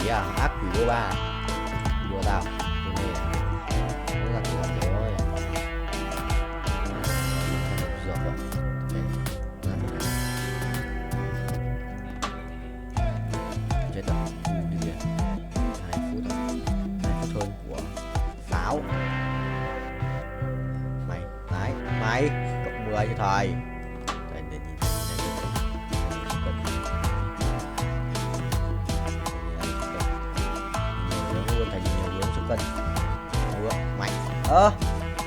quỷ à? Ác quỷ vô ba. Đùa tao. Cái này à? Nó là cái gì rồi? Dọc rồi. Chết rồi. Đi kìa. 2 phút rồi. 2 phút hơn của pháo. Mày cộng 10 cho thầy. Thầy để nhìn nhiều hướng luôn, thầy nhìn nhiều hướng chục cân. Hướng mạnh.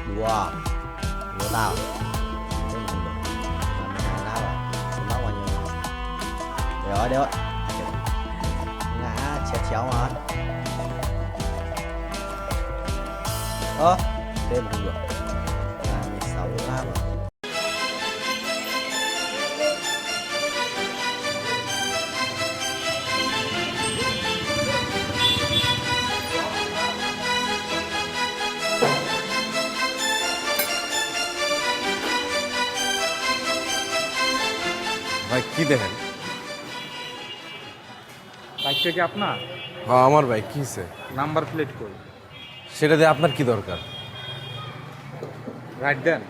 Đùa tao. Thế mà không được. Mà mày hàng nào rồi? Không bác bao nhiêu. Đấy rồi. Ngã chéo mà. Thế mà không được. 16 gram rồi. ভাই কি দেখেন? বাইকটা কি আপনার? হ্যাঁ আমার bike কি হয়েছে? নাম্বার প্লেট কই? সেটা দিয়ে আপনার কি দরকার? রাইট দেন।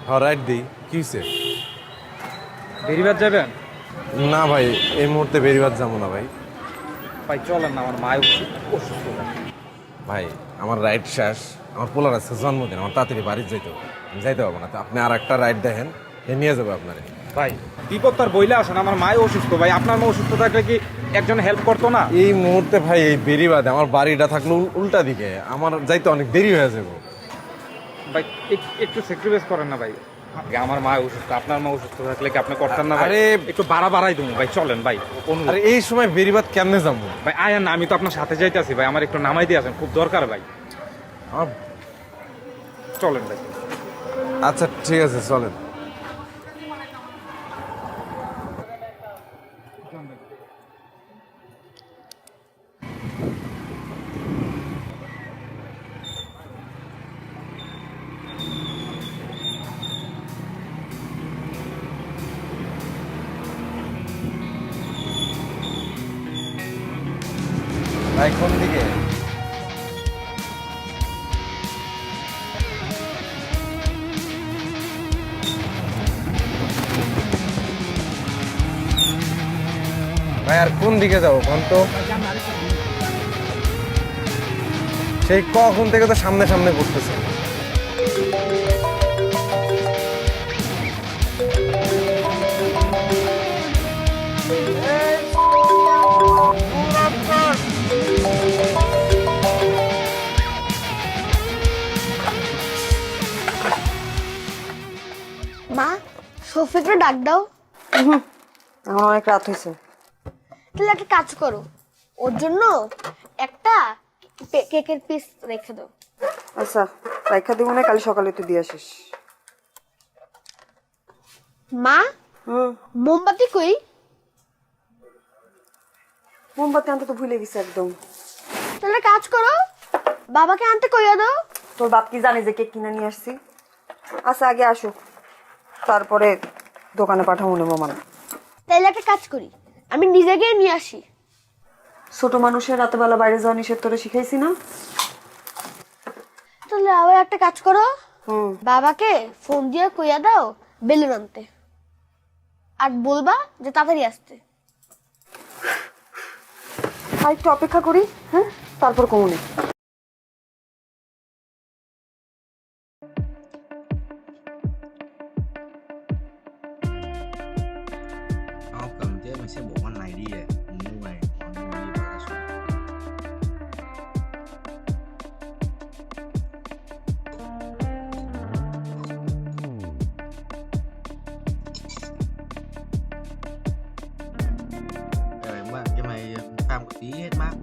হ্যাঁ রাইট দিই, কি হয়েছে? বেরিবাদ যাবেন? না ভাই এই মুহূর্তে বেরিবাদ যাবো না ভাই। ভাই চলেন না, আমার মায়ের অসুস্থ। ভাই আমার রাইড শেষ, আমার পোলার আছে জন্মদিন, আমার তাড়াতাড়ি বাড়ি যাইতে হবে, আমি যাইতে পারবো না। তো আপনি আর একটা রাইড দেখেন, এ নিয়ে যাবো আপনারে। ভাই বিপদ তার বইলে আসেন, আমার মায়ের অসুস্থ। ভাই আপনার মা অসুস্থ থাকলে কি একজন হেল্প করতো না? এই মুহূর্তে ভাই এই বেরিবাদে আমার বাড়িটা থাকলো উল্টা দিকে, আমার যাইতে অনেক দেরি হয়ে যাবো। ভাই একটু স্যাক্রিফাইস করেন না ভাই। আমার মা অসুস্থ, আপনার মা অসুস্থ থাকলে কি আপনি করতেন না? আরে একটু বাড়াই দেবো ভাই, চলেন ভাই। আরে এই সময় বেরিবাদ কেমনে যাবো ভাই? আয়া না, আমি তো আপনার সাথে যাইতেছি ভাই, আমার একটু নামাই দিয়ে আসেন, খুব দরকার ভাই। চলেন ভাই। আচ্ছা ঠিক আছে চলেন। ভাই কোন দিকে? ভাই আর কোন দিকে যাবো কোন তো? সেই কখন থেকে তো সামনে সামনে ঘুরতেছে। মা, শফিকরে ডাক দাও। আমার অনেক রাত হয়েছে। তাহলে একটা কাজ করো, ওর জন্য একটা কেকের পিস রেখে দাও। আচ্ছা রাইখা দিব না, কাল সকালে তুই দিয়ে আসিস। মা, মোমবাতি কই? মোমবাতি আনতে তো ভুলে গেছি একদম। তাহলে কাজ করো, বাবাকে আনতে কইয়া দাও। তোর বাপ কি জানে যে কেক কিনে নিয়ে আসছি? আচ্ছা আগে আসো, তারপরে দোকানে পাঠাবো নেবো মানে। তাহলে একটা কাজ করি, আমি নিজে গিয়ে নিয়ে আসি। ছোট মানুষের রাতে বেলা বাইরে যাওয়া নিষেধ তোরে শিখাইছি না? তাহলে আবার একটা কাজ করো, বাবাকে ফোন দিয়ে কইয়া দাও বেলুন আনতে, আর বলবা যে তাড়াতাড়ি আসতে। আর একটু অপেক্ষা করি, হ্যাঁ তারপর কমুনি। Không cần chứ, mình sẽ bộ con này đi để mua này, còn mua đi vào là xuống. Rồi mà cái mày pha một tí hết mát.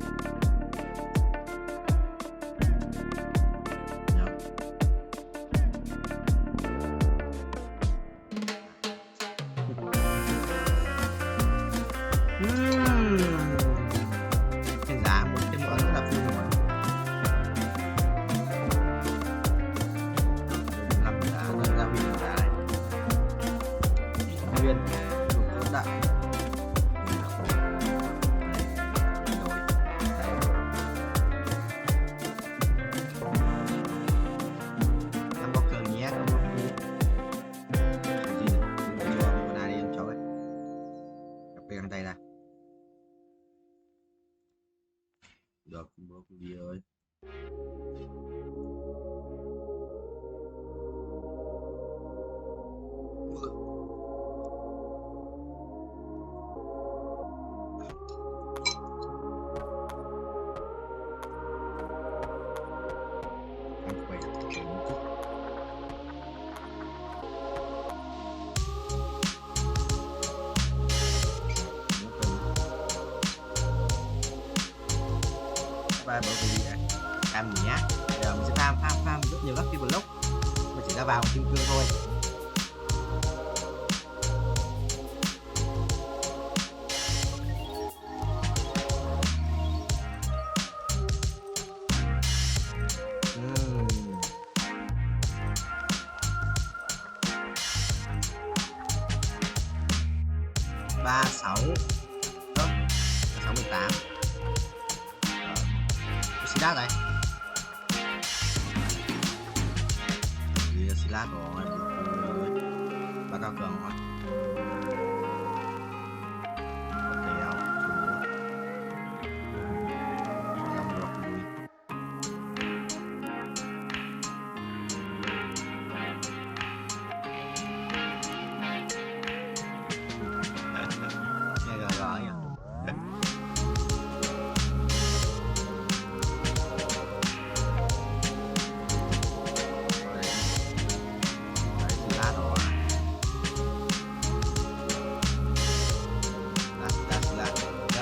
Được, broccoli ơi. Ăn khỏe một chút. Ba broccoli này cam nhé. Giờ mình sẽ farm rất nhiều lucky block, mình chỉ ra vào kim cương thôi. Ba sáu đó, 68 xí lát này, xí lát rồi, ba cao cường rồi.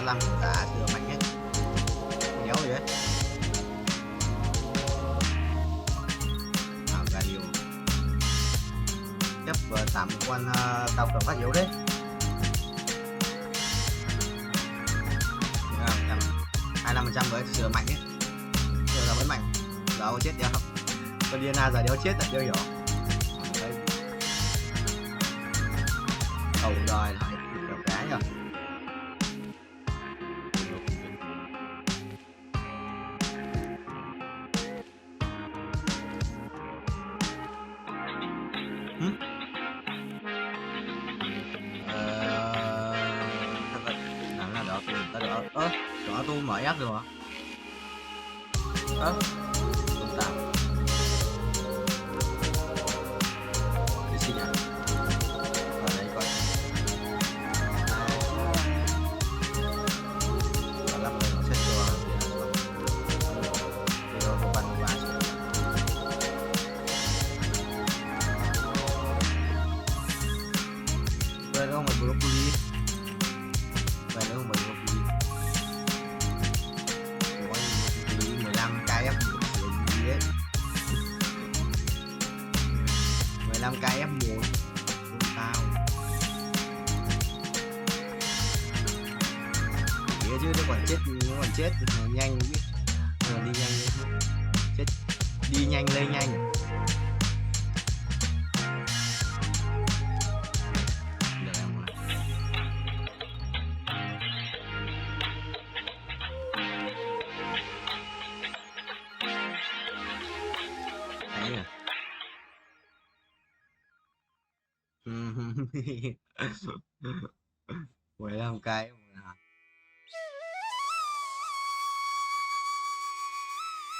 Lăng cả sữa mạnh hết, kéo gì đấy. Radio chấp tạm quan tàu cường phát yếu đấy. 25% với sữa mạnh ấy, sữa là vẫn mạnh. Đó chết chưa không? Con Diana giờ đéo chết là chưa hiểu. Cầu đòi lại kiểu cái rồi. Đó tôi mở ép rồi hả? Không tạm đi xin à? Ở đây coi lắp lên nó set cho thì đâu không bắn qua về đâu mà broccoli, về đâu mà broccoli 15 k F1 tao nghĩa chứ nó còn chết nhanh biết đi nhanh chết, đi nhanh lên nhanh. Quay 15 cái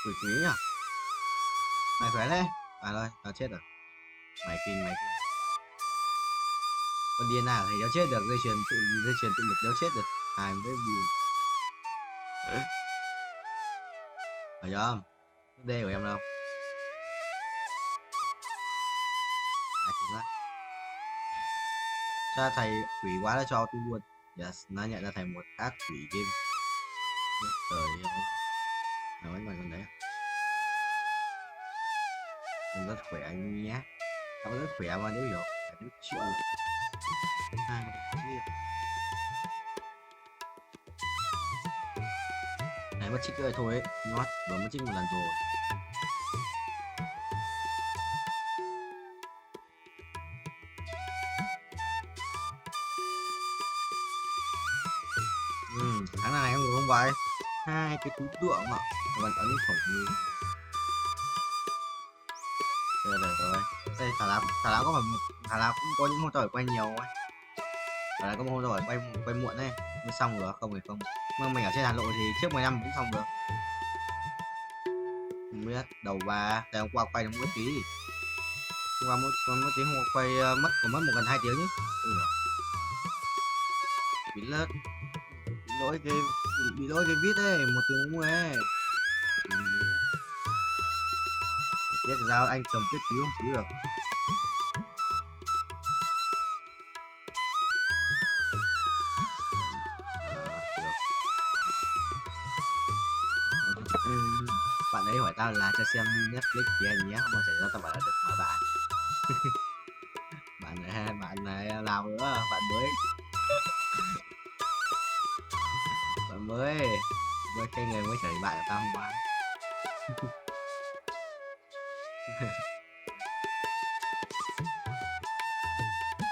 quỷ quý nhỉ. Mày khỏe đấy à? Rồi tao chết rồi. Mày kinh con điên nào thì đéo chết được, dây chuyền tự lực đéo chết được. Ai mới gì phải không? D của em đâu cha thầy quỷ quá đã cho tôi luôn. Yes, nó nhận ra thầy một ác quỷ game. Trời ơi, nào mấy con đấy mình rất khỏe anh nhé, tao rất khỏe mà nếu hiểu phải chịu. Này mất trích rồi thôi ấy, nó vừa mất trích một lần rồi. Tháng này em ngủ không vậy? Hai cái túi tượng ạ, vẫn ấn khẩu như. Được rồi, đây thả lá có phải thả lá cũng có những hôm tỏi quay nhiều ấy, thả lá có một hôm tỏi quay muộn đấy, mới xong rồi không thì không. mà mình ở trên Hà Nội thì trước 10 năm cũng xong được. Không biết, đầu ba, tại hôm qua quay được mỗi tí. Hôm qua mỗi tí, hôm qua quay mất một gần 2 tiếng nhé. Bị lết, bị lỗi cái viết ấy, 1 tiếng 40 ấy. Biết sao anh cầm tiếp cứu không cứu được. Bạn ấy hỏi tao là cho xem Netflix thì anh nhé, không mà xảy ra tao bảo là được mở bạn. bạn này làm nữa, bạn mới cái người mới trở thành bạn của tao hôm qua.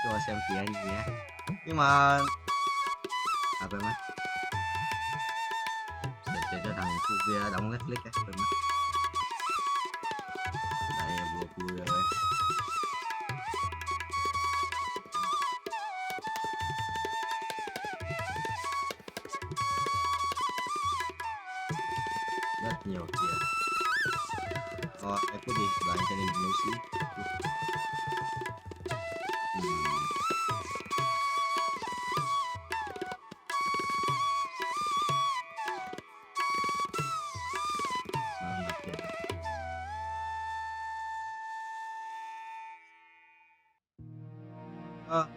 Cho xem tí anh nhé. Nhưng mà quên mất. Để cho thằng phụ kia đóng Netflix ấy, quên mất. Đây vừa vui rồi. Rất nhiều tiền. Em cứ đi đoàn cho nên đấu sĩ.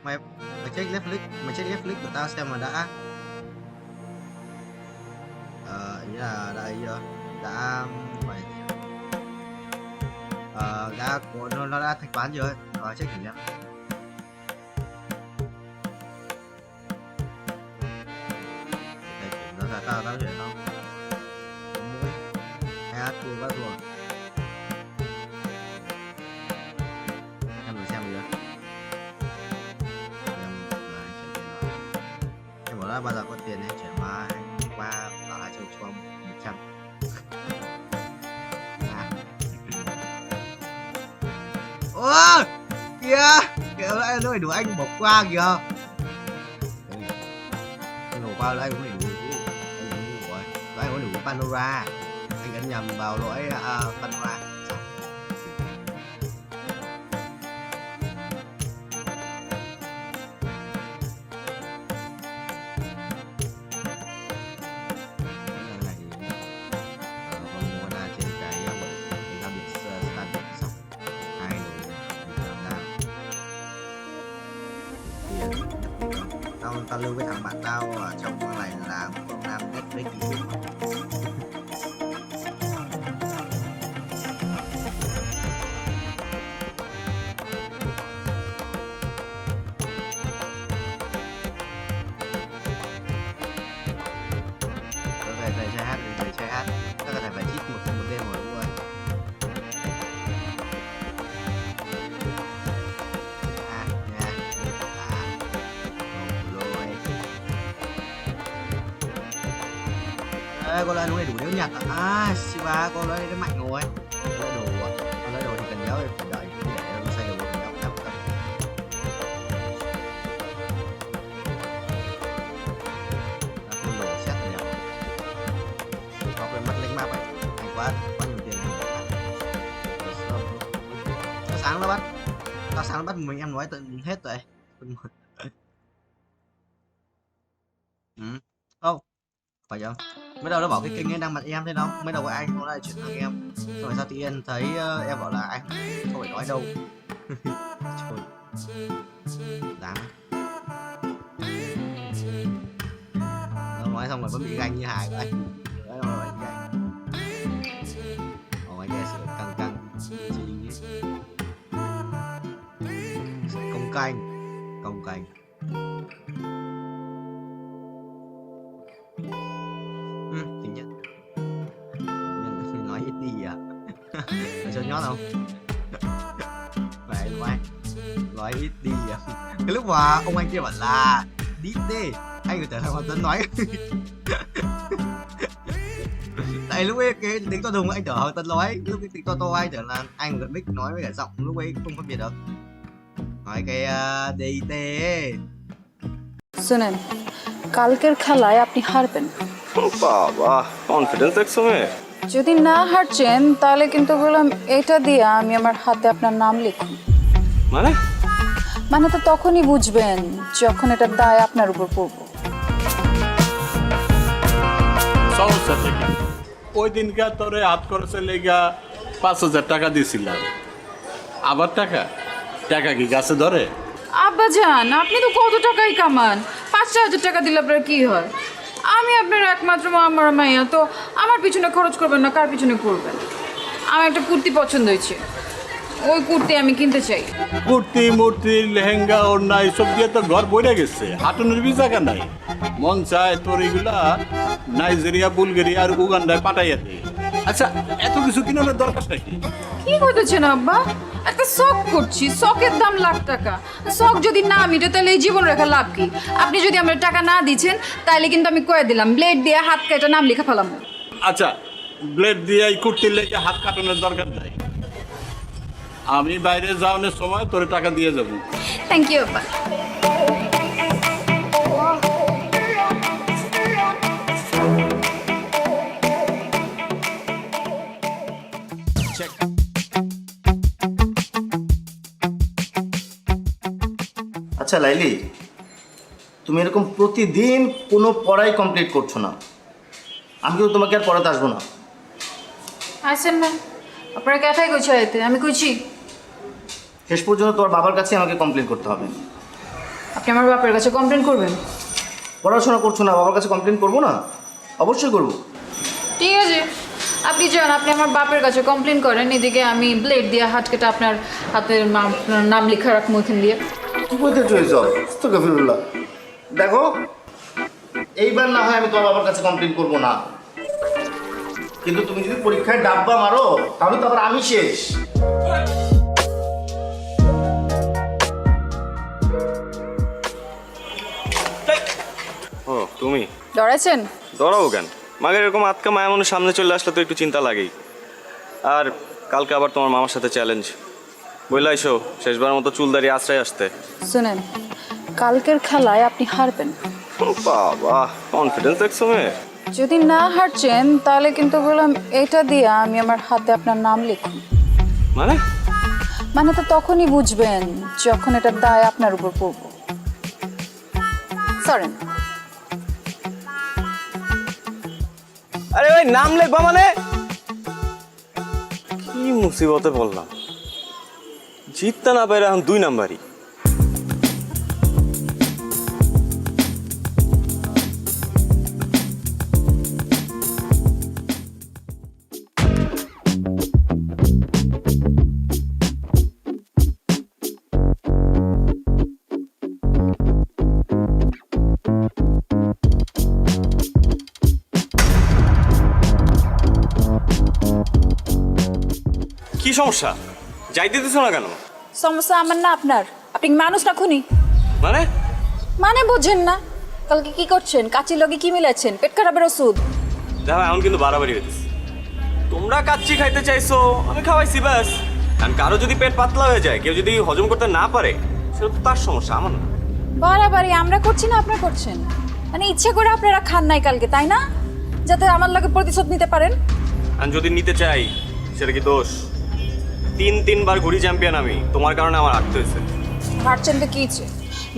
Mày check Netflix của tao xem mà đã ý là đã chưa phải đã của nó đã thanh toán chưa check thử nhá. Tao chuyện không mũi hay hát thua bắt rồi em được xem chưa. Em bảo là bao giờ có tiền em chuyển qua bảo là cho 100. Ô kìa lại nó phải đủ anh bỏ qua kìa. Anh bỏ qua là anh cũng phải đủ rồi. Anh có đủ Pandora. Anh ấn nhầm vào lỗi Pandora. Tao lưu với thằng bạn tao ở trong con này là một con nam Netflix kỹ sư. Về chơi hát các có thể phải chít một đêm rồi luôn. Con lấy nó đủ nếu nhặt Shiba con lấy nó mạnh rồi. Con lấy đồ thì cần nhớ phải đợi để nó xây đồ cần nhớ nằm cầm. Con đồ xét rồi nhỉ. Có cái mắt lính map ấy, hay quá nhiều tiền này. Tao sáng nó bắt mình em nói tận hết rồi. Không phải không? Mới đầu nó bảo cái kênh ấy đang mặt em thế đâu, mới đầu anh nó lại chuyển thằng em, xong rồi sao tự nhiên thấy em bảo là anh không phải nói đâu. Trời đáng nó nói xong rồi vẫn bị ganh như Hải của anh. Đấy rồi anh ganh anh nghe sự căng công canh tính nhận nói ít đi à. Để cho nhót không phải nói ít đi à. Cái lúc mà ông anh kia bảo là đi đi anh phải trở thành Hoàng Tuấn nói. Tại lúc ấy cái tính to đùng anh tưởng Hoàng Tuấn nói, lúc cái tính to anh tưởng là anh gần mic nói với cả giọng lúc ấy không phân biệt được nói cái DIT। শুনেন কালকের খেলায় আপনি হারবেন বাবা confidence দেখছো মেয়ে যদি না হারছেন তাহলে কিন্তু বললাম এটা দিয়ে আমি আমার হাতে আপনার নাম লিখুন। মানে মানে তো তখনই বুঝবেন যখন এটা দায় আপনার উপর পড়বো। সমস্যা থেকে ওই দিনকে তোরে হাত খরচের লেগা 5,000 টাকা দিয়েছিলাম। আবার টাকা টাকা কি গাছে ধরে? আব্বা যান, আপনি তো কত টাকাই কামান, 5,000 টাকা দিলে আপনার কি হয়? আমি আপনার একমাত্র আমার মাইয়া, তো আমার পিছনে খরচ করবেন না কার পিছনে করবেন? আমার একটা কুর্তি পছন্দ হয়েছে, ওই কুর্তি আমি কিনতে চাই। কুর্তি মূর্তি লেহেঙ্গা ওড়না এসব দিয়ে তো ঘর বইরে গেছে, হাঁটুনের বি জায়গা নাই। মন চায় তোর এগুলা নাইজেরিয়া বুলগেরিয়া আর উগান্ডায় পাঠাইয়া দে। আচ্ছা এত কিছু কিনানোর দরকার নাকি? কি করতেছেন আব্বা? একটা শখ করছি, শখের দাম লাখ টাকা। শখ যদি না মিটে তাহলে এই জীবন রেখা লাভ কি? আপনি যদি আমার টাকা না দিচ্ছেন তাহলে কিন্তু আমি কয়ে দিলাম ব্লেড দিয়ে হাত কেটে নাম লেখা ফেলাম। আচ্ছা ব্লেড দিয়ে এই কুর্তির লেগে হাত কাটানোর দরকার নাই, আমি বাইরে যাওয়ানোর সময় তোর টাকা দিয়ে যাবো। থ্যাংক ইউ আব্বা। আচ্ছা লাইলি, তুমি এরকম প্রতিদিন কোনো পড়াই কমপ্লিট করছো না, আমি কিন্তু তোমাকে আর পড়াতে আসবো না। আসেন না, আপনারা ক্যাঠাই কইছি আইতে, আমি কইছি শেষ পর্যন্ত তোমার বাবার কাছে আমাকে কমপ্লেন করতে হবে। আপনি আমার বাপের কাছে কমপ্লেন করবেন? পড়াশোনা করছো না, বাবার কাছে কমপ্লেন করবো না? অবশ্যই করবো। ঠিক আছে, আপনি যান, আপনি আমার বাপের কাছে কমপ্লেন করেন, এদিকে আমি ব্লেড দিয়ে হাত কেটে আপনার হাতের নাম লেখা রাখবো এখান দিয়ে। কি বলতে চলেছ? দেখো এইবার না হয় আমি তোমার বাবার কাছে কমপ্লেন করবো না, কিন্তু তুমি যদি পরীক্ষায় ডাব্বা মারো তাহলে তো আবার আমি শেষ। ও তুমি ডরাইছেন? ডরাবো কেন? মাগের এরকম আটকা মায়া মনের সামনে চলে আসলে তো একটু চিন্তা লাগেই। আর কালকে আবার তোমার মামার সাথে চ্যালেঞ্জ, বললে আইসো শেষবার মতো চুল দাঁড়িয়ে আশ্রয় আসতে। শুনেন, কালকের খেলায় আপনি হারবেন। বাবা কনফিডেন্স দেখছো মেয়ে। যদি না হারছেন তাহলে কিন্তু বললাম এটা দিয়ে আমি আমার হাতে আপনার নাম লিখুন। মানে মানে তো তখনই বুঝবেন যখন এটা দায় আপনার উপর পড়বো। সরেন। আরে ভাই নাম লিখবা মানে? কি মুসিবতে বললাম, জিততে না পারে এখন 2 নাম্বারই। কি সমস্যা? যাইতে দিছ না কেন? সমস্যা আমার না আপনার। আপনি মানুষ না খুনি? মানে মানে বুঝেন না? কালকে কি করছেন? কাচির লগে কি মিলাচ্ছেন? পেট খারাপের ওষুধ। দেখো এখন কিন্তু বাড়াবাড়ি হইতেছে। তোমরা কাচ্চি খাইতে চাইছো, আমি খাওয়াইছি ব্যাস। কারণ কারো যদি পেট পাতলা হয়ে যায়, কেউ যদি হজম করতে না পারে, সেটা তো তার সমস্যা, আমার না। বাড়াবাড়ি আমরা করছি না আপনারা করছেন? মানে ইচ্ছে করে আপনারা খান নাই কালকে, তাই না? যাতে আমার লগে প্রতিশোধ নিতে পারেন। আর যদি নিতে চাই সেটা কি দোষ? 3 বার ঘুরি চ্যাম্পিয়ন আমি, তোমার কারণে আমার হারতে হয়েছে। হারছেন তো কি হচ্ছে?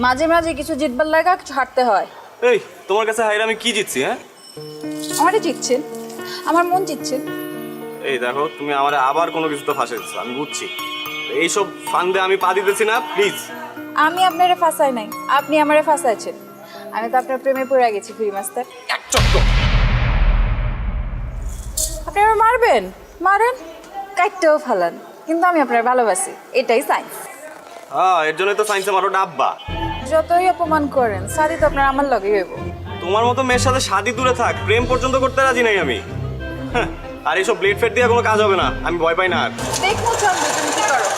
মাঝে মাঝে কিছু জিতবার লাগা কিছু হারতে হয়। এই তোমার কাছে হাইরা আমি কি জিতছি? হ্যাঁ আমারই জিতছেন, আমার মন জিতছেন। এই দেখো তুমি আমার আবার কোনো কিছু তো ফাঁসে দিচ্ছ, আমি বুঝছি। এইসব ফান্দে আমি পা দিতেছি না, প্লিজ। আমি আপনারে ফাঁসাই নাই, আপনি আমারে ফাঁসাইছেন। আমি তো আপনার প্রেমে পড়ে গেছি ফ্রি মাস্টার। এক চক্কর। আপনি আমার মারবেন, মারেন, কাটতেও ফালান, কিন্তু আমি আপনার ভালোবাসি, এটাই সায়েন্স। হ্যাঁ এর জন্যই তো সায়েন্সে মারো ডাব্বা। যতই অপমান করেন, শাদি তো আপনার আমার লগেই হইব। তোমার মতো মেয়ের সাথে শাদি দূরে থাক, প্রেম পর্যন্ত করতে রাজি নাই আমি। আর এইসব ব্লেড ফেড দিয়ে কোনো কাজ হবে না, আমি ভয় পাই না আর। দেখো চন্দ্র তুমি কি করো।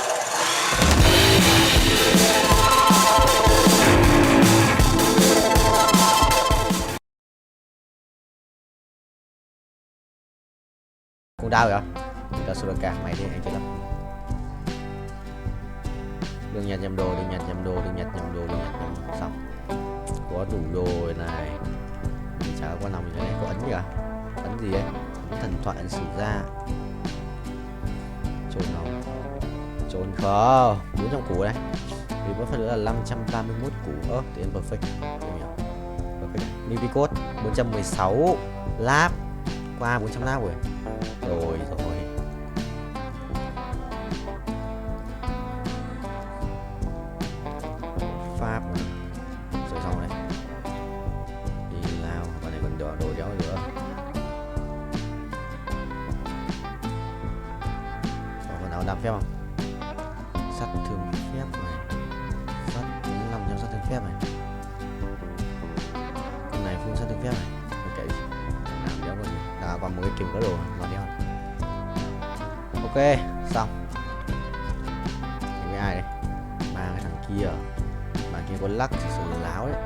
Cũng đau rồi. Cho số cả mày đi hay chưa lắm. Đừng nhặt nhầm đồ, đừng nhặt nhầm đồ, đừng nhặt nhầm đồ, đừng nhặt nhầm xong. Có đủ đồ này. chả có nằm gì này, có ấn gì à? Ấn gì ấy? Ấn thần thoại, ấn sử gia. Trồn không? Trồn không? 400 củ đấy. Vì mất phần nữa là 531 củ. Tiền perfect. Perfect. Newbie code 416 lap. Qua 400 lap rồi. Rồi. Pháp rồi xong này. Đi lao, bà này còn đồ đéo nữa. Còn phần nào đạp phép không? Sắt thương phép này. Sắt 95% sắt thương phép này. Con này full sắt thương phép này. Ok. Làm đéo có gì. Đã còn một cái kiếm có đồ mà đéo. Ok, xong. Thì với ai đây? Ba cái thằng kia. Bạn kia có lắc thì sự láo đấy.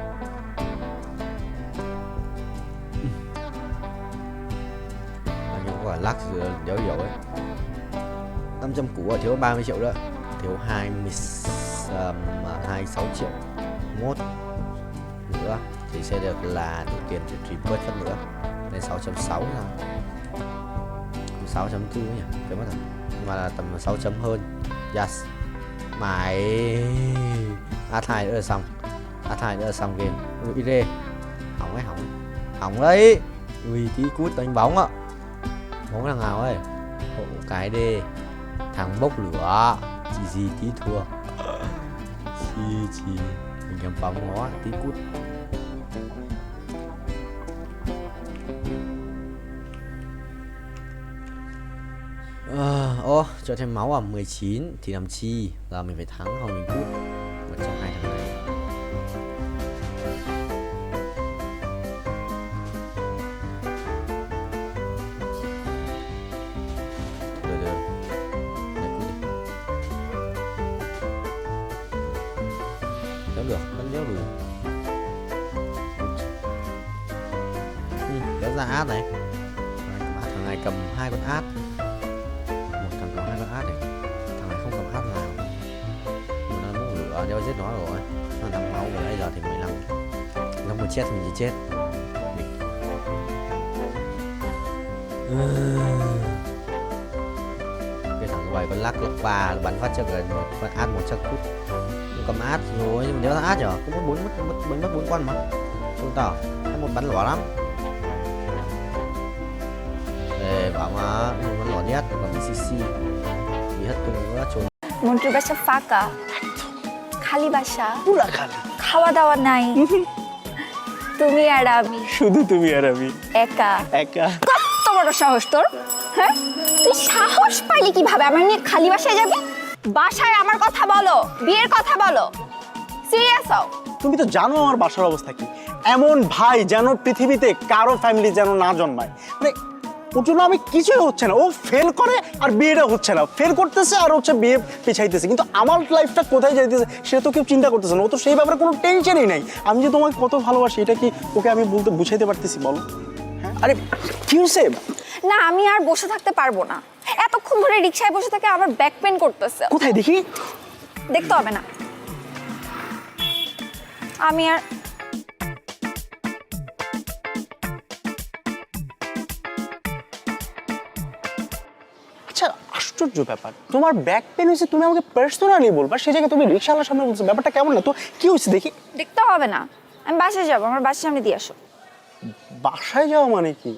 Bạn kia có cả lắc thì đéo hiểu ấy. 500 củ thiếu 30 triệu nữa. Thiếu 26 triệu mốt nữa thì sẽ được là đủ tiền để stream bớt phần nữa. Lên 6.6 rồi. 6.4 nhỉ? Cái mất rồi. Mà là tầm 6 chấm hơn. Yes. Mày A2 nữa là xong. A2 nữa là xong game. Ui rê. Hỏng ấy, hỏng. Hỏng đấy. Ui tí cút đánh bóng ạ. Bóng thằng nào ấy? Hộ cái đi. Thằng bốc lửa. Gì tí thua. Chi mình cầm bóng nó tí cút. Cho thêm máu à 19 thì làm chi là mình phải thắng hoặc mình cút một trong hai thằng này. Được. Đéo được, vẫn đéo đủ. Đéo ra át này. Thằng này cầm 2 con át. Thằng này không cầm áp nào. Nó muốn lửa đeo giết nó rồi. Nó đang máu rồi, bây giờ thì 15. Nó muốn chết thì mình chỉ chết. Cái thằng quay con lắc 3 bắn phát cho gần con át 100 phút. Nó cầm át rồi nhưng mà nếu là át nhở, cũng mất 4 con mà. Không tao, một bắn lỏ lắm. Để bảo mà bắn lỏ nhất còn BCC. মন্টুর বাসা ফাঁকা, খালি বাসা, পুরা খালি, খাওয়া দাওয়া নাই, তুমি আর আমি, শুধু তুমি আর আমি, একা একা। কত বড় সাহস তোর? হ্যাঁ, তুই সাহস পাইলি কিভাবে আমার নিয়ে খালি বাসায় যাবি? বাসায় আমার কথা বলো, বিয়ের কথা বলো, সিরিয়াস হও। তুমি তো জানো আমার বাসার অবস্থা কি। এমন ভাই যেন পৃথিবীতে কারো ফ্যামিলি যেন না জন্মায়। মানে ওর জন্য আমি কিছুই হচ্ছে না। ও ফেল করে আর বিয়েটা হচ্ছে না, ফেল করতেছে আর হচ্ছে বিয়ে পিছাইতেছে। কিন্তু আমার লাইফটা কোথায় যাইতেছে সেটা তো কেউ চিন্তা করতেছে না। ও তো সেই ব্যাপারে কোনো টেনশনই নাই। আমি যে তোমাকে কত ভালোবাসি এটা কি ওকে আমি বলতে বুঝাইতে পারতেছি বলো? হ্যাঁ, আরে কি হয়েছে? না, আমি আর বসে থাকতে পারবো না। এতক্ষণ ধরে রিকশায় বসে থেকে আমার ব্যাক পেন করতেছে। কোথায় দেখি? দেখতে হবে না, আমি আর আশ্চর্য ব্যাপার, তোমার ব্যাক পেন হয়েছে তুমি আমাকে পার্সোনালি বলবা, সেই জায়গায় তুমি রিকশাওয়ালার সামনে বলছো। ব্যাপারটা কেমন না তো? কি হয়েছে দেখি? দেখতে হবে না, আমি বাসায় যাবো, আমার বাসার সামনে দিয়ে আসো। বাসায় যাওয়া মানে কি?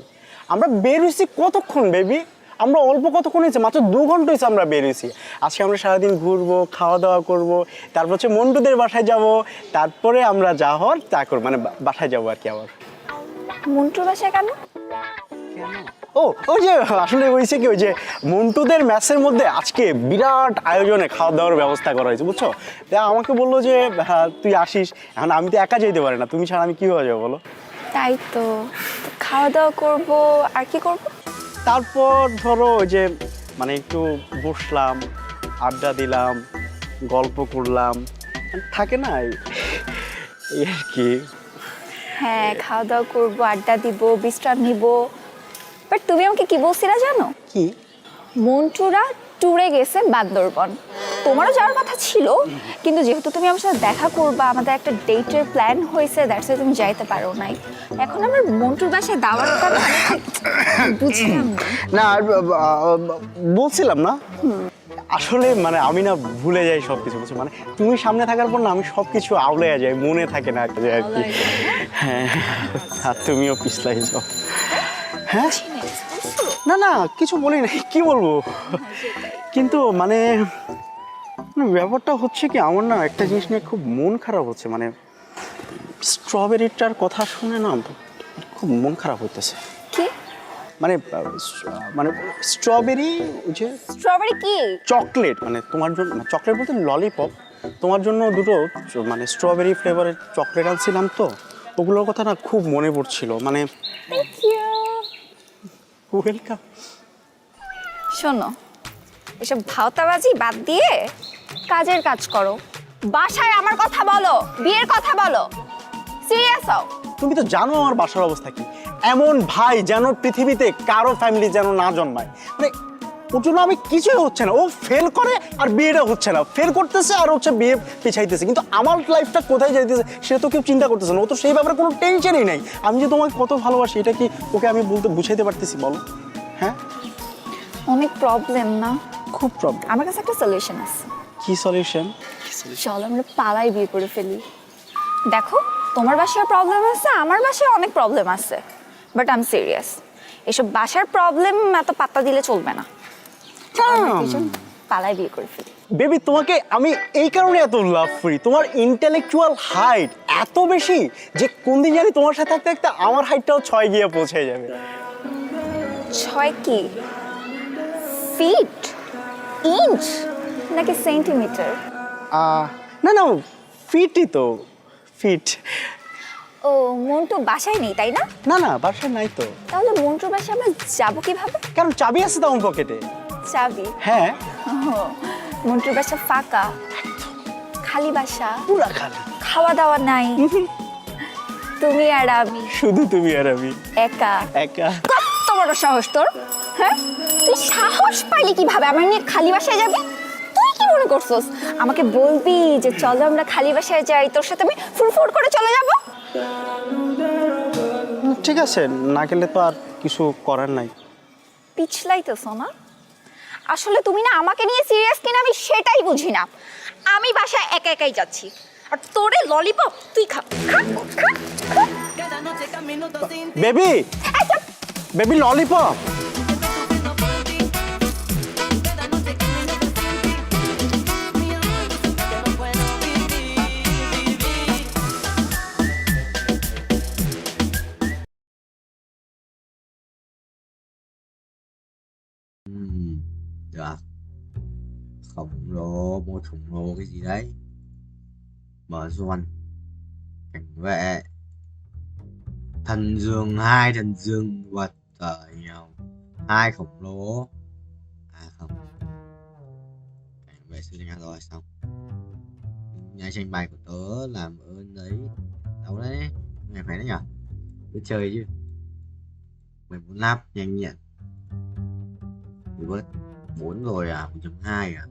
আমরা বের হয়েছি কতক্ষণ বেবি? আমরা অল্প কতক্ষণ হয়েছে, মাত্র 2 ঘন্টা হয়েছে আমরা বের হয়েছি। আজকে আমরা সারাদিন ঘুরবো, খাওয়া দাওয়া করবো, তারপর হচ্ছে মন্টুদের বাসায় যাব, তারপরে আমরা যা হওয়ার তা করবো, মানে বাসায় যাবো আর কি। আবার মন্টুর বাসায় কেন? ওই যে আসলে হয়েছে কি, ওই যে মন্টুদের ম্যাচের মধ্যে আজকে বিরাট আয়োজনে খাওয়া দাওয়ার ব্যবস্থা করা হয়েছে বুঝছো। আমাকে বললো যে হ্যাঁ তুই আসিস। এখন আমি তো একা যেতে পারি না, তুমি ছাড়া আমি কীভাবে যাবো বলো? তাই তো, খাওয়া দাওয়া করবো আর কি করবো? তারপর ধরো ওই যে মানে একটু বসলাম, আড্ডা দিলাম, গল্প করলাম, থাকে না এই আর কি। হ্যাঁ, খাওয়া দাওয়া করবো, আড্ডা দিব, বিশ্রাম নিব। বাট তুমি আমাকে কি বলছিলা জানো? কি? মন্টুরা ট্যুরে গেছে বান্দরবন। তোমারও যাওয়ার কথা ছিল, কিন্তু যেহেতু তুমি আমার সাথে দেখা করবা, আমাদের একটা ডেটের প্ল্যান হয়েছে, দ্যাটস ওয়াই তুমি যাইতে পারো নাই। এখন আমার মন্টুর বাসায় দাওয়াতটা না বুঝলাম না বলছিলাম না আসলে মানে আমি না ভুলে যাই সবকিছু, বুঝছো? মানে তুমি সামনে থাকার পর না আমি সবকিছু আউলাইয়া যাই, মনে থাকে না একটা আর কি। হ্যাঁ, আর তুমিও পিছলাই যাও। হ্যাঁ না না কিছু বলি নাই, কি বলবো, কিন্তু মানে ব্যাপারটা হচ্ছে কি আমার না একটা জিনিস নিয়ে খুব মন খারাপ হচ্ছে। মানে স্ট্রবেরিটার কথা শুনে না খুব মন খারাপ হইতেছে। কি মানে মানে স্ট্রবেরি, যে স্ট্রবেরি কি চকলেট, মানে তোমার জন্য চকলেট বলতে ললিপপ, তোমার জন্য দুটো মানে স্ট্রবেরি ফ্লেভারের চকলেট আনছিলাম, তো ওগুলোর কথা না খুব মনে পড়ছিল। মানে থ্যাংক ইউ। ওয়েলকাম। শোনো, এসব ভাওতাবাজি বাদ দিয়ে কাজের কাজ করো, বাসায় আমার কথা বলো, বিয়ের কথা বলো, সিরিয়াস হও। তুমি তো জানো আমার বাসার অবস্থা কি, এমন ভাই যেন পৃথিবীতে কারো ফ্যামিলি যেন না জন্মায়। মানে ওর জন্য আমি কিছুই হচ্ছে না, ও ফেল করে আর বিয়েটা হচ্ছে না, ফেল করতেছে আর হচ্ছে বিয়ে পিছাইতেছে, কিন্তু আমার লাইফটা কোথায় যাইতেছে সেটা তো কেউ চিন্তা করতেছে না। ও তো সেই ব্যাপারে কোনো টেনশনই নাই। আমি যে তোমাকে কত ভালোবাসি এটা কি ওকে আমি বলতে বুঝাইতে পারতেছি বলো? হ্যাঁ অনেক প্রবলেম না? খুব প্রবলেম। আমার কাছে একটা সলিউশন আছে। কি সলিউশন? চলো আমরা পালাই বিয়ে করে ফেলি। দেখো, তোমার বাসায় প্রবলেম আছে, আমার বাসায় অনেক প্রবলেম আছে, বাট আই এম সিরিয়াস। এসব বাসার প্রবলেম এত পাত্তা দিলে চলবে না। পালাই বিয়ে করে ফেলি। বেবি তোমাকে আমি এই কারণে এত লাভ করি, তোমার ইন্টেলেকচুয়াল হাইট এত বেশি যে কোন দিন জানি তোমার সাথে থাকতে থাকতে আমার হাইটটাও 6 গিয়ে পৌঁছে যাবে। 6 কি ফিট, ইঞ্চ নাকি সেন্টিমিটার? না না ফিটই তো, ফিট। ও মন্টু বাসায় নেই তাই না? না না বাসায় নাই তো। তাহলে মন্টুর বাসায় আমরা যাবো কিভাবে? কারণ চাবি আছে তো আমার পকেটে। চাবি? হ্যাঁ। মন্টুর বাসা ফাঁকা, খালি বাসা, পুরা খালি, খাওয়া দাওয়া নাই, তুমি আর আমি, শুধু তুমি আর আমি, একা একা। কত বড় সাহস তোর! হ্যাঁ, তুই সাহস পাইলি কিভাবে আমার নিয়ে খালি বাসায় যাবি? তুই কি মনে করছস আমাকে বলবি যে চলো আমরা খালি বাসায় যাই, তোর সাথে আমি ফুরফুর করে চলে যাব? ঠিক আছে, না গেলে তো আর কিছু করার নাই। পিছলাইতেছ না? আসলে তুমি না আমাকে নিয়ে সিরিয়াস কিনা আমি সেটাই বুঝি না। আমি বাসায় একা একাই যাচ্ছি, আর তোরে ললিপপ তুই খা। Baby, baby lollipop. Được. Khổng lồ, một khổng lồ cái gì đấy. Mở ruồn. Cảnh vệ. Thần dương, 2 thần dương vật ở nhau. 2 khổng lồ. À không. Cảnh vệ sư nha rồi xong. Nhà tranh bài của tớ làm ơn đấy. Đâu đấy. Ngày khỏe đấy nhở? Cứ chơi chứ. 14 lap nhanh nhẹn. Bớt 4 rồi à, 1.2 à.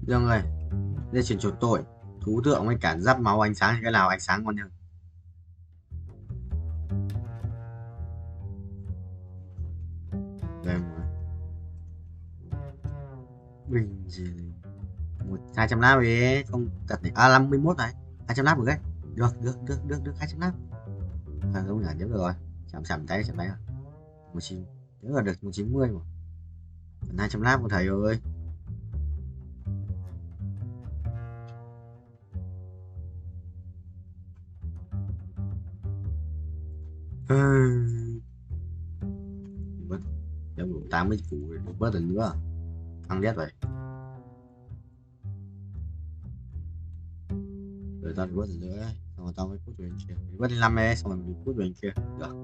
Dương ơi, đây chuyển chuột tội. Thú tượng với cả giáp máu ánh sáng thì cái nào ánh sáng ngon hơn? Đây mà. Bình gì 200 lap đi, không thật này. À 51 này. 200 lap được đấy. Được 200 lap. À không nhả nhớ được rồi. Chạm tay rồi. 19. Nhớ là được 190 mà. 200 lap của thầy ơi. Bớt, em đủ 80 củ rồi, bớt được nữa. Ăn ghét vậy. Rồi tao bớt được nữa ấy. Xong rồi tao mới cút về bên kia. Bớt đi 5 ấy, xong rồi mình cút về bên kia. Được.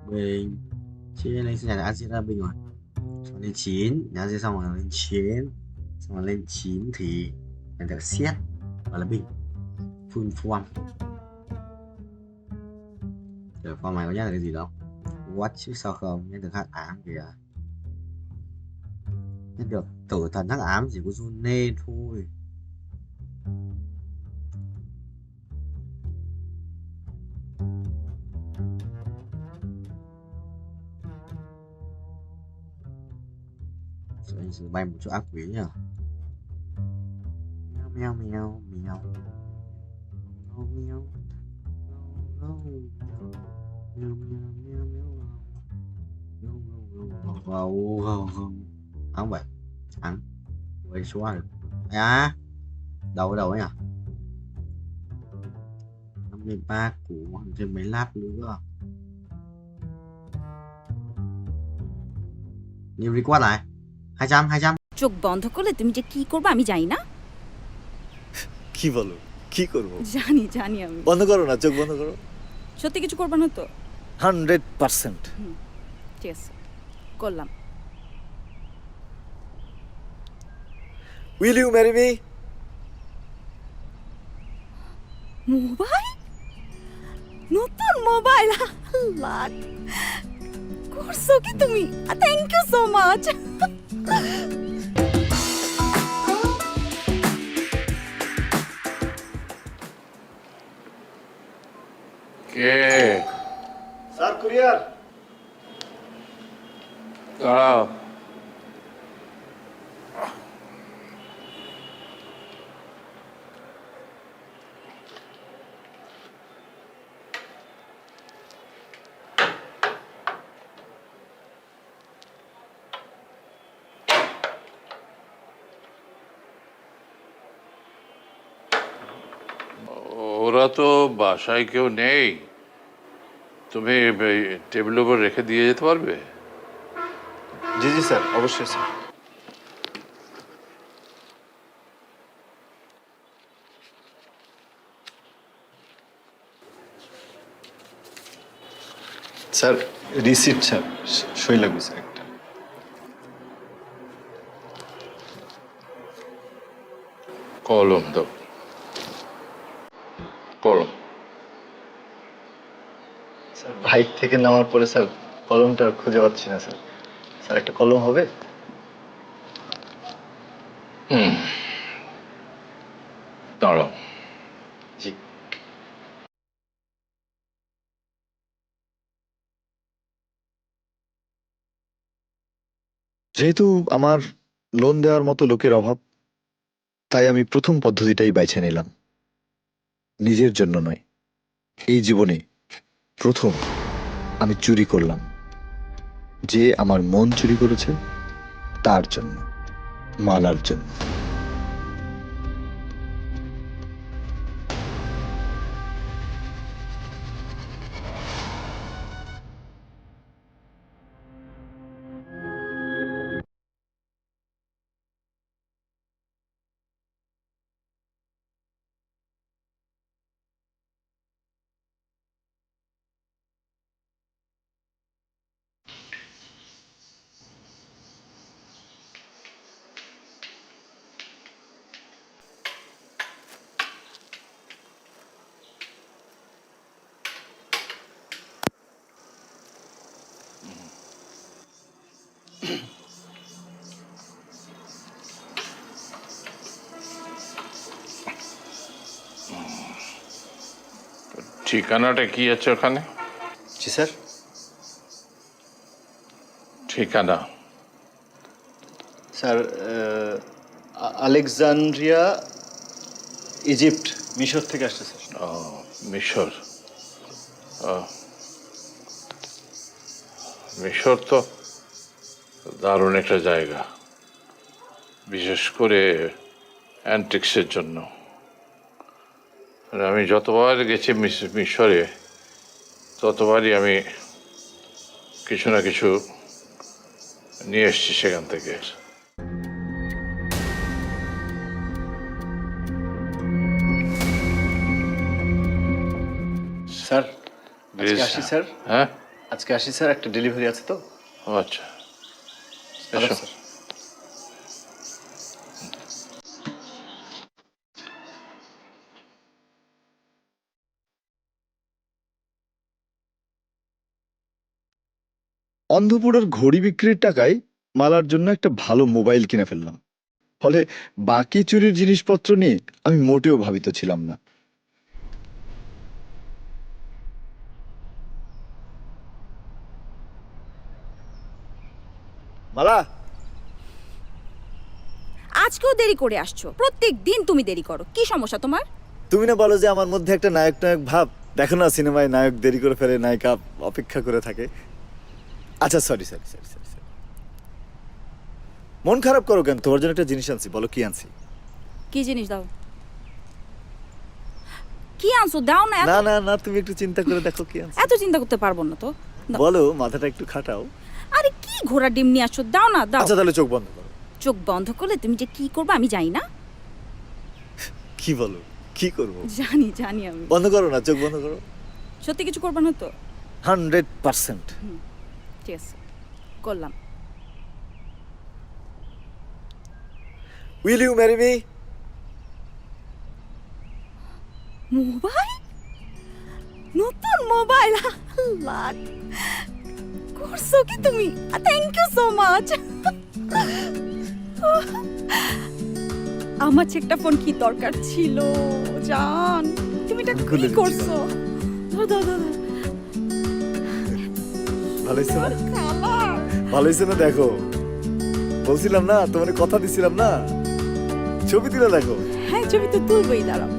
Bình. Chia lên nhà đã chia ra bình rồi. Xong lên 9, nhà chia xong rồi lên 9. Xong rồi lên 9 thì mình được siết và là bình. Full form. Rồi form này có nhắc là cái gì đâu. What chứ sao không? Nhắc được hắc ám kìa. Nhắc được tử thần hắc ám chỉ có June thôi. Rồi anh sẽ bay một chỗ ác quỷ nhỉ. Mèo mèo mèo mèo mèo không vậy ăn quay số rồi à đầu đầu ấy à 53 của thêm mấy lát nữa new request lại 200 চোখ বন্ধ করলে তুমি যে কি করবে আমি জানি না কি বলো কি করব জানি জানি আমি বন্ধ করো না চোখ বন্ধ করো সত্যি কিছু করবে না তো 100% ঠিক আছে করলাম Will you marry me? Mobile নতুন মোবাইল আল্লাহ করছো কি তুমি থ্যাংক ইউ সো মাচ কে স্যার কুরিয়ার দাঁড়াও ওরা তো বাসায় কেউ নেই তুমি টেবিলের উপর রেখে দিয়ে যেতে পারবে জি জি স্যার অবশ্যই স্যার স্যার রিসিপ্ট স্যার সই লাগবে স্যার একটা কলম দাও কলম স্যার বাইক থেকে নামার পরে স্যার কলমটা আর খুঁজে পাচ্ছি না স্যার স্যার একটা কলম হবে দাঁড়াও জি যেহেতু আমার লোন দেওয়ার মতো লোকের অভাব তাই আমি প্রথম পদ্ধতিটাই বেছে নিলাম নিজের জন্য নয় এই জীবনে প্রথম আমি চুরি করলাম যে আমার মন চুরি করেছে তার জন্য মালার জন্য ঠিকানাটা কি আছে ওখানে জি স্যার ঠিকানা স্যার আলেকজান্দ্রিয়া ইজিপ্ট মিশর থেকে আসছে স্যার মিশর মিশর তো দারুণ একটা জায়গা, বিশেষ করে অ্যান্টিক্সের জন্য। আমি যতবার গেছি মিশরে ততবারই আমি কিছু না কিছু নিয়ে এসছি সেখান থেকে। স্যার আজকে আসি স্যার। হ্যাঁ আজকে আসি স্যার, একটা ডেলিভারি আছে তো। আচ্ছা এসো। অন্ধপুরের ঘড়ি বিক্রির টাকায় মালার জন্য একটা ভালো মোবাইল কিনে ফেললাম, ফলে বাকি চুরির জিনিসপত্র নিয়ে আমি মোটেও ভাবিত ছিলাম না। মালা, আজকেও দেরি করে আসছো, প্রত্যেক দিন তুমি দেরি করো, কি সমস্যা তোমার? তুমি না বলো যে আমার মধ্যে একটা নায়ক নায়ক ভাব, দেখো না সিনেমায় নায়ক দেরি করে ফেলে, নায়িকা অপেক্ষা করে থাকে। আচ্ছা sorry sorry sorry sorry sorry, মন খারাপ করো কেন? তোমার জন্য একটা জিনিস আনছি, বলো কি আনছি। কি জিনিস দাও? কি আনছো দাও না। না না না, তুমি একটু চিন্তা করে দেখো কি আনছি। এত চিন্তা করতে পারবো না তো। বলো, মাথাটা একটু খাটাও। আরে কি ঘোড়া ডিম নিয়ে আসছো, দাও না দাও। আচ্ছা তাহলে চোখ বন্ধ করো। চোখ বন্ধ করলে তুমি যে কি করবে আমি জানি না। কি বলো, কি করব? জানি জানি আমি। বন্ধ করো না, চোখ বন্ধ করো। সত্যি কিছু করবে না তো? 100%। ঠিক আছে, করলাম। Will you marry me? Mobile, নতুন মোবাইল, লাখ করছো কি তুমি? Thank you so much. আমার একটা ফোন কি দরকার ছিল জান, তুমি এটা কি করছো? ধর ধর ধর। ভালো হয়েছে না? ভালো হয়েছে না? দেখো, বলছিলাম না, তোমার কথা দিছিলাম না, ছবি তুলে দেখো। হ্যাঁ ছবি তো তুলবই, দাঁড়াও।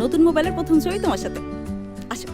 নতুন মোবাইলের প্রথম ছবি তোমার সাথে। আসো।